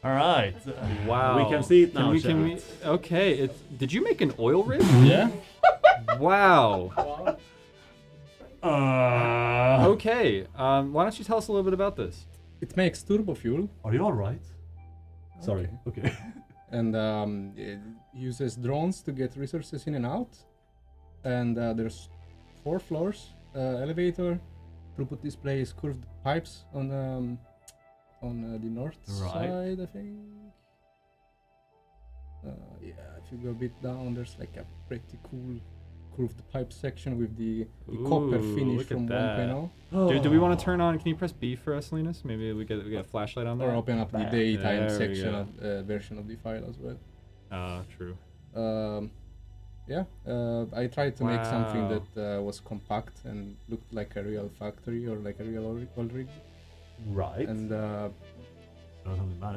All right. Wow. We can see it now. Can we? Okay. Did you make an oil rig? Yeah. Wow. Okay. Why don't you tell us a little bit about this? It makes turbo fuel. Are you all right? Sorry. Okay. And it uses drones to get resources in and out. And there's 4 floors, elevator, throughput displays, curved pipes on the north side, I think. Yeah, if you go a bit down, there's like a pretty cool curved pipe section with the copper Ooh, finish look at from that. 1.0. Do we want to turn on? Can you press B for us, Linus? Maybe we get a flashlight on there. Or open up the daytime There we section go. of version of the file as well. True. I tried to make something Wow. that was compact and looked like a real factory or like a real oil rig. Right. And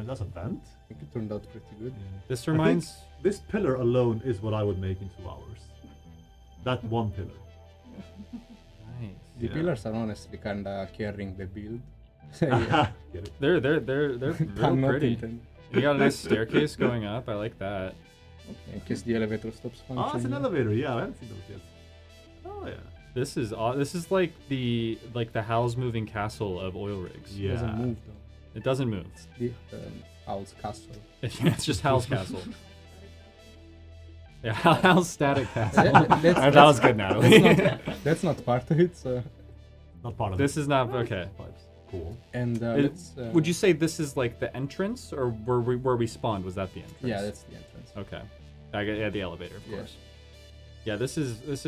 That's a vent. I think it turned out pretty good. This I think reminds. this pillar alone is what I would make in 2 hours. That one pillar. Nice. The Yeah. pillars are honestly kinda carrying the build. Get it? They're Pun real not pretty. intended. You got a nice staircase going up. I like that. In case the elevator stops functioning. Oh, it's an elevator. Yeah, I haven't seen those yet. Oh yeah. This is like the Howl's Moving Castle of oil rigs. It doesn't Yeah. move though. It doesn't move. It's the Owl's castle. It's just Howl's Castle. Yeah, Howl's Static Castle. That's- That was good, Natalie. That's not part of it. So. Not part of This is not okay. pipes. Cool. And let's. Would you say this is like the entrance, or where we spawned? Was that the entrance? Yeah, that's the entrance. Okay. Yeah, the elevator, of Yeah. course. Yeah, this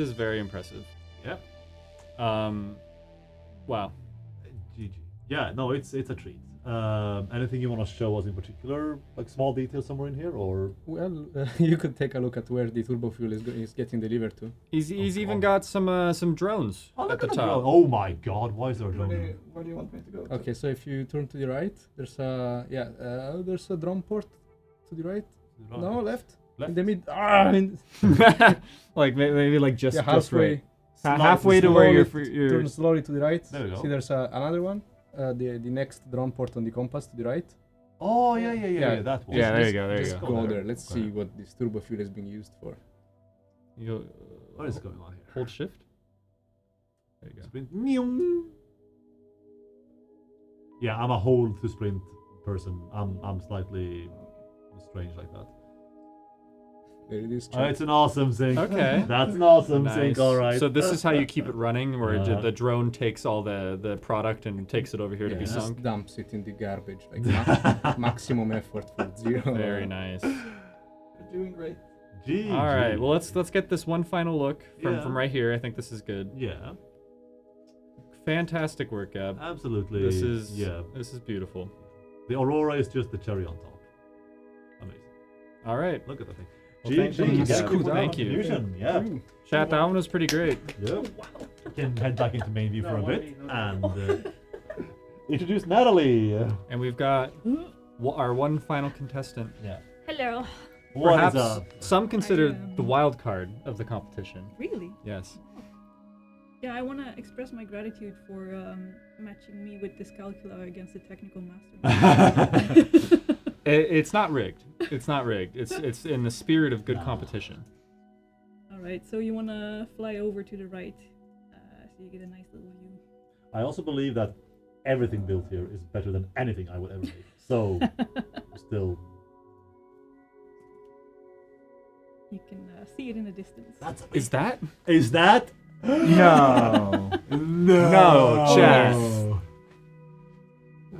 is very impressive. Yep. Wow. GG. Yeah, no, it's a treat. Anything you want to show us in particular, like small details somewhere in here, or? Well, you could take a look at where the turbo fuel is getting delivered to. He's even got some drones at the top. Oh my God! Why is there a Where drone? do you want me to go? Okay, so if you turn to the right, there's a drone port to the right. No, left. Left? In the mid. Like maybe like just halfway. right. Halfway to where you're Turn slowly to the right. There we go. See, there's another one. The next drone port on the compass to the right. Oh yeah, that one. Yeah, there you go. There you Just go. go there. Let's see what this turbo fuel is being used for. You What is going on here? hold shift. There you go. Sprint. Meow. Yeah, I'm a hold to sprint person. I'm slightly strange like that. There it is. It's an awesome sync. Okay. That's an awesome Nice. sync. All right. So this is how you keep it running, where Uh-huh. the drone takes all the product and takes it over here to be just sunk. dumps it in the garbage. Like maximum effort for zero. Very nice. You're doing great. GG. All right. Well, let's get this one final look Yeah. from right here. I think this is good. Yeah, Fantastic work, Gab. absolutely. This is yeah. This is beautiful. The Aurora is just the cherry on top. Amazing. All right. Look at that thing. Well, thank you, Gab. Gab. for that Thank you. contribution. Yeah. Chat, that one was pretty great. Yep. We can head back into main view for a bit and introduce Natalie. And we've got our one final contestant. Yeah. Hello. What is Perhaps some consider am- the wild card of the competition. Really? Yes. Yeah, I want to express my gratitude for matching me with this calculator against the technical master. It's not rigged. It's not rigged. It's in the spirit of good competition. All right, so you want to fly over to the right, so you get a nice little view. I also believe that everything built here is better than anything I would ever make. So, still. You can see it in the distance. Is that? Is that? No. No, Chad.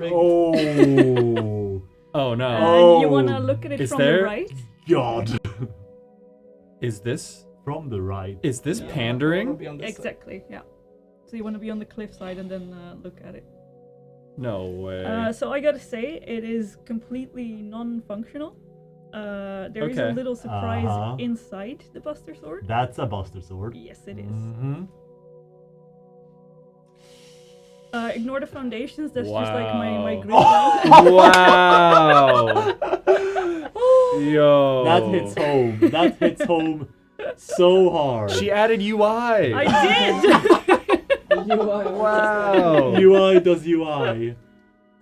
Oh. Oh no. You want to look at it Is from there- the right? God. Is this From the right. is this Yeah, pandering? be on this side. Exactly, yeah. So you want to be on the cliff side and then look at it. No way. So I gotta say, it is completely non-functional. There is a Okay. little surprise Uh-huh. inside the Buster Sword. That's a Buster Sword. Yes, it is. Mm-hmm. Ignore the foundations. That's Wow. just like my grid. Wow. Yo. That hits home. That hits home so hard. She added UI. I did. Wow. UI does UI.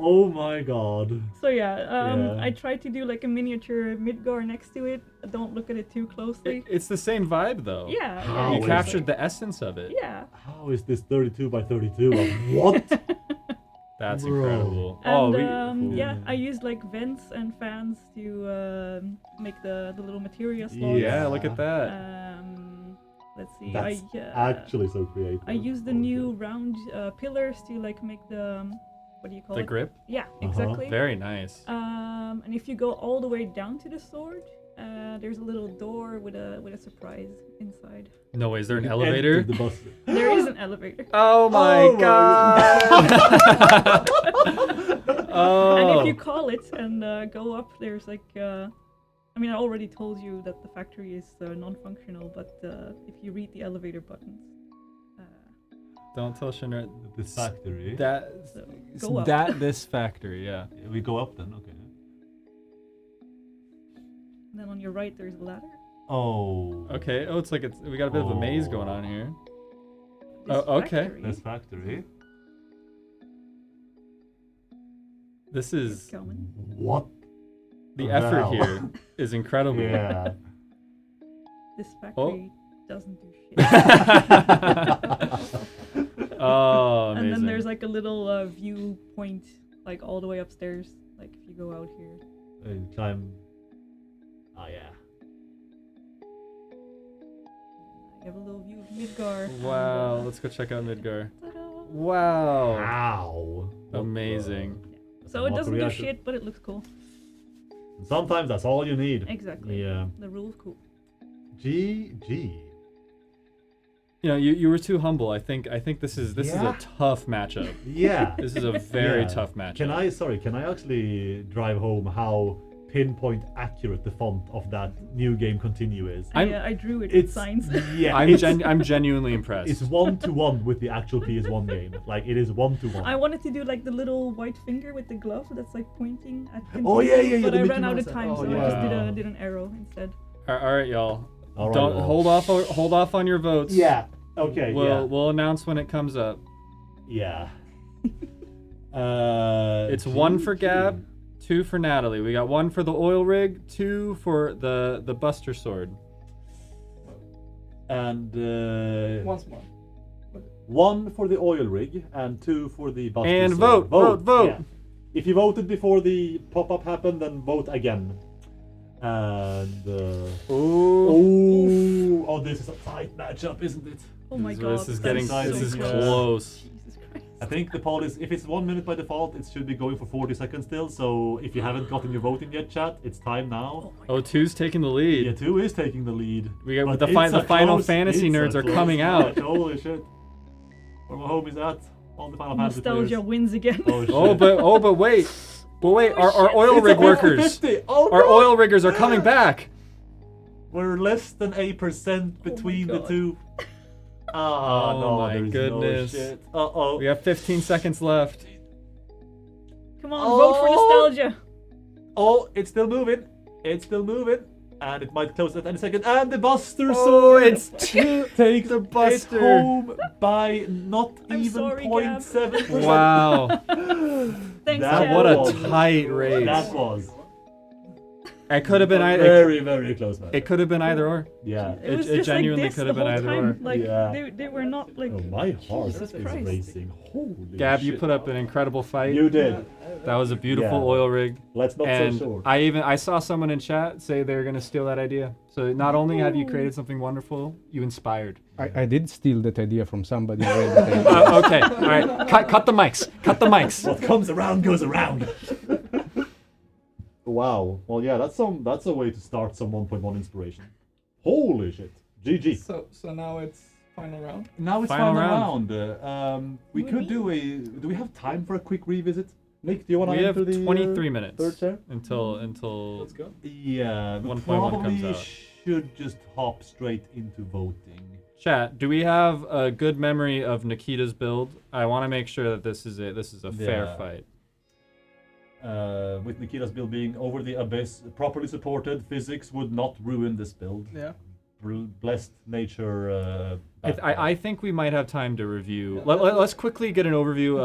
Oh my god. So yeah, Yeah. I tried to do like a miniature Midgar next to it. Don't look at it too closely. It's the same vibe though. Yeah, How You is captured the essence of it. Yeah. How is this 32 by 32? What? That's Bro. incredible. And Ooh. yeah, I used like vents and fans to make the little materia slots. Yeah, look at that. Let's see. That's I actually so creative. I used the new round pillars to like make the what do you call The it? grip. Yeah, exactly. Very nice. And if you go all the way down to the sword, There's a little door with a surprise inside. No, is there an elevator? The bus. There is an elevator. Oh my god! And if you Oh. call it and go up, there's like, I mean, I already told you that the factory is non-functional, but if you read the elevator buttons, Don't tell Shinra. This factory. That. So, go up. This factory, yeah. We go up then, okay. and then on your right there's a ladder. Oh. Okay. Oh, it's like we got a bit of a maze going on here. This Oh, okay. factory This factory. This is is coming. What? the the effort hell? here is incredible. Yeah. This factory doesn't do shit. Oh, And amazing. then there's like a little viewpoint, like all the way upstairs. Like if you go out here. Climb. Oh yeah. You have a little view of Midgar. Wow, let's go check out Midgar. Wow. Ow. Amazing. So it What doesn't do reaction? shit, but it looks cool. Sometimes that's all you need. Exactly. Yeah. The rule's cool. GG. You know, you were too humble. I think this is Yeah. a tough matchup. Yeah. This is a very Yeah. tough matchup. Can I actually drive home how pinpoint accurate the font of that new game continue is? I drew it with It's signs. yeah. I'm genuinely impressed. It's 1-to-1 with the actual PS1 game. Like it is 1-to-1. I wanted to do like the little white finger with the glove that's like pointing at Oh, yeah, yeah, but the I Mickey ran out of Mouse. time, Oh, so I yeah. just did an arrow instead. All right, y'all. All right, Don't well. hold off on your votes. Yeah. Okay. We'll announce when it comes up. Yeah. It's 1 for Gab, 2 for Natalie. We got 1 for the oil rig, 2 for the Buster Sword. And Once more. 1 for the oil rig and 2 for the Buster And Sword. vote. Yeah. If you voted before the pop-up happened, then vote again. And oh, this is a tight matchup, isn't it? Oh my This god. is that's getting so this is close. close. Jesus Christ. I think the poll is, if it's 1 minute by default, it should be going for 40 seconds still. So if you haven't gotten your vote in yet, chat, it's time now. Oh, 2's taking the lead. Yeah, 2 is taking the lead. We got But the it's a Final close- Fantasy it's a nerds are close coming out. match. Holy shit. Where my homies at? All the Final Fantasy Nostalgia players. wins again. Oh, shit. But wait. Our oil It's a rig workers. 50-50. Oh, Our no. oil riggers are coming back. We're less than 8% between the God. two. Oh no, my there's goodness. No shit. Uh-oh. We have 15 seconds left. Come on, vote for nostalgia. Oh, it's still moving. It's still moving. And it might close at any second. And the Buster Oh, Sword it's takes the it Buster. home by not I'm even sorry, 0.7%. Wow. Thanks, That Chad. What a was- tight race. That was It could have been either. very, very close, man. It could have been either or. Yeah. It was it just genuinely like this could have the been whole either time. or. Like Yeah. they were not like. Oh, my heart Jesus is Christ. racing. Holy Gab, shit. you put up an incredible fight. You did. That was a beautiful Yeah. oil rig. Let's not And say short. I saw someone in chat say they're gonna steal that idea. So not only have you created something wonderful, you inspired. I did steal that idea from somebody. already. Okay, all right. Cut the mics. Cut the mics. What comes around goes around. Wow. Well, yeah, that's a way to start some 1.1 inspiration. Holy shit. GG. So now it's final round. Now it's Final final round. We could do a. Do we have time for a quick revisit? Nick, do you want to We have enter the 23 minutes third chair? until Let's go. Yeah, we 1.1 probably comes out. should just hop straight into voting. chat. Do we have a good memory of Nikita's build? I want to make sure that this is a fair Yeah. fight. With Nikita's build being over the abyss, properly supported, physics would not ruin this build. Yeah. Blessed nature. I think we might have time to review. Let's quickly get an overview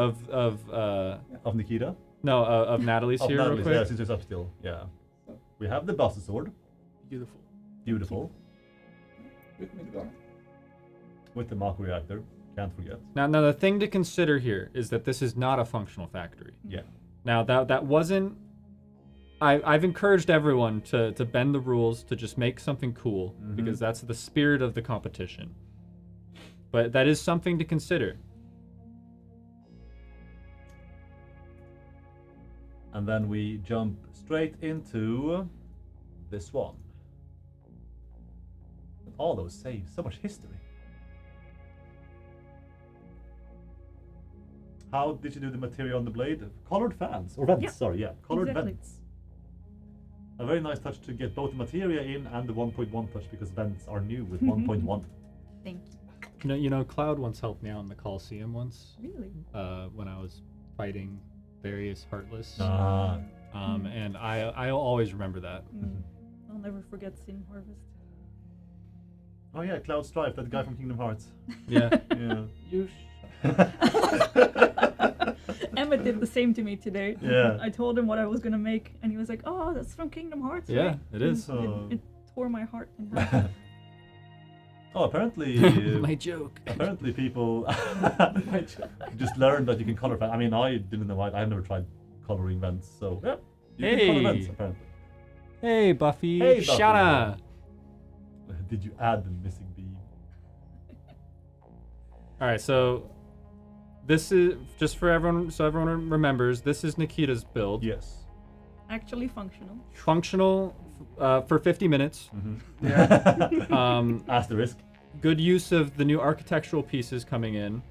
of Nikita. No, of Natalie's Of here Natalie's, real yeah, quick. since it's up still. Yeah. We have the Buster Sword. Beautiful. Beautiful. With Midgar. With the Mach reactor. Can't forget. Now the thing to consider here is that this is not a functional factory. Yeah. Now that wasn't. I've encouraged everyone to bend the rules to just make something cool because that's the spirit of the competition. But that is something to consider. And then we jump straight into this one. all those saves, so much history. How did you do the material on the blade? Colored fans, or vents, Yeah, sorry, yeah. Colored exactly. vents. A very nice touch to get both the materia in and the 1.1 touch, because vents are new with 1.1. Thank you. You know, Cloud once helped me out in the Coliseum once. Really? When I was fighting various Heartless. Ah. And I'll always remember that. I'll never forget Sin Harvest. Oh yeah, Cloud Strife, that guy from Kingdom Hearts. Yeah. Yeah. You Emmett did the same to me today. Yeah. I told him what I was gonna make, and he was like, "Oh, that's from Kingdom Hearts." Yeah, right?" it is. It tore my heart in half. Oh, apparently. My joke. Apparently, people just learned that you can color. I mean, I didn't know. I've never tried coloring vents, so yeah. You can color vents, apparently. Hey, Buffy. Hey, Buffy. Shauna. Did you add the missing beam? All right, so this is just for everyone, so everyone remembers. This is Nikita's build. Yes. Actually functional. Functional for 50 minutes. Yeah. Asterisk. Good use of the new architectural pieces coming in.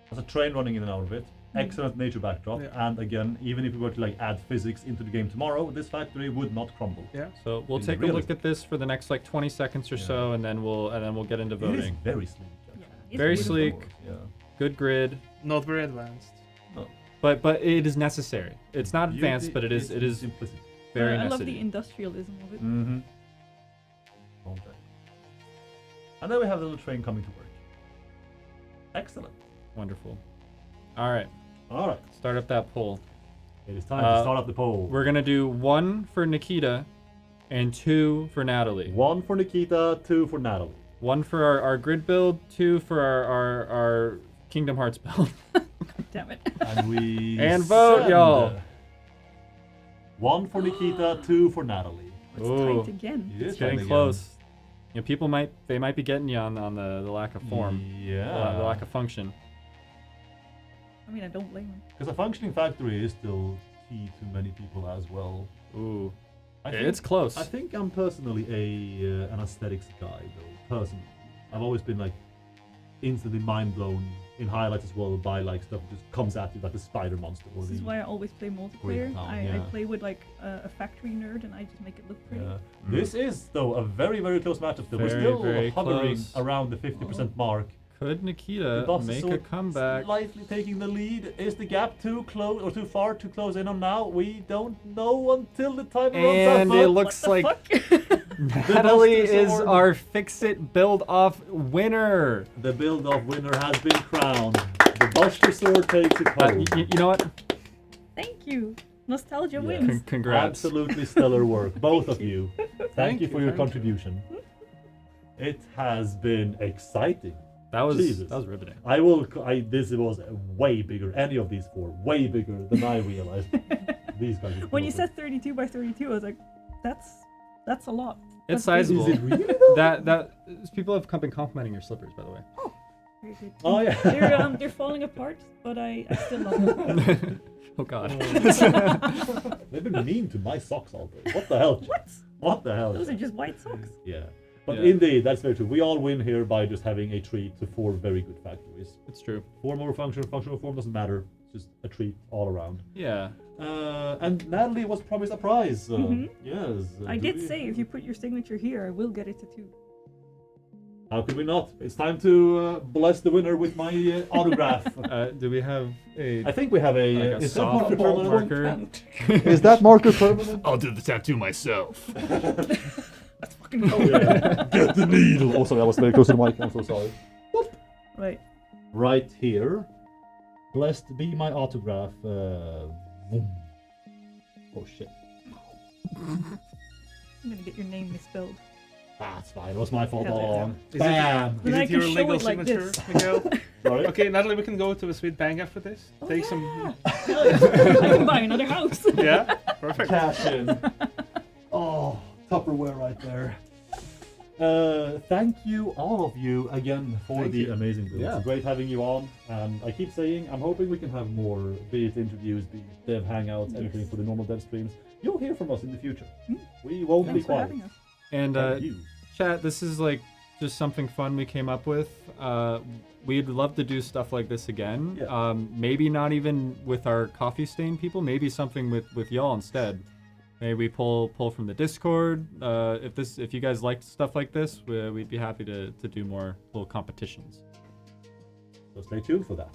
There's a train running in and out of it. Excellent nature backdrop, and again, even if we were to like add physics into the game tomorrow, this factory would not crumble. Yeah. So we'll take a look at this for the next like 20 seconds or so, and then we'll get into voting. It is very sleek. Yeah, Very beautiful. sleek. Yeah. Good grid. Not very advanced. No. But it is necessary. It's not advanced, but it is simplicity. very I love necessary. the industrialism of it. Mm-hmm. And then we have the little train coming to work. Excellent. Wonderful. All right. All right. Start up that poll. It is time to start up the poll. We're gonna do 1 for Nikita, and 2 for Natalie. 1 for Nikita, 2 for Natalie. 1 for our grid build, 2 for our Kingdom Hearts build. Damn it. And we and vote, send y'all. 1 for Nikita, 2 for Natalie. It's Ooh, tight again. It is it's getting tight close. again. You know, people might be getting you on the lack of form. Yeah. The lack of function. I mean, I don't blame him. Because a functioning factory is still key to many people as well. Ooh. It's close. I think I'm personally an aesthetics guy, though. Personally, I've always been like instantly mind blown in highlights as well by like stuff that just comes at you like the spider monster. Or This is why I always play multiplayer. Town, I yeah. play with like a factory nerd, and I just make it look pretty. Yeah. This is though a very very close matchup. Still, we're Very, still very hovering close. around the 50% mark. Could Nikita The boss is make sort a of comeback? Slightly taking the lead. Is the gap too close or too far to close in on now? We don't know until the time runs And up. it looks like Natalie is our fix-it build-off winner. The build-off winner has been crowned. The Buster Sword takes it home. You know what? Thank you. Nostalgia Yes. wins. Congrats. Absolutely stellar work, both of you. Thank you for your thank you. contribution. It has been exciting. That was Jesus. riveting. This was way bigger. Any of these 4, way bigger than I realized. These guys. When you said 32 by 32, I was like, that's a lot. It's That's big. sizable. Is it really though? That people have been complimenting your slippers, by the way. Very good. Oh yeah. They're falling apart, but I still love them. Oh God. They've been mean to my socks all day. What the hell? What the hell? Those are just white socks. Yeah. But Yeah. indeed, that's very true. We all win here by just having a treat to 4 very good factories. It's true. Form over functional form doesn't matter. It's just a treat all around. Yeah. And Natalie was promised a prize. Mhm. Yes. I do did we- say if you put your signature here, I will get it tattooed. How could we not? It's time to bless the winner with my autograph. Do we have a I think we have a. like a is that marker softball permanent? marker? Is that marker permanent? I'll do the tattoo myself. That's fucking cool. Get the needle. Oh, sorry, I was very close to the mic. I'm so sorry. Right. Right here. Blessed be my autograph. Boom. Oh shit. I'm gonna get your name misspelled. That's fine. It was my fault Hell all yeah. along. Is Bam. Then Is I it can your show legal it like signature, this. Miguel? Sorry. Okay, Natalie, we can go to a sweet bank after this. Oh, Take yeah. some. Hell yeah. I can buy another house. Yeah, perfect. Cash in. Oh, Tupperware right there. Thank you, all of you, again for Thank the you. amazing builds. Yeah. It's great having you on. And I keep saying, I'm hoping we can have more, be it interviews, be it dev hangouts, anything for the normal dev streams. You'll hear from us in the future. We won't be Thanks for quiet. having us. And Thank you. chat, this is like just something fun we came up with. We'd love to do stuff like this again. Yeah. Maybe not even with our coffee stain people. Maybe something with y'all instead. Maybe we pull from the Discord. If you guys liked stuff like this, we'd be happy to do more little competitions. So stay tuned for that.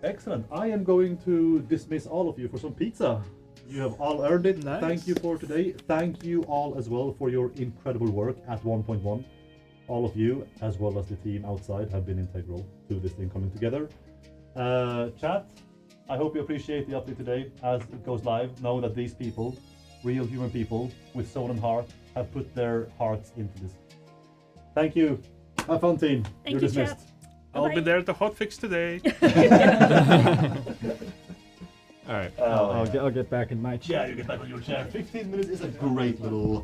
Excellent. I am going to dismiss all of you for some pizza. You have all earned it. Nice. Thank you for today. Thank you all as well for your incredible work at 1.1. All of you, as well as the team outside, have been integral to this thing coming together. Chat, I hope you appreciate the update today as it goes live. Know that these people, real human people with soul and heart, have put their hearts into this. Thank you. Have fun, team. Thank You're you, dismissed. chat. I'll be Bye-bye. there at the hotfix today. All right. Oh, I'll get back in my chair. Yeah, you get back on your chair. 15 minutes is a great little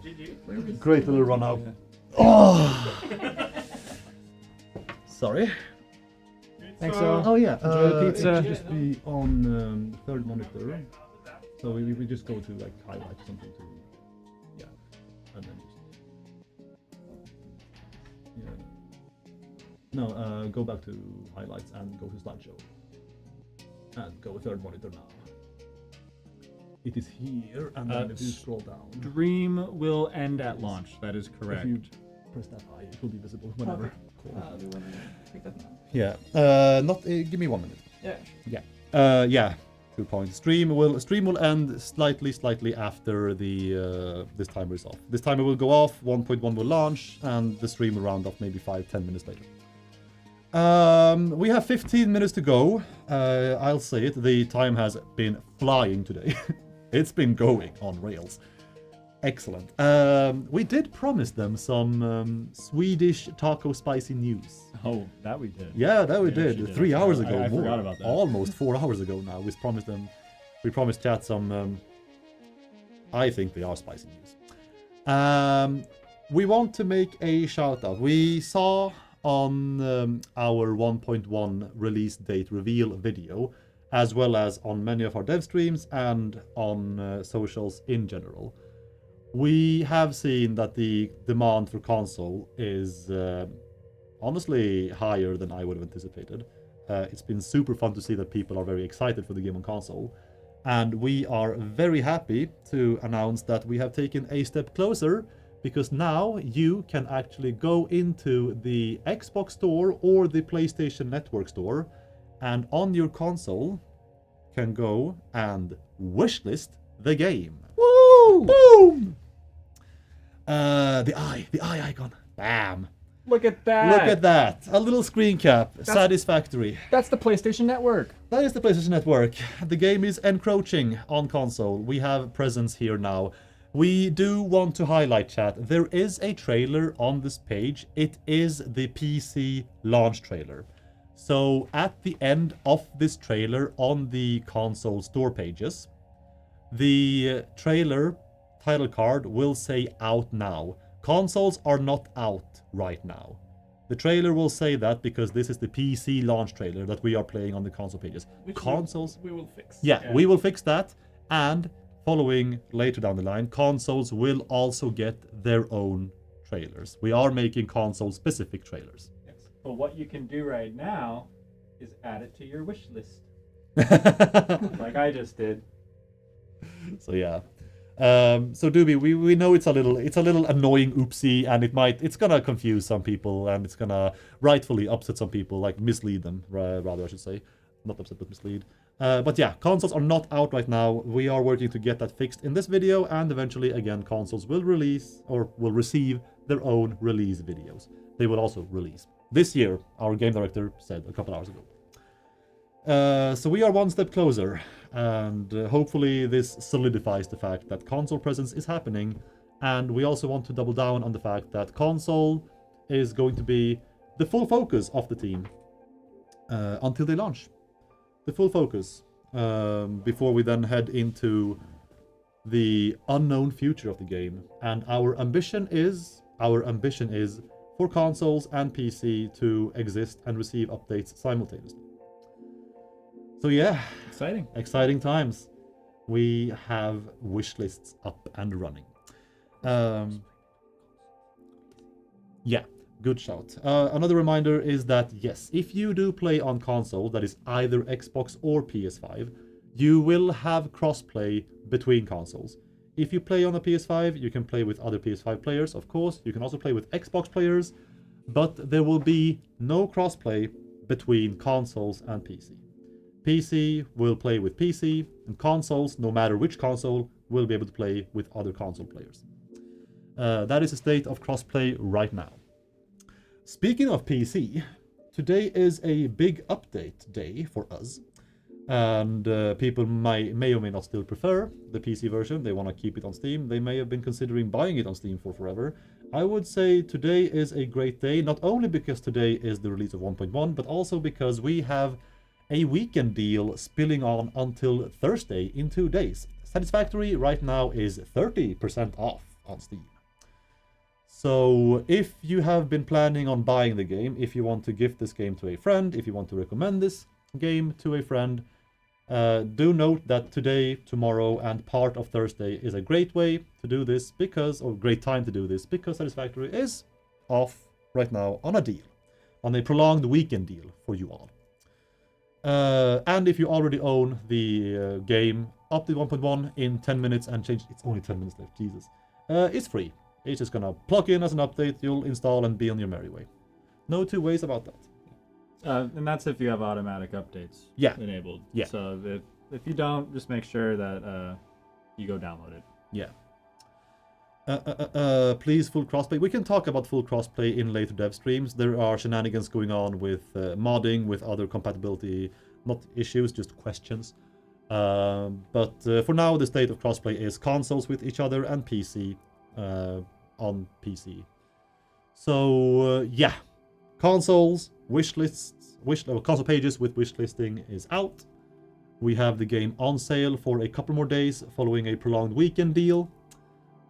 run out. Oh! Sorry. Thanks, all. Oh yeah. Enjoy the pizza. It should just be on third monitor. So we just go to like highlight something to, yeah, and then just no. Go back to highlights and go to slideshow. And go third monitor now. It is here, and then if you scroll down, Dream will end at launch. That is correct. if you press that I, it will be visible whenever. Do you want to take that now? Yeah. Not. Give me 1 minute. Yeah. Yeah. 2 points. Stream will end slightly after the this timer is off. This timer will go off. 1.1 will launch, and the stream will round off maybe 5-10 minutes later. We have 15 minutes to go. I'll say it. The time has been flying today. It's been going on rails. Excellent. We did promise them some Swedish taco spicy news. Oh, that we did. Yeah, that we We did. actually did. 3 hours ago. I more. forgot about that. Almost 4 hours ago now. We promised chat some. I think they are spicy news. We want to make a shout out. We saw on our 1.1 release date reveal video, as well as on many of our dev streams and on socials in general. We have seen that the demand for console is honestly higher than I would have anticipated. It's been super fun to see that people are very excited for the game on console. And we are very happy to announce that we have taken a step closer, because now you can actually go into the Xbox store or the PlayStation Network store, and on your console can go and wishlist the game. Woo! Boom! The eye icon. Bam! Look at that. Look at that. A little screen cap. Satisfactory. That's the PlayStation Network. That is the PlayStation Network. The game is encroaching on console. We have presence here now. We do want to highlight, chat, there is a trailer on this page. It is the PC launch trailer. So at the end of this trailer on the console store pages, the trailer title card will say out now. Consoles are not out right now. The trailer will say that because this is the PC launch trailer that we are playing on the console pages. Which Consoles, we will fix. yeah, we will fix that. And following later down the line, consoles will also get their own trailers. We are making console-specific trailers. Yes. But what you can do right now is add it to your wish list, like I just did. So yeah. So Doobie, we know it's a little annoying oopsie, and it's gonna confuse some people, and it's gonna rightfully upset some people, like mislead them, rather I should say, not upset but mislead. But yeah, consoles are not out right now. We are working to get that fixed in this video, and eventually, again, consoles will release or will receive their own release videos. They will also release this year. Our game director said a couple hours ago. So we are one step closer, and hopefully this solidifies the fact that console presence is happening. And we also want to double down on the fact that console is going to be the full focus of the team until they launch. The full focus before we then head into the unknown future of the game. And our ambition is for consoles and PC to exist and receive updates simultaneously. So yeah, Exciting. exciting times. We have wish lists up and running. Yeah, good shout. Another reminder is that yes, if you do play on console, that is either Xbox or PS5, you will have crossplay between consoles. If you play on a PS5, you can play with other PS5 players, of course. You can also play with Xbox players, but there will be no crossplay between consoles and PC. PC will play with PC, and consoles, no matter which console, will be able to play with other console players. That is the state of crossplay right now. Speaking of PC, today is a big update day for us. And people may or may not still prefer the PC version. They want to keep it on Steam. They may have been considering buying it on Steam for forever. I would say today is a great day, not only because today is the release of 1.1, but also because we have a weekend deal spilling on until Thursday in 2 days. Satisfactory right now is 30% off on Steam. So if you have been planning on buying the game, if you want to gift this game to a friend, if you want to recommend this game to a friend, do note that today, tomorrow, and part of Thursday is a great way to do this or great time to do this, because Satisfactory is off right now on a deal, on a prolonged weekend deal for you all. And if you already own the game up to 1.1 in 10 minutes and change, it's only 10 minutes left, Jesus, it's free. It's just gonna plug in as an update, you'll install and be on your merry way. No two ways about that. And that's if you have automatic updates enabled. Yeah. So if you don't, just make sure that you go download it. Yeah. Please full crossplay. We can talk about full crossplay in later dev streams. There are shenanigans going on with modding, with other compatibility, not issues, just questions. But for now, the state of crossplay is consoles with each other and PC on PC. So yeah, consoles, console pages with wish listing is out. We have the game on sale for a couple more days following a prolonged weekend deal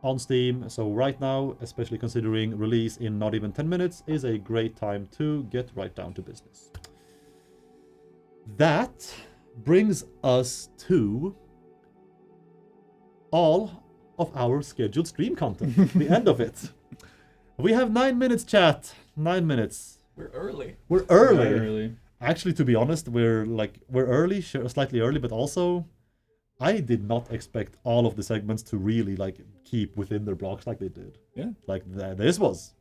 on Steam. So right now, especially considering release in not even 10 minutes, is a great time to get right down to business. That brings us to all of our scheduled stream content, the end of it. We have 9 minutes, chat. 9 minutes. We're early. We're early. Very early. Actually, to be honest, we're early, sure, slightly early, but also I did not expect all of the segments to really keep within their blocks like they did. Yeah. This was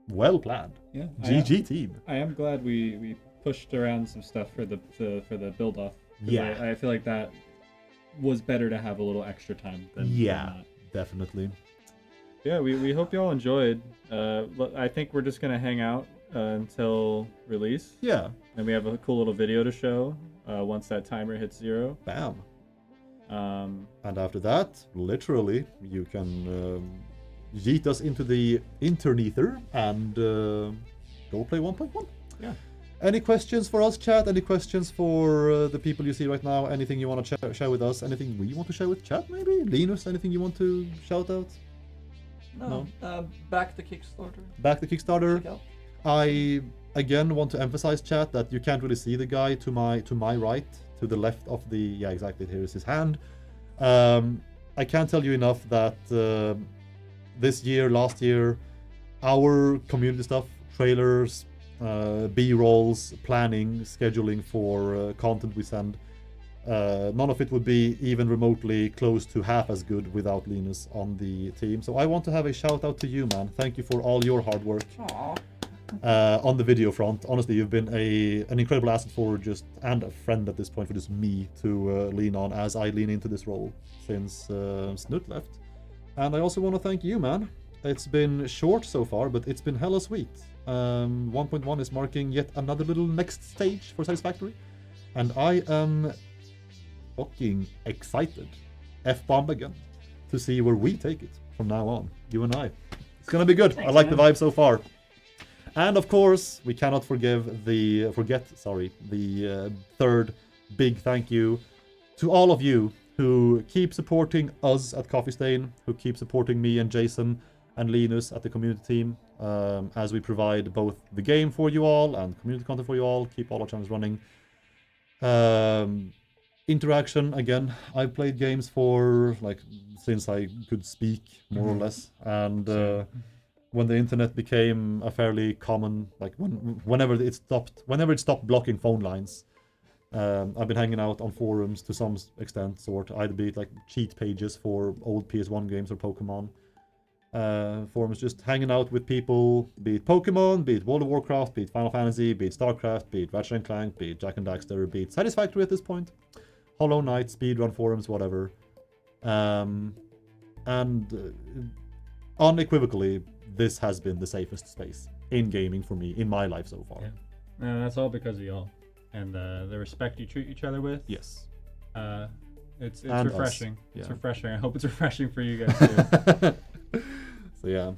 well planned. Yeah. GG team. I am glad we pushed around some stuff for the build off. Yeah. I feel like that was better to have a little extra time than not. Definitely. Yeah, we hope you all enjoyed. I think we're just gonna hang out until release. Yeah. And we have a cool little video to show once that timer hits 0. Bam. And after that, literally, you can yeet us into the internether and go play 1.1. Yeah. Any questions for us, chat? Any questions for the people you see right now? Anything you want to share with us? Anything we want to share with chat, maybe? Linus, anything you want to shout out? No. Back the Kickstarter. Back the Kickstarter. Check out. I again want to emphasize, chat, that you can't really see the guy to my right, to the left of the, yeah, exactly, here is his hand. I can't tell you enough that this year, last year, our community stuff, trailers, B-rolls, planning, scheduling for content we send, none of it would be even remotely close to half as good without Linus on the team. So I want to have a shout out to you, man. Thank you for all your hard work. Aww. On the video front. Honestly, you've been an incredible asset and a friend at this point for just me to lean on as I lean into this role since Snut left. And I also want to thank you, man. It's been short so far, but it's been hella sweet. 1.1 is marking yet another little next stage for Satisfactory, and I am fucking excited, F-bomb again, to see where we take it from now on, you and I. It's gonna be good. Thanks, I like the vibe so far. And of course, we cannot forget the third big thank you to all of you who keep supporting us at Coffee Stain, who keep supporting me and Jason and Linus at the community team, as we provide both the game for you all and community content for you all, keep all our channels running. interaction again. I've played games for like since I could speak more or less, and when the internet became a fairly common, like whenever it stopped blocking phone lines, I've been hanging out on forums to some extent, I'd be like cheat pages for old PS1 games or Pokemon. Forums, just hanging out with people, be it Pokemon, be it World of Warcraft, be it Final Fantasy, be it StarCraft, be it Ratchet & Clank, be it Jak and Daxter, be it Satisfactory at this point, Hollow Knight, speedrun forums, whatever. And unequivocally, this has been the safest space in gaming for me, in my life so far. Yeah. And that's all because of y'all. And the respect you treat each other with. Yes. It's And refreshing. Yeah. It's refreshing. I hope it's refreshing for you guys too. So yeah.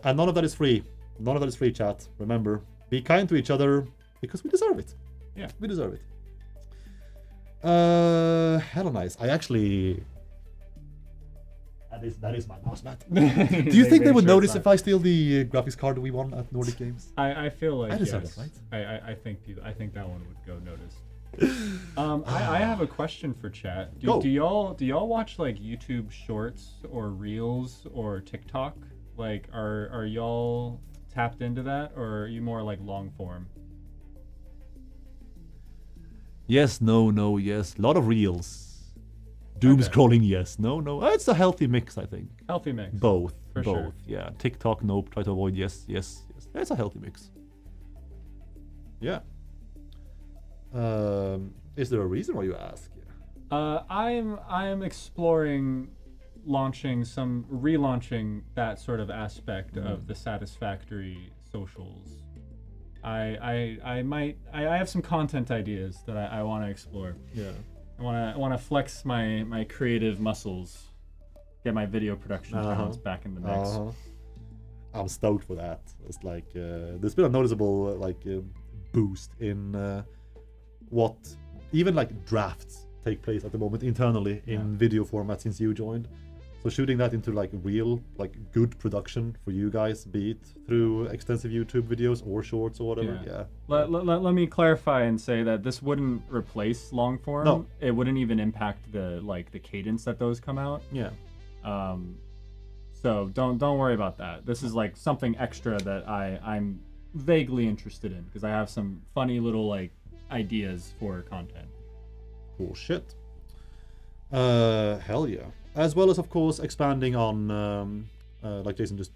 And none of that is free. None of that is free, chat. Remember, be kind to each other because we deserve it. Yeah. We deserve it. Hella nice. I actually... That is my mouse mat. Do you think they would notice if I steal the graphics card we won at Nordic Games? I feel like I deserve yes. it, right? I think that one would go noticed. I have a question for chat. Do y'all watch like YouTube Shorts or Reels or TikTok? Like, are y'all tapped into that, or are you more like long form? Yes, no, yes. A lot of reels. Doom scrolling, yes. No. It's a healthy mix, I think. Healthy mix. Both. For sure. Yeah. TikTok, nope. Try to avoid yes. It's a healthy mix. Yeah. Is there a reason why you ask? I'm exploring relaunching that sort of aspect of the Satisfactory socials. I have some content ideas that I want to explore. Yeah. I want to flex my creative muscles, get my video production talents back in the mix. I'm stoked for that. It's like there's been a noticeable boost in what even like drafts take place at the moment internally in video format since you joined. So shooting that into like real, like good production for you guys, be it through extensive YouTube videos or shorts or whatever. Yeah. Let me clarify and say that this wouldn't replace long form. No. It wouldn't even impact the cadence that those come out. Yeah. So don't worry about that. This is like something extra that I'm vaguely interested in because I have some funny little like ideas for content. Cool shit. Hell yeah. As well as, of course, expanding on, like Jason just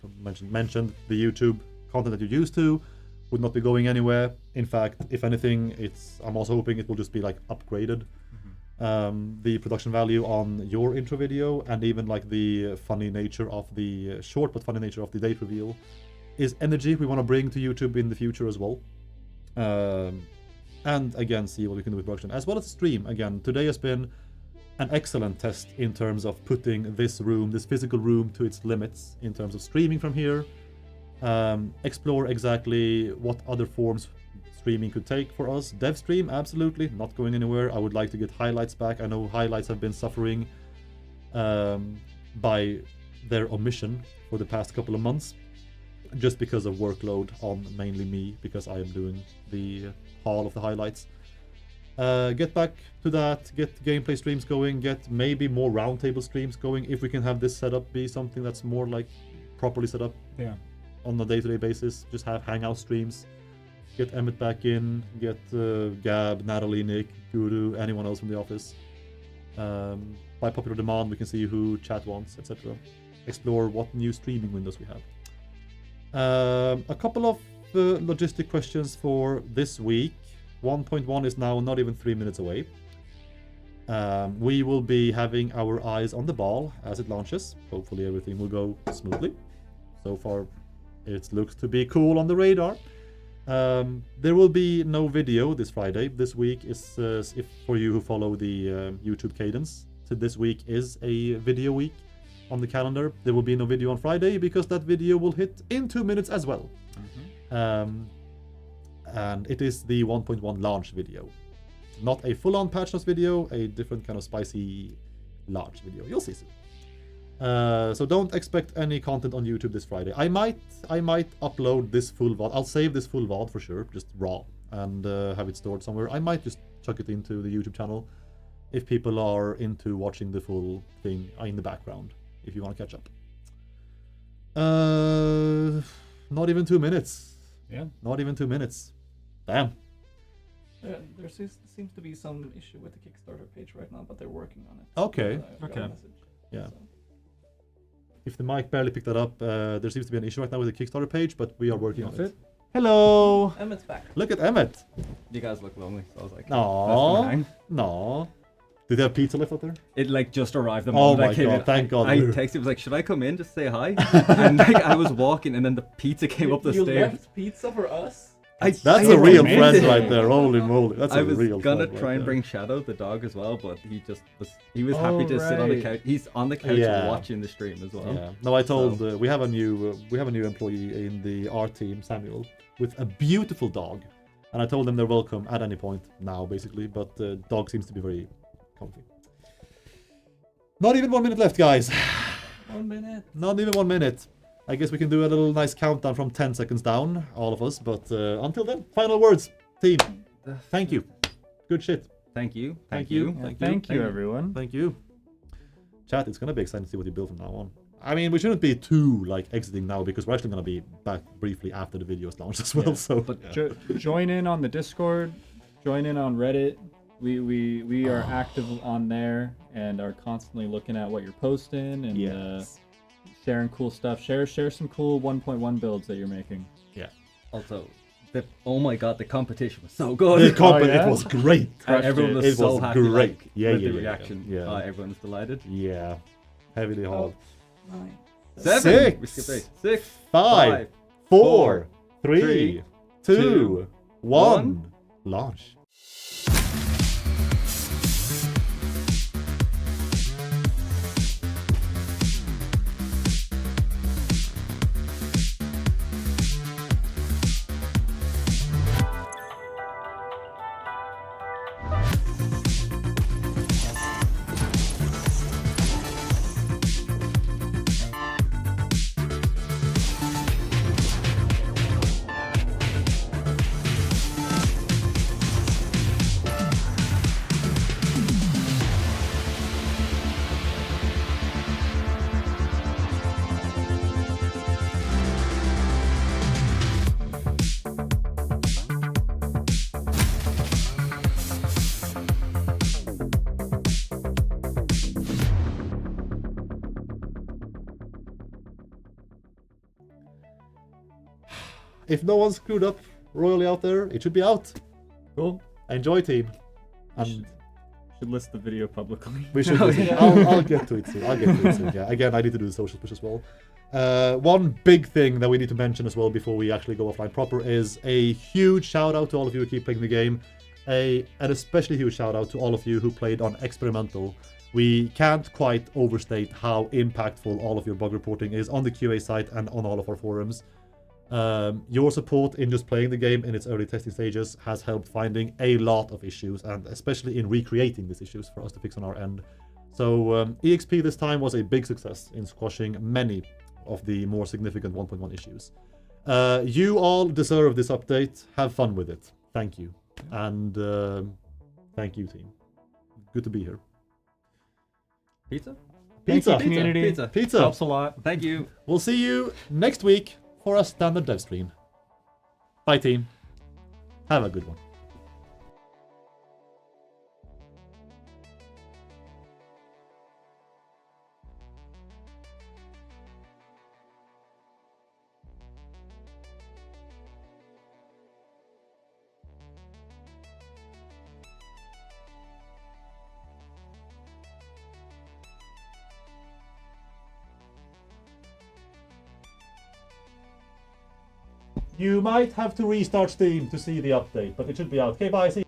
mentioned, the YouTube content that you're used to would not be going anywhere. In fact, if anything, I'm also hoping it will just be like upgraded. The production value on your intro video and even like the funny nature of the short but funny nature of the date reveal is energy we want to bring to YouTube in the future as well. And again, see what we can do with production. As well as the stream. Again, today has been an excellent test in terms of putting this physical room to its limits in terms of streaming from here. Explore exactly what other forms streaming could take for us. Dev stream, absolutely, not going anywhere. I would like to get highlights back. I know highlights have been suffering by their omission for the past couple of months, just because of workload on mainly me, because I am doing the haul of the highlights. Get back to that, get gameplay streams going, get maybe more roundtable streams going if we can have this setup be something that's more like properly set up on a day-to-day basis. Just have hangout streams, get Emmett back in, get Gab, Natalie, Nick, Guru, anyone else from the office. By popular demand, we can see who chat wants, etc. Explore what new streaming windows we have. A couple of logistic questions for this week. 1.1 is now not even 3 minutes away. We will be having our eyes on the ball as it launches. Hopefully everything will go smoothly. So far, it looks to be cool on the radar. There will be no video this Friday. This week is, if for you who follow the YouTube cadence, so this week is a video week on the calendar. There will be no video on Friday because that video will hit in 2 minutes as well. And it is the 1.1 launch video. Not a full-on patch notes video, a different kind of spicy launch video. You'll see soon. So don't expect any content on YouTube this Friday. I might upload this full VOD. I'll save this full VOD for sure, just raw, and have it stored somewhere. I might just chuck it into the YouTube channel if people are into watching the full thing in the background, if you want to catch up. Not even 2 minutes. Yeah. Not even 2 minutes. Damn. There seems to be some issue with the Kickstarter page right now, but they're working on it. Okay. I got a message, Yeah. so. If the mic barely picked that up, there seems to be an issue right now with the Kickstarter page, but we are working on Off it. it. Hello! Emmett's back. Look at Emmett. You guys look lonely, so I was like, Aww. No. Did they have pizza left up there? it like just arrived the Oh moment I my came god, in. thank God. I texted, was like, should I come in to say hi? And like I was walking, and then the pizza came up the You stairs. left pizza for us? That's I a real amazing. friend right there. Holy moly. That's I a was real gonna friend try right and there. bring Shadow, the dog, as well, but he was happy to sit on the right. couch. He's on the couch Yeah. watching the stream as well. Yeah. No, I told we have a new employee in the art team, Samuel, with a beautiful dog, and I told them they're welcome at any point now, basically. But the dog seems to be very comfy. Not even 1 minute left, guys. 1 minute. Not even 1 minute. I guess we can do a little nice countdown from 10 seconds down, all of us. But until then, final words, team. Thank you. Good shit. Thank you. Thank you. Yeah, Thank thank you. you, everyone. Thank you. Chat, it's gonna be exciting to see what you build from now on. I mean, we shouldn't be too like exiting now because we're actually gonna be back briefly after the video is launched as well. Yeah. So, But join in on the Discord. Join in on Reddit. We are active on there and are constantly looking at what you're posting and sharing cool stuff. Share some cool 1.1 builds that you're making. Yeah. Also, oh my god, the competition was so good. It was great. Everyone was It so was happy. great. Like, Yeah, with yeah, the yeah, reaction. yeah. Everyone's delighted. Yeah. Heavily hard. 9. 7. Six. We skipped 8. 6. 5, 4, 3, 2, 1. Launch. If no one screwed up royally out there, it should be out. Cool. Enjoy, team. And should list the video publicly. We should. I'll get to it soon. Yeah. Again, I need to do the social push as well. One big thing that we need to mention as well before we actually go offline proper is a huge shout out to all of you who keep playing the game. An especially huge shout out to all of you who played on Experimental. We can't quite overstate how impactful all of your bug reporting is on the QA site and on all of our forums. Your support in just playing the game in its early testing stages has helped finding a lot of issues, and especially in recreating these issues for us to fix on our end. So EXP this time was a big success in squashing many of the more significant 1.1 issues. You all deserve this update. Have fun with it. Thank you. And thank you, team. Good to be here. Pizza? Thank you, Pizza. community. Pizza. Helps a lot. Thank you. We'll see you next week for a standard dev stream. Bye, team. Have a good one. You might have to restart Steam to see the update, but it should be out. Okay, bye. See you.